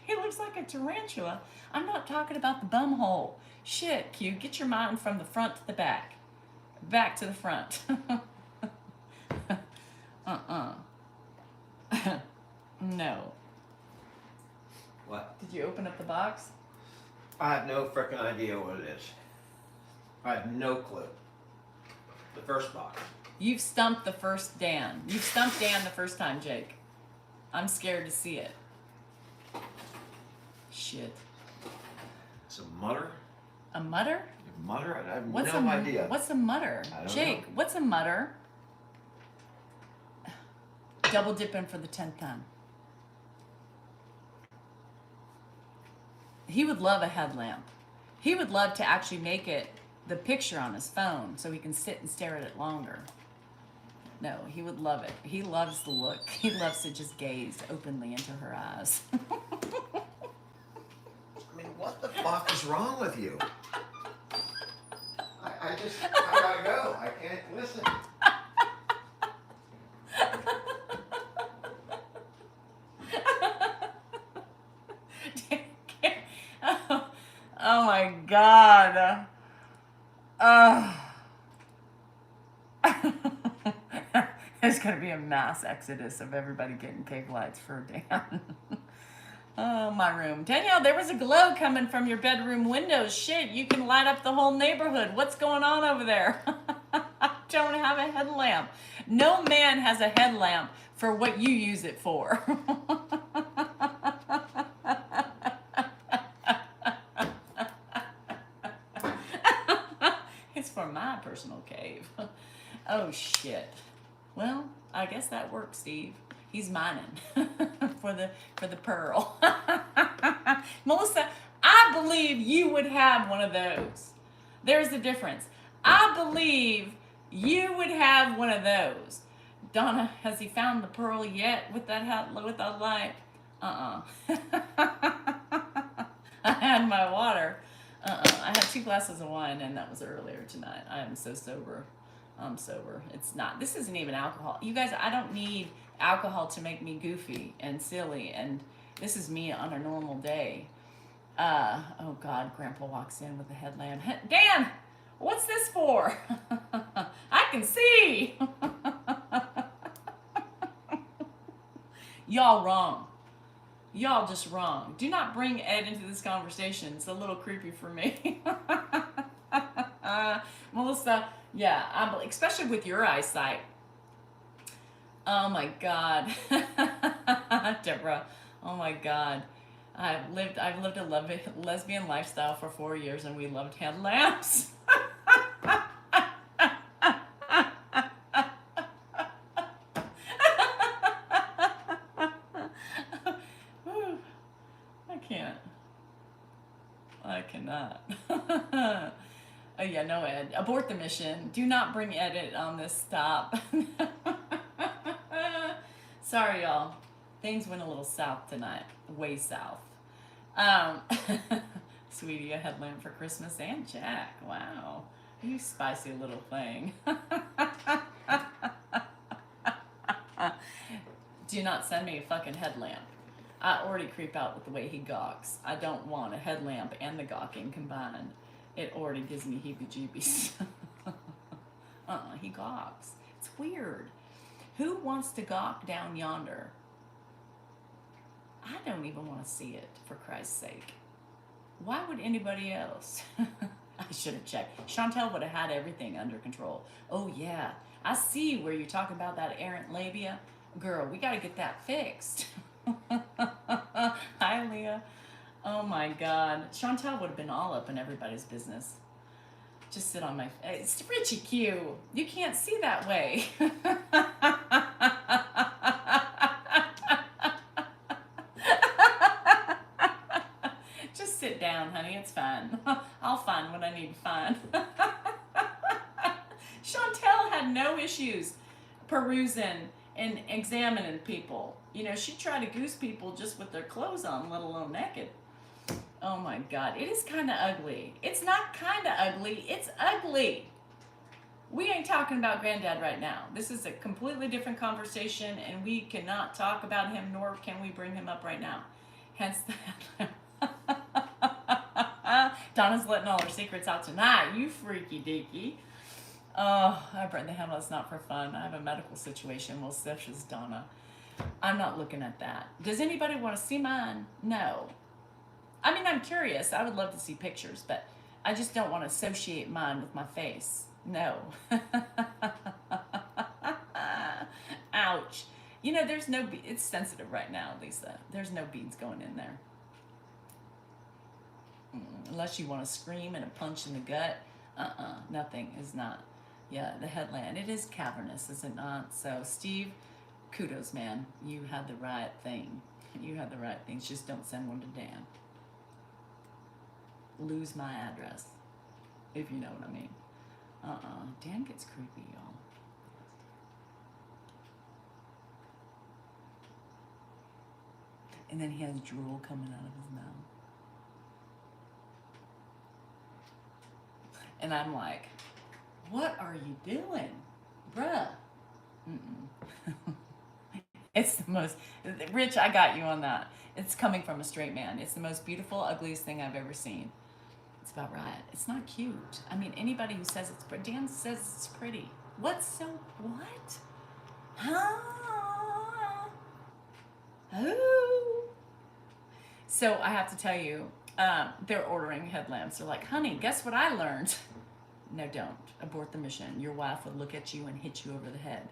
Speaker 1: He looks like a tarantula. I'm not talking about the bum hole. Shit, Q. Get your mind from the front to the back. Back to the front. No.
Speaker 4: What?
Speaker 1: Did you open up the box?
Speaker 4: I have no freaking idea what it is. I have no clue. The first box.
Speaker 1: You've stumped the first Dan. You've stumped Dan the first time, Jake. I'm scared to see it. Shit.
Speaker 4: It's a mutter?
Speaker 1: A mutter?
Speaker 4: A mutter? I have
Speaker 1: What's
Speaker 4: no idea.
Speaker 1: What's a mutter?
Speaker 4: I don't
Speaker 1: Jake,
Speaker 4: know.
Speaker 1: what's a mutter? Double dipping for the 10th time. He would love a headlamp. He would love to actually make it the picture on his phone so he can sit and stare at it longer. No, he would love it. He loves the look. He loves to just gaze openly into her eyes.
Speaker 4: I mean, what the fuck is wrong with you? I gotta go. I can't listen.
Speaker 1: Oh my God. There's going to be a mass exodus of everybody getting cake lights for Dan. Oh, my room. Danielle, there was a glow coming from your bedroom windows. Shit, you can light up the whole neighborhood. What's going on over there? I don't have a headlamp. No man has a headlamp for what you use it for. It's for my personal cave. Oh, shit. Well, I guess that works, Steve. He's mining for the pearl. Melissa, I believe you would have one of those. There's the difference. I believe you would have one of those. Donna, has he found the pearl yet with that light? I had my water. I had 2 glasses of wine, and that was earlier tonight. I am so sober. I'm sober. It's not. This isn't even alcohol. You guys, I don't need alcohol to make me goofy and silly, and this is me on a normal day. Oh God, Grandpa walks in with a headlamp. Dan, what's this for? I can see. Y'all wrong. Y'all just wrong. Do not bring Ed into this conversation. It's a little creepy for me. Melissa, yeah, especially with your eyesight. Oh my God. Deborah, oh my God. I've lived a lesbian lifestyle for 4 years, and we loved headlamps. I cannot. Oh yeah, no, Ed. Abort the mission. Do not bring Ed on this stop. Sorry, y'all. Things went a little south tonight. Way south. Sweetie, a headlamp for Christmas and Jack. Wow. You spicy little thing. Do not send me a fucking headlamp. I already creep out with the way he gawks. I don't want a headlamp and the gawking combined. It already gives me heebie-jeebies. He gawks. It's weird. Who wants to gawk down yonder? I don't even want to see it, for Christ's sake. Why would anybody else? I should have checked. Chantel would have had everything under control. Oh, yeah. I see where you're talking about that errant labia. Girl, we got to get that fixed. Hi, Leah. Oh, my God. Chantel would have been all up in everybody's business. Just sit on my... It's Richie Q. You can't see that way. Just sit down, honey. It's fine. I'll find what I need to find. Chantel had no issues perusing and examining people. You know, she tried to goose people just with their clothes on, let alone naked. Oh my God, it is kind of ugly. It's not kind of ugly, it's ugly. We ain't talking about Granddad right now. This is a completely different conversation, and we cannot talk about him, nor can we bring him up right now. Hence that. Donna's letting all her secrets out tonight, you freaky deaky. Oh, I bring the hell, that's not for fun. I have a medical situation, well, such as Donna. I'm not looking at that. Does anybody want to see mine? No. I mean, I'm curious. I would love to see pictures, but I just don't want to associate mine with my face. No. Ouch. You know, there's no, it's sensitive right now, Lisa. There's no beads going in there. Unless you want to scream and a punch in the gut. Nothing is not. Yeah, the headland. It is cavernous, is it not? So, Steve, kudos, man. You had the right thing. You had the right things. Just don't send one to Dan. Lose my address, if you know what I mean. Dan gets creepy, y'all. And then he has drool coming out of his mouth. And I'm like, what are you doing? Bruh. It's the most, Rich, I got you on that. It's coming from a straight man. It's the most beautiful, ugliest thing I've ever seen. It's about right. It's not cute. I mean, anybody who says it's pretty, Dan says it's pretty. What's so, what? Huh? Oh. So I have to tell you, they're ordering headlamps. They're like, honey, guess what I learned? No, don't. Abort the mission. Your wife would look at you and hit you over the head.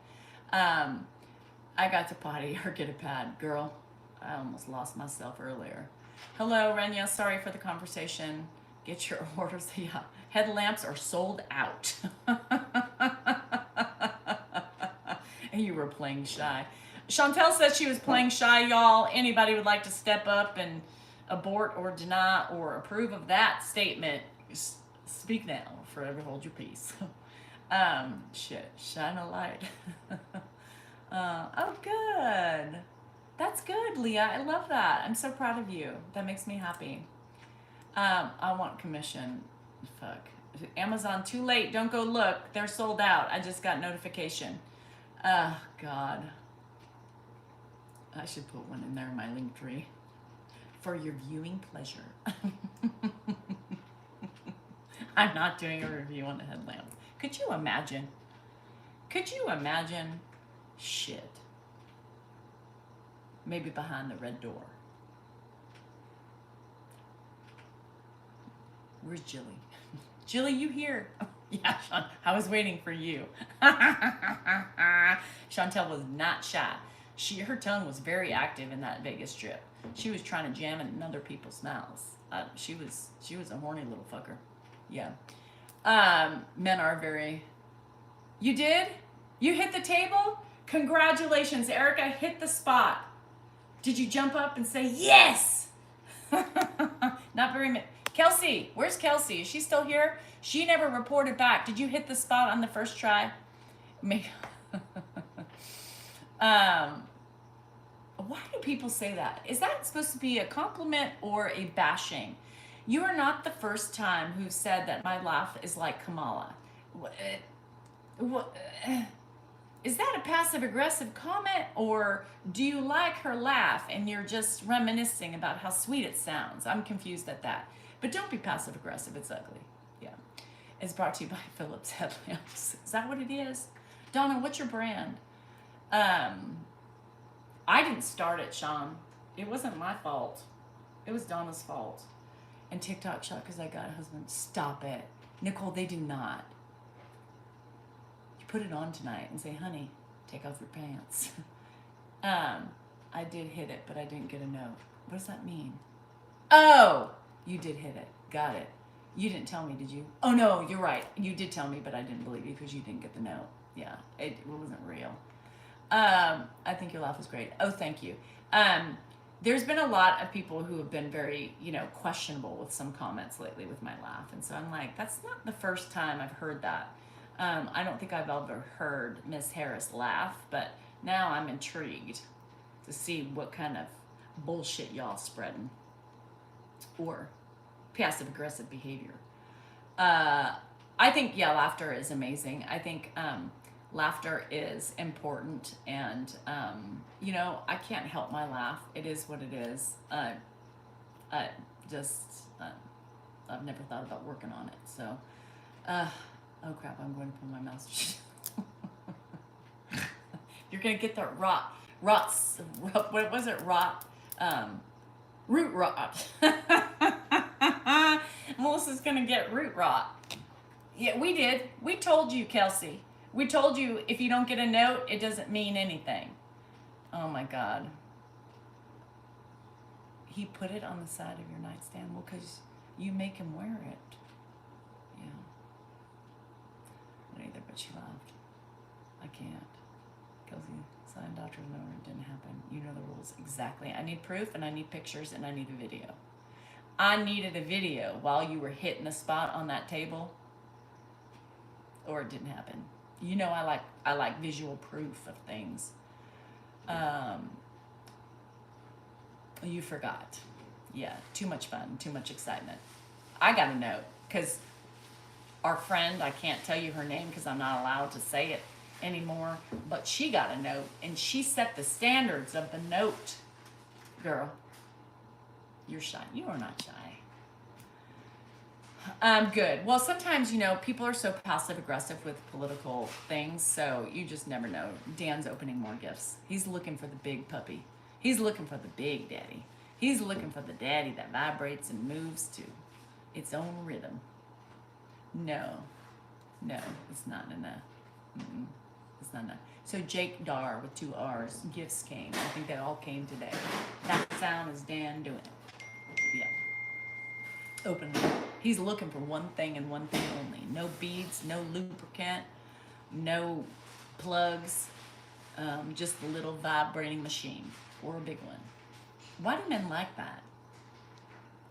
Speaker 1: I got to potty or get a pad. Girl, I almost lost myself earlier. Hello, Renya. Sorry for the conversation. Get your orders. Yeah. Headlamps are sold out. And you were playing shy. Chantel says she was playing shy, y'all. Anybody would like to step up and abort or deny or approve of that statement, speak now. Forever hold your peace. Shit. Shine a light. Oh, good. That's good, Leah. I love that. I'm so proud of you. That makes me happy. I want commission. Fuck. Amazon, too late. Don't go look. They're sold out. I just got notification. Oh, God. I should put one in there in my link tree. For your viewing pleasure. I'm not doing a review on the headlamp. Could you imagine? Could you imagine? Shit. Maybe behind the red door. Where's Jilly? Jilly, you here? Oh, yeah, Sean, I was waiting for you. Chantel was not shy. Her tongue was very active in that Vegas trip. She was trying to jam it in other people's mouths. She was a horny little fucker. Yeah. Men are very... You did? You hit the table? Congratulations, Erica hit the spot. Did you jump up and say, yes? Not very much. Kelsey, where's Kelsey? Is she still here? She never reported back. Did you hit the spot on the first try? Maybe. Why do people say that? Is that supposed to be a compliment or a bashing? You are not the first time who said that my laugh is like Kamala. is that a passive aggressive comment, or do you like her laugh and you're just reminiscing about how sweet it sounds? I'm confused at that. But don't be passive aggressive. It's ugly. Yeah. It's brought to you by Philips Headlamps. Is that what it is? Donna, what's your brand? I didn't start it, Sean. It wasn't my fault. It was Donna's fault. And TikTok shot because I got a husband. Stop it. Nicole, they do not. You put it on tonight and say, honey, take off your pants. I did hit it, but I didn't get a note. What does that mean? Oh, you did hit it. Got it. You didn't tell me, did you? Oh, no, you're right. You did tell me, but I didn't believe you because you didn't get the note. Yeah, it wasn't real. I think your laugh was great. Oh, thank you. There's been a lot of people who have been very, questionable with some comments lately with my laugh. And so I'm like, that's not the first time I've heard that. I don't think I've ever heard Miss Harris laugh, but now I'm intrigued to see what kind of bullshit y'all spreading or passive aggressive behavior. I think, laughter is amazing. I think, laughter is important, and I can't help my laugh. It is what it is. I've never thought about working on it. So, oh crap! I'm going to pull my mouse. You're gonna get the what was it? Root rot. Melissa's gonna get root rot. Yeah, we did. We told you, Kelsey. We told you if you don't get a note, it doesn't mean anything. Oh my God. He put it on the side of your nightstand. Well, because you make him wear it. Yeah. Not either, but she laughed. I can't. Kelsey, signed doctor's note, it didn't happen. You know the rules. Exactly. I need proof, and I need pictures, and I need a video. I needed a video while you were hitting the spot on that table, or it didn't happen. I like visual proof of things. You forgot. Yeah, too much fun, too much excitement. I got a note because our friend, I can't tell you her name because I'm not allowed to say it anymore, but she got a note and she set the standards of the note. Girl, you're shy. You are not shy. Good. Well, sometimes, people are so passive aggressive with political things, so you just never know. Dan's opening more gifts. He's looking for the big puppy. He's looking for the big daddy. He's looking for the daddy that vibrates and moves to its own rhythm. No, it's not enough. It's not enough. So Jake Dar with 2 R's, gifts came. I think they all came today. That sound is Dan doing it. Yeah. Open it. He's looking for one thing and one thing only. No beads, no lubricant, no plugs, just the little vibrating machine, or a big one. Why do men like that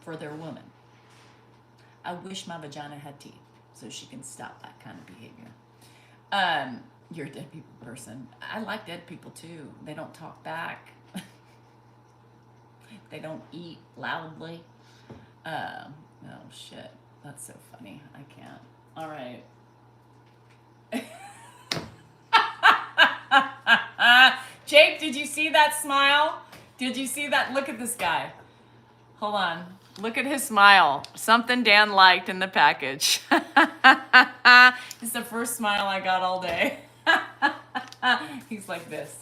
Speaker 1: for their woman? I wish my vagina had teeth so she can stop that kind of behavior. You're a dead people person. I like dead people too. They don't talk back. They don't eat loudly. Oh shit, that's so funny. I can't. All right. Jake, did you see that smile? Did you see that? Look at this guy. Hold on. Look at his smile. Something Dan liked in the package. It's the first smile I got all day. He's like this.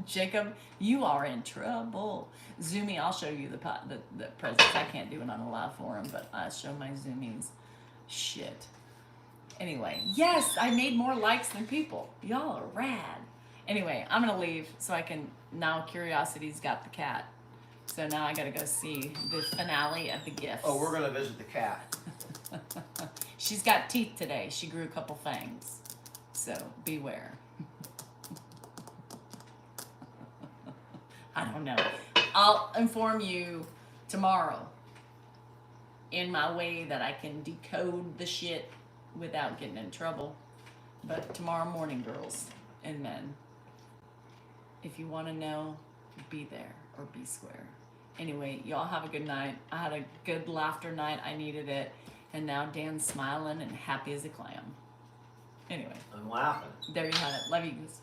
Speaker 1: Jacob, you are in trouble. Zoomy, I'll show you the presents. I can't do it on a live forum, but I show my zoomies. Shit. Anyway, yes, I made more likes than people. Y'all are rad. Anyway, I'm gonna leave so I can, now Curiosity's got the cat. So now I gotta go see the finale of the gifts.
Speaker 4: Oh, we're gonna visit the cat.
Speaker 1: She's got teeth today. She grew a couple fangs. So beware. I don't know. I'll inform you tomorrow in my way that I can decode the shit without getting in trouble. But tomorrow morning, girls and men, if you want to know, be there or be square. Anyway, y'all have a good night. I had a good laughter night. I needed it. And now Dan's smiling and happy as a clam. Anyway,
Speaker 6: I'm laughing.
Speaker 1: there you have it. Love you guys.